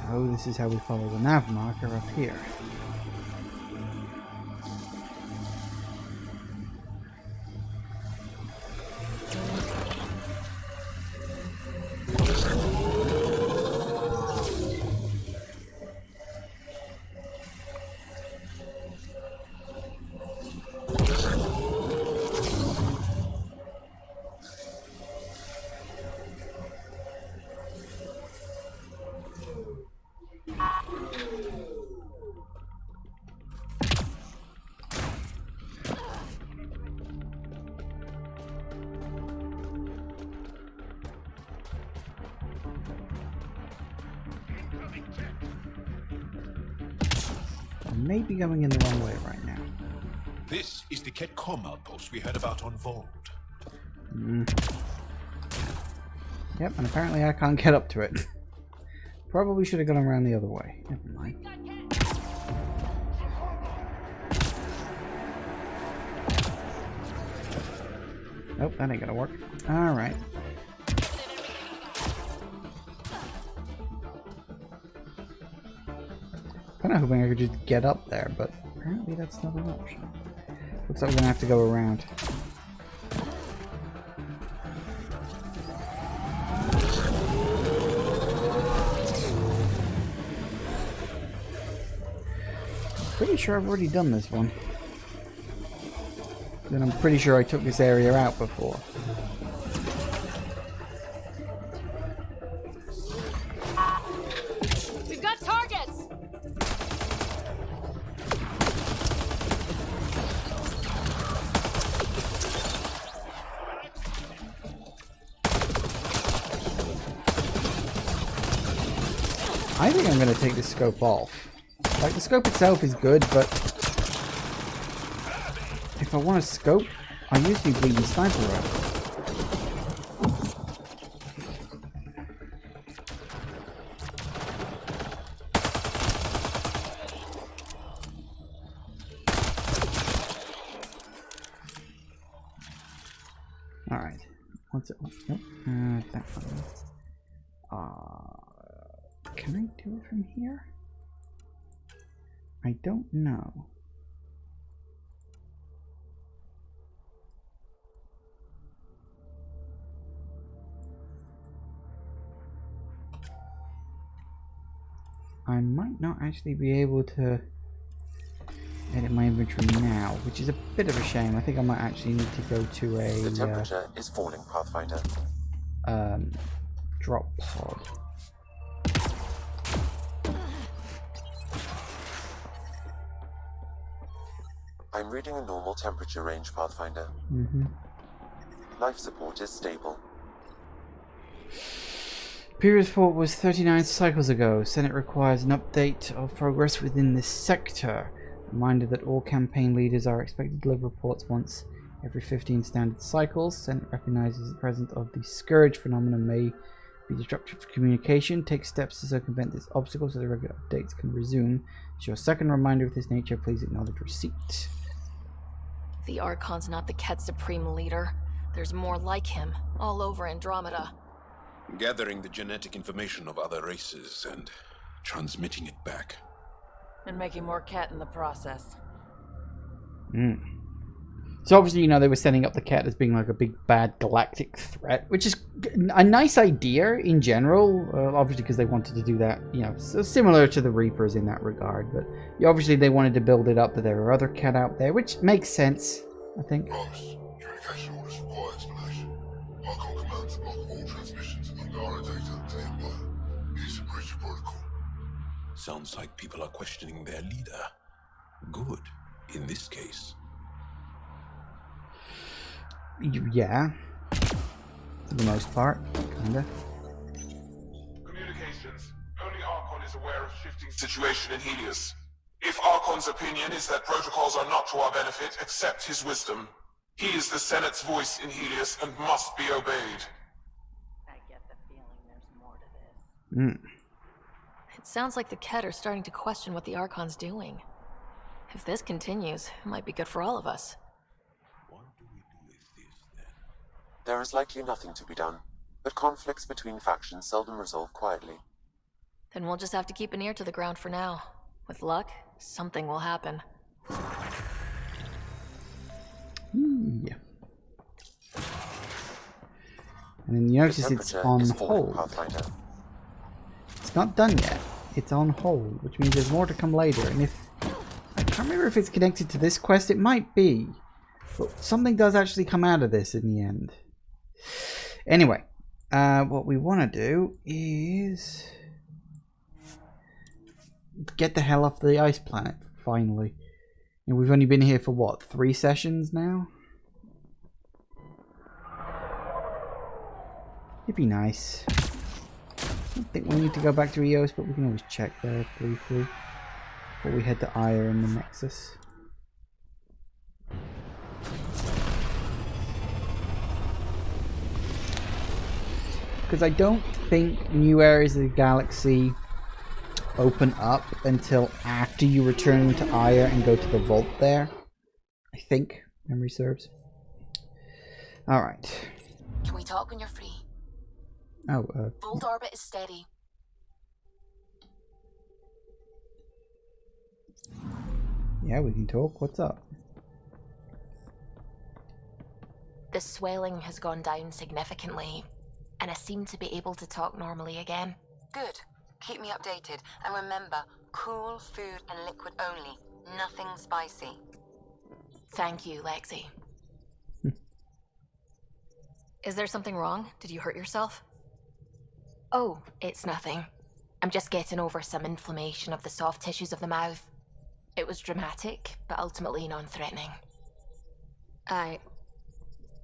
A: Oh, this is how we follow the nav marker up here. Maybe going in the wrong way right now.
J: This is the Kett Com outpost we heard about on Vold.
A: Yep, and apparently I can't get up to it. Probably should have gone around the other way. Never mind. Nope, that ain't gonna work. Alright. I'm kinda hoping I could just get up there, but apparently that's not an option. Looks like we're gonna have to go around. Pretty sure I've already done this one. Then I'm pretty sure I took this area out before.
B: We've got targets!
A: I think I'm going to take this scope off. Like, the scope itself is good, but if I want a scope, I use the bleeding sniper rifle. Alright. What's it? Nope. That one. Can I do it from here? I don't know. I might not actually be able to edit my inventory now, which is a bit of a shame. I think I might actually need to go to a
C: The temperature is falling, Pathfinder.
A: Drop pod.
C: I'm reading a normal temperature range, Pathfinder. Life support is stable.
A: Previous report was 39 cycles ago. Senate requires an update of progress within this sector. Reminder that all campaign leaders are expected to deliver reports once every 15 standard cycles. Senate recognizes the presence of the Scourge phenomenon may be disruptive to communication. Take steps to circumvent this obstacle so the regular updates can resume. As your second reminder of this nature, please acknowledge receipt.
B: The Archon's not the Kett supreme leader. There's more like him, all over Andromeda.
J: Gathering the genetic information of other races and transmitting it back.
D: And making more Kett in the process.
A: So obviously, you know, they were setting up the Kett as being like a big bad galactic threat, which is a nice idea in general. Obviously, because they wanted to do that, you know, so similar to the Reapers in that regard. But obviously, they wanted to build it up that there are other Kett out there, which makes sense, I think.
F: Communication orders require explanation. Archon command to block all transmissions of Angara data to the Empire. It's a breach of protocol.
J: Sounds like people are questioning their leader. Good, in this case.
A: Yeah. For the most part, kinda.
G: Communications. Only Archon is aware of shifting situation in Helios. If Archon's opinion is that protocols are not to our benefit, accept his wisdom. He is the Senate's voice in Helios and must be obeyed.
D: I get the feeling there's more to this.
B: It sounds like the Kett are starting to question what the Archon's doing. If this continues, it might be good for all of us.
C: There is likely nothing to be done, but conflicts between factions seldom resolve quietly.
B: Then we'll just have to keep an ear to the ground for now. With luck, something will happen.
A: Yeah. And then you notice it's on hold. It's not done yet. It's on hold, which means there's more to come later. And if I can't remember if it's connected to this quest, it might be. But something does actually come out of this in the end. Anyway, what we want to do is get the hell off the ice planet, finally. And we've only been here for what, 3 sessions now? It'd be nice. I don't think we need to go back to Eos, but we can always check there briefly before we head to Aya and the Nexus. Because I don't think new areas of the galaxy open up until after you return to Aya and go to the vault there. I think memory serves. Alright.
R: Can we talk when you're free?
A: Oh,
R: Vault orbit is steady.
A: yeah, we can talk. What's up?
R: The swelling has gone down significantly, and I seem to be able to talk normally again. Good. Keep me updated, and remember, cool food and liquid only. Nothing spicy.
B: Thank you, Lexi. Is there something wrong? Did you hurt yourself?
R: Oh, it's nothing. I'm just getting over some inflammation of the soft tissues of the mouth. It was dramatic, but ultimately non-threatening.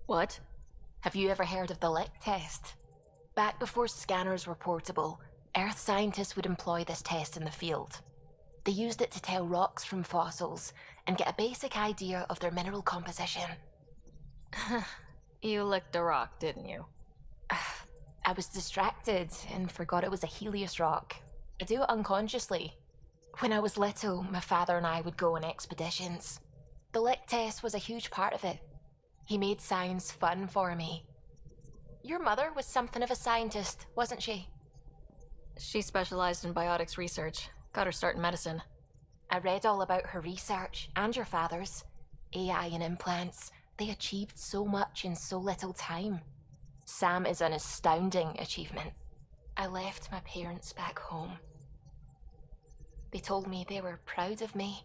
B: What?
R: Have you ever heard of the Lick test? Back before scanners were portable, Earth scientists would employ this test in the field. They used it to tell rocks from fossils and get a basic idea of their mineral composition.
B: You licked a rock, didn't you?
R: I was distracted and forgot it was a Helios rock. I do it unconsciously. When I was little, my father and I would go on expeditions. The Lick test was a huge part of it. He made science fun for me. Your mother was something of a scientist, wasn't she?
B: She specialized in biotics research. Got her start in medicine.
R: I read all about her research, and your father's. AI and implants. They achieved so much in so little time. Sam is an astounding achievement. I left my parents back home. They told me they were proud of me,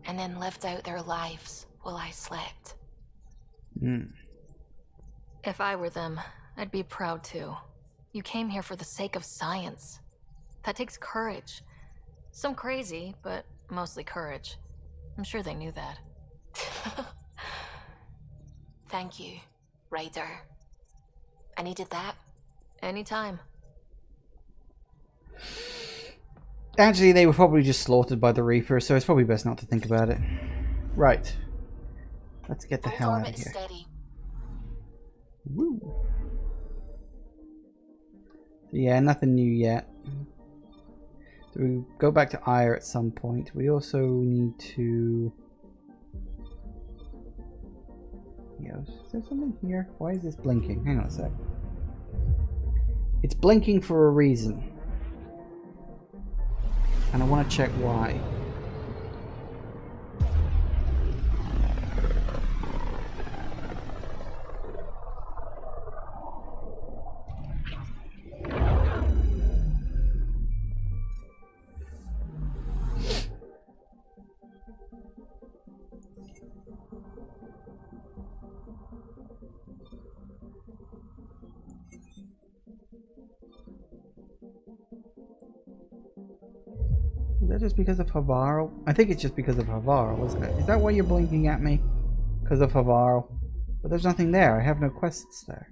R: and then lived out their lives while I slept.
B: If I were them, I'd be proud too. You came here for the sake of science. That takes courage. Some crazy, but mostly courage. I'm sure they knew that.
R: Thank you, Ryder. I needed that.
B: Anytime.
A: Actually, they were probably just slaughtered by the Reaper, so it's probably best not to think about it. Right. Let's get the hell out of here.
R: Steady.
A: Woo. So yeah, nothing new yet. So we go back to Ire at some point. We also need to... Yeah, is there something here? Why is this blinking? Hang on a sec. It's blinking for a reason. And I want to check why. Is that just because of Havarl? I think it's just because of Havarl, isn't it? Is that why you're blinking at me? Because of Havarl? But there's nothing there. I have no quests there.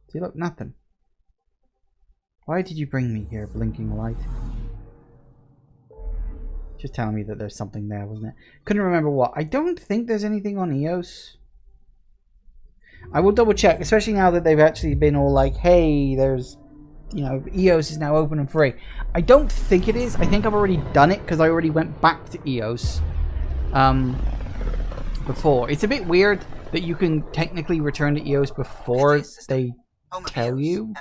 A: See, look, nothing. Why did you bring me here, blinking light? Just telling me that there's something there, wasn't it? Couldn't remember what. I don't think there's anything on Eos. I will double check, especially now that they've actually been all like, hey, there's... You know, Eos is now open and free. I don't think it is. I think I've already done it because I already went back to Eos before. It's a bit weird that you can technically return to Eos before they tell you.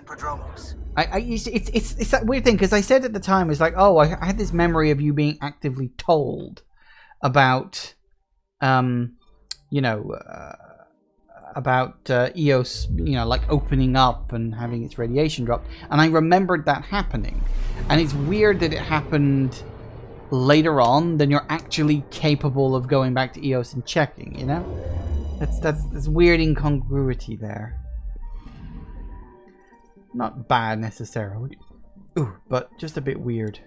A: It's that weird thing because I said at the time, it's like, oh, I had this memory of you being actively told about, you know, about Eos, you know, like opening up and having its radiation dropped, and I remembered that happening. And it's weird that it happened later on than you're actually capable of going back to Eos and checking, you know? That's weird incongruity there. Not bad necessarily. Ooh, but just a bit weird.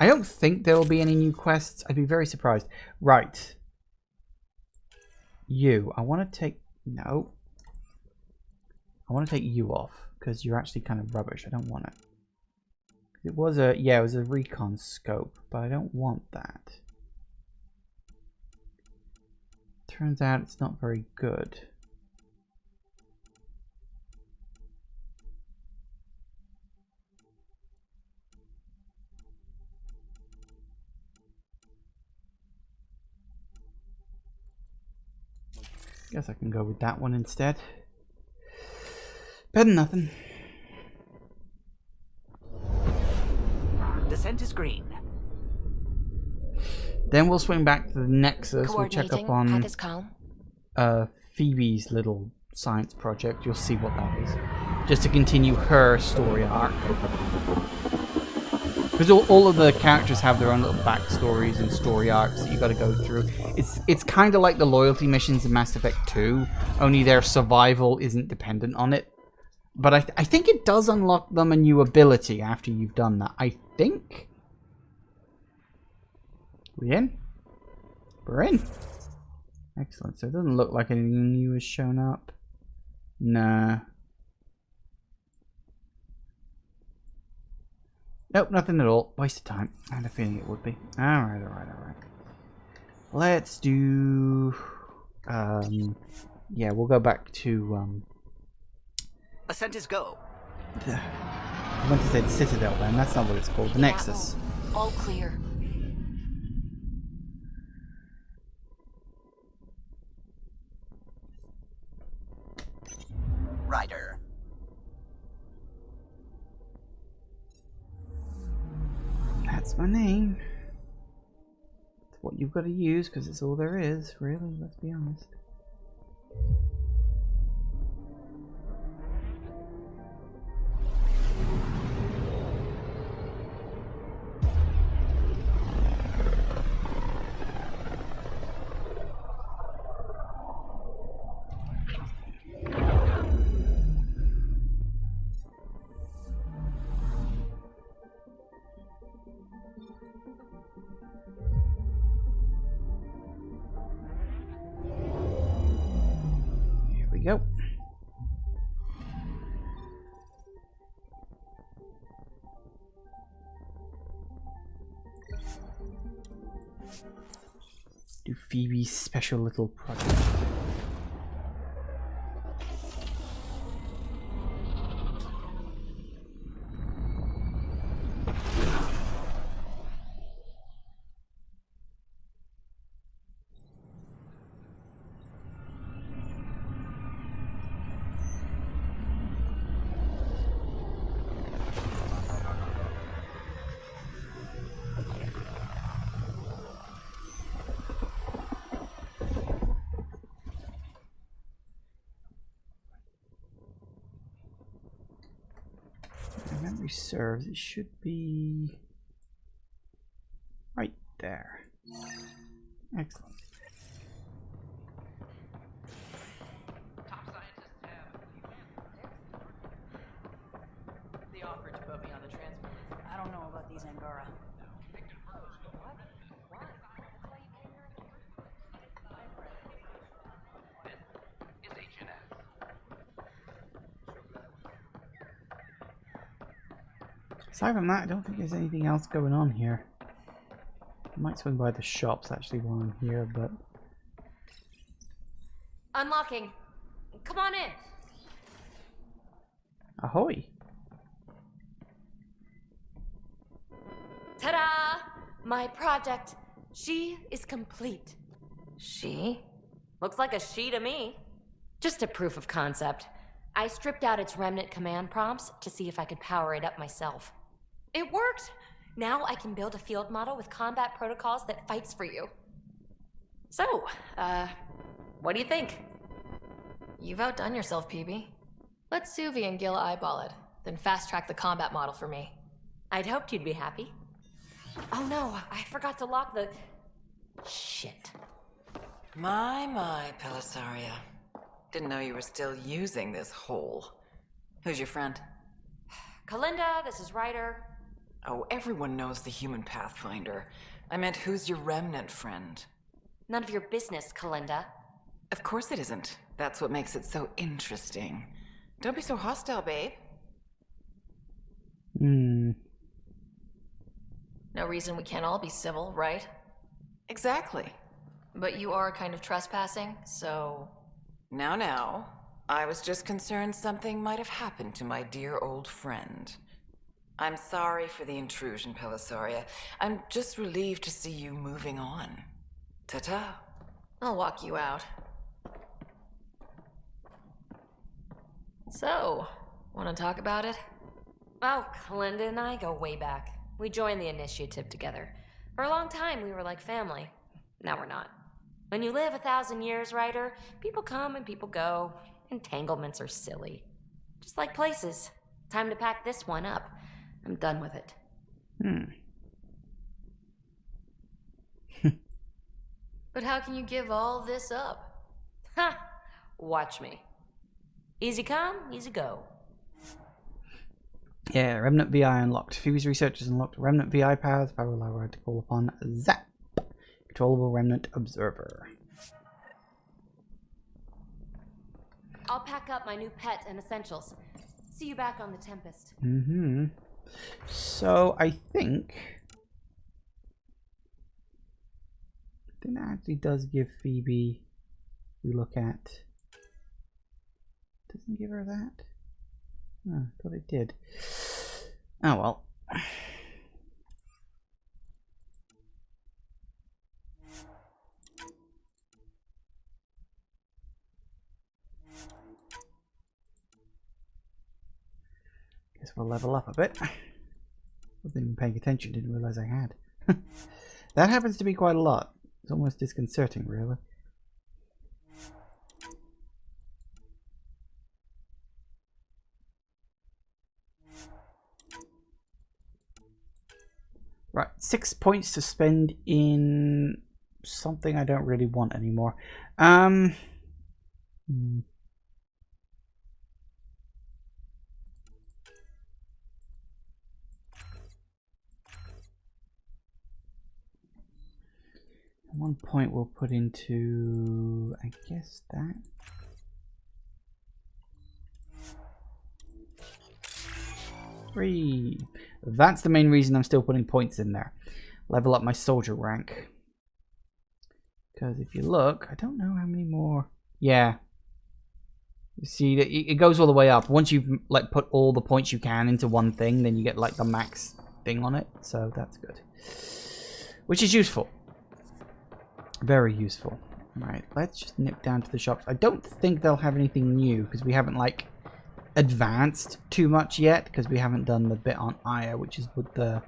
A: I don't think there will be any new quests. I'd be very surprised. Right. You. I want to take... No. I want to take you off, because you're actually kind of rubbish. I don't want it. It was a... Yeah, it was a recon scope, but I don't want that. Turns out it's not very good. Guess I can go with that one instead. Better than nothing.
T: Descent is green.
A: Then we'll swing back to the Nexus. We'll check up on Phoebe's little science project. You'll see what that is. Just to continue her story arc. Because all of the characters have their own little backstories and story arcs that you got to go through. It's kind of like the loyalty missions in Mass Effect 2, only their survival isn't dependent on it. But I think it does unlock them a new ability after you've done that. I think. We in? We're in. Excellent. So it doesn't look like anything new has shown up. Nah. Nope, nothing at all. Waste of time. I had a feeling it would be. Alright. Let's do... yeah, we'll go back to...
T: Ascent is go.
A: I went to say the Citadel then. That's not what it's called. The Nexus.
R: All clear.
T: Ryder.
A: That's my name. It's what you've got to use because it's all there is, really, let's be honest. Do Phoebe's special little project. Memory serves, it should be right there. Excellent.
D: They offered to put me on the transfer list.
K: I don't know about these Angara.
A: Aside from that, I don't think there's anything else going on here. I might swing by the shops actually while I'm here, but...
R: Unlocking. Come on in.
A: Ahoy!
R: Ta-da! My project. She is complete. She? Looks like a she to me. Just a proof of concept. I stripped out its remnant command prompts to see if I could power it up myself. It worked! Now I can build a field model with combat protocols that fights for you. So, what do you think?
B: You've outdone yourself, PB. Let Suvi and Gil eyeball it, then fast-track the combat model for me.
R: I'd hoped you'd be happy. Oh no, I forgot to lock the... Shit.
D: My, Pelisaria. Didn't know you were still using this hole. Who's your friend?
R: Kalinda, this is Ryder.
D: Oh, everyone knows the human Pathfinder. I meant, who's your remnant friend?
R: None of your business, Kalinda.
D: Of course it isn't. That's what makes it so interesting. Don't be so hostile, babe.
A: Hmm.
B: No reason we can't all be civil, right?
D: Exactly.
B: But you are kind of trespassing, so...
D: Now. I was just concerned something might have happened to my dear old friend. I'm sorry for the intrusion, Pelisaria. I'm just relieved to see you moving on. Ta-ta.
B: I'll walk you out. So, want to talk about it?
R: Oh, Kalinda and I go way back. We joined the initiative together. For a long time, we were like family. Now we're not. When you live 1,000 years, Ryder, people come and people go. Entanglements are silly. Just like places. Time to pack this one up. I'm done with it.
B: But how can you give all this up?
R: Ha! Watch me. Easy come, easy go.
A: Yeah, Remnant VI unlocked. Phoebe's researchers unlocked Remnant VI powers. Power allow her to call upon Zap, controllable Remnant Observer.
R: I'll pack up my new pet and essentials. See you back on the Tempest.
A: So I think that actually does give Phoebe. We look at. Doesn't give her that. Oh, I thought it did. Oh well. Guess we'll level up a bit. Wasn't even paying attention, didn't realize I had. That happens to be quite a lot. It's almost disconcerting, really. Right, 6 points to spend in something I don't really want anymore. One point we'll put into, I guess, that. Three. That's the main reason I'm still putting points in there. Level up my soldier rank. Because if you look, I don't know how many more. Yeah. You see, it goes all the way up. Once you've like put all the points you can into one thing, then you get like the max thing on it. So that's good. Which is useful. Very useful. Right, let's just nip down to the shops. I don't think they'll have anything new because we haven't like advanced too much yet, because we haven't done the bit on Aya, which is with the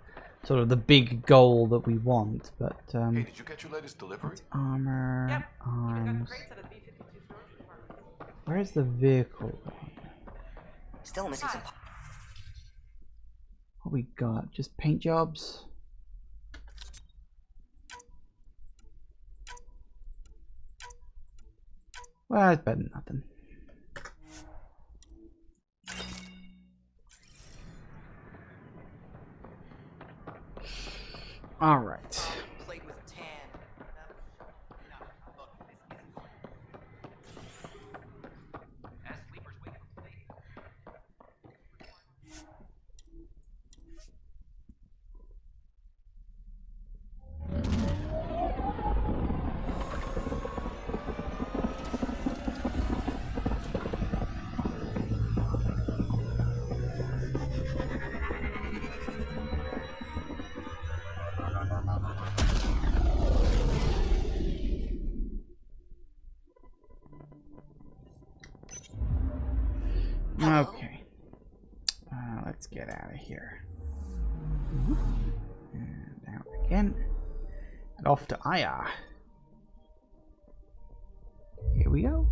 A: sort of the big goal that we want. But
I: hey, did you get your latest delivery?
A: Armor, arms. Where's the vehicle?
T: Still missing some.
A: What we got? Just paint jobs. Well, it's better than nothing. All right. Okay. Let's get out of here. And out again. And off to Aya. Here we go.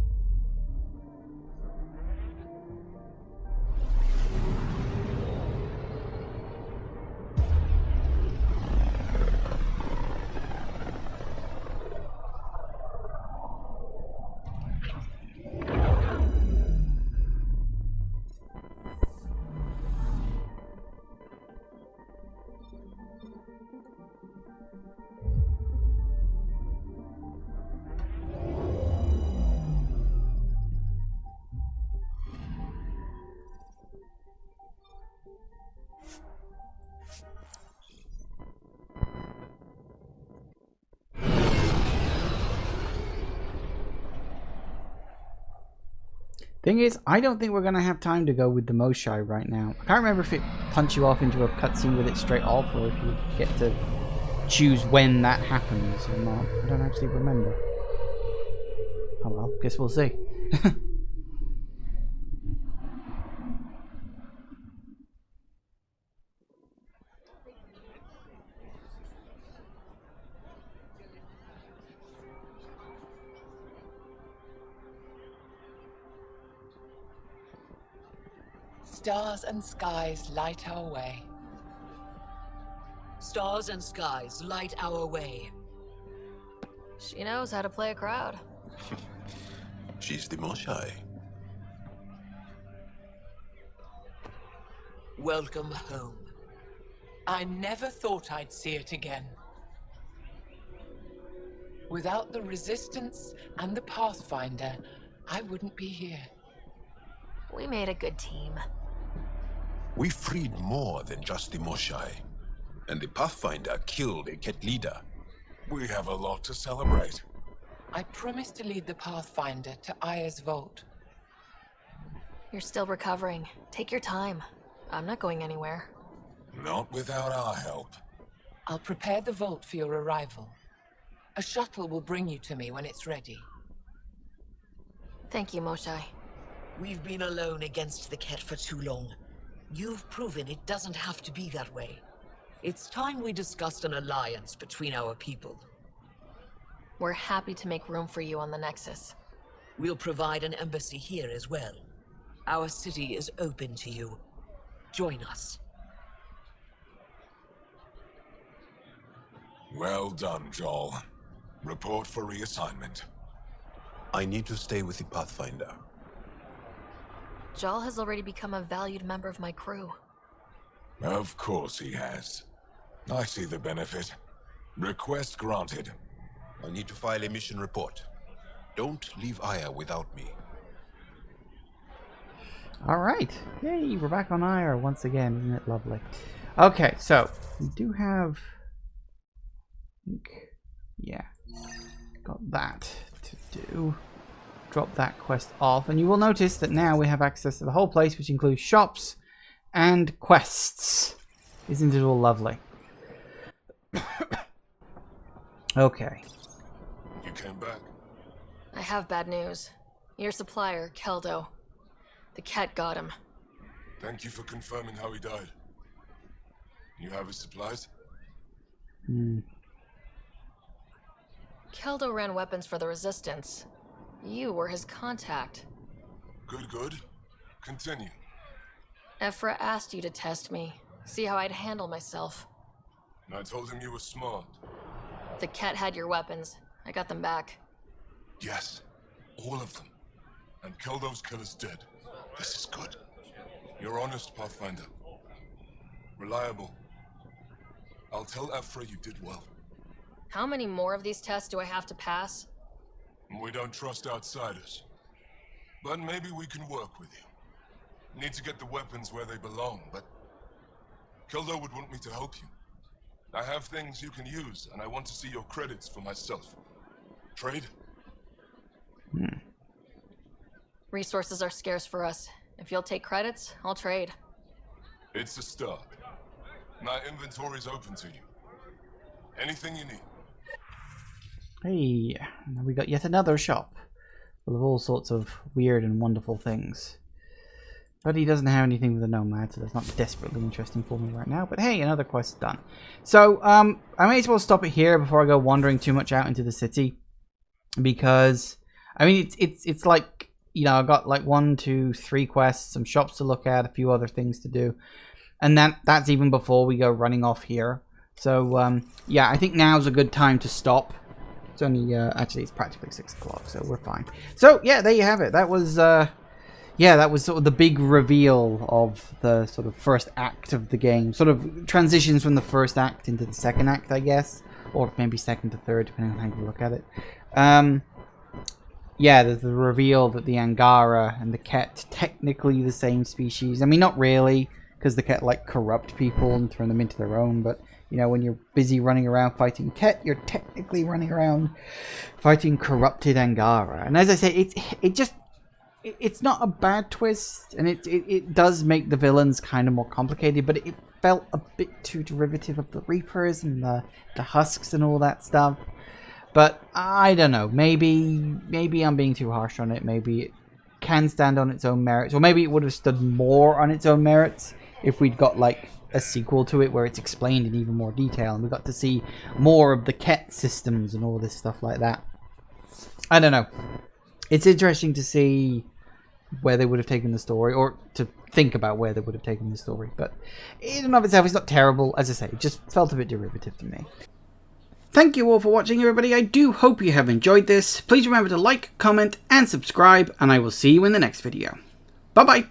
A: Thing is, I don't think we're going to have time to go with the Moshae right now. I can't remember if it punts you off into a cutscene with it straight off, or if you get to choose when that happens or not. I don't actually remember. Oh well, guess we'll see.
N: Stars and skies light our way.
K: Stars and skies light our way.
B: She knows how to play a crowd.
J: She's the Moshae.
K: Welcome home.
N: I never thought I'd see it again. Without the Resistance and the Pathfinder, I wouldn't be here.
B: We made a good team.
J: We freed more than just the Moshae. And the Pathfinder killed a Kett leader.
G: We have a lot to celebrate.
N: I promised to lead the Pathfinder to Aya's vault.
B: You're still recovering. Take your time. I'm not going anywhere.
G: Not without our help.
N: I'll prepare the vault for your arrival. A shuttle will bring you to me when it's ready.
B: Thank you, Moshae.
K: We've been alone against the Kett for too long. You've proven it doesn't have to be that way. It's time we discussed an alliance between our people.
B: We're happy to make room for you on the Nexus.
K: We'll provide an embassy here as well. Our city is open to you. Join us.
G: Well done, Joel. Report for reassignment.
J: I need to stay with the Pathfinder.
B: Jal has already become a valued member of my crew.
G: Of course he has. I see the benefit. Request granted.
J: I need to file a mission report. Don't leave Aya without me.
A: Alright. Yay, we're back on Aya once again. Isn't it lovely? Okay, so we do have... yeah. got that to do. Drop that quest off, and you will notice that now we have access to the whole place, which includes shops and quests. Isn't it all lovely? Okay.
G: You came back.
B: I have bad news. Your supplier, Keldo. The Kett got him.
G: Thank you for confirming how he died. You have his supplies?
B: Keldo ran weapons for the Resistance. You were his contact.
G: Good, good. Continue.
B: Ephra asked you to test me, see how I'd handle myself.
G: I told him you were smart.
B: The Kett had your weapons. I got them back.
G: Yes, all of them. And Keldo's killer's dead. This is good. You're honest, Pathfinder. Reliable. I'll tell Ephra you did well.
B: How many more of these tests do I have to pass?
G: We don't trust outsiders. But maybe we can work with you. Need to get the weapons where they belong, but Keldo would want me to help you. I have things you can use, and I want to see your credits for myself. Trade?
B: Resources are scarce for us. If you'll take credits, I'll trade.
G: It's a start. My inventory's open to you. Anything you need.
A: Hey, and we got yet another shop full of all sorts of weird and wonderful things. But he doesn't have anything with the nomad, so that's not desperately interesting for me right now. But hey, another quest done. So, I may as well stop it here before I go wandering too much out into the city. Because, I mean, it's like, you know, I've got like 1, 2, 3 quests, some shops to look at, a few other things to do. And that's even before we go running off here. So, yeah, I think now's a good time to stop. It's only, actually, it's practically 6 o'clock, so we're fine. So, yeah, there you have it. That was, yeah, that was sort of the big reveal of the sort of first act of the game. Sort of transitions from the first act into the second act, I guess. Or maybe second to third, depending on how you look at it. Yeah, there's the reveal that the Angara and the Kett technically the same species. I mean, not really, because the Kett like corrupt people and turn them into their own, but you know, when you're busy running around fighting Kett, you're technically running around fighting corrupted Angara. And as I say, it's not a bad twist, and it does make the villains kind of more complicated, but it felt a bit too derivative of the Reapers and the Husks and all that stuff. But I don't know, maybe I'm being too harsh on it. Maybe it can stand on its own merits, or maybe it would have stood more on its own merits if we'd got like a sequel to it where it's explained in even more detail and we got to see more of the Kett systems and all this stuff like that. I don't know. It's interesting to see where they would have taken the story, or to think about where they would have taken the story. But in and of itself, it's not terrible. As I say, it just felt a bit derivative to me. Thank you all for watching, everybody. I do hope you have enjoyed this. Please remember to like, comment, and subscribe, and I will see you in the next video. Bye-bye.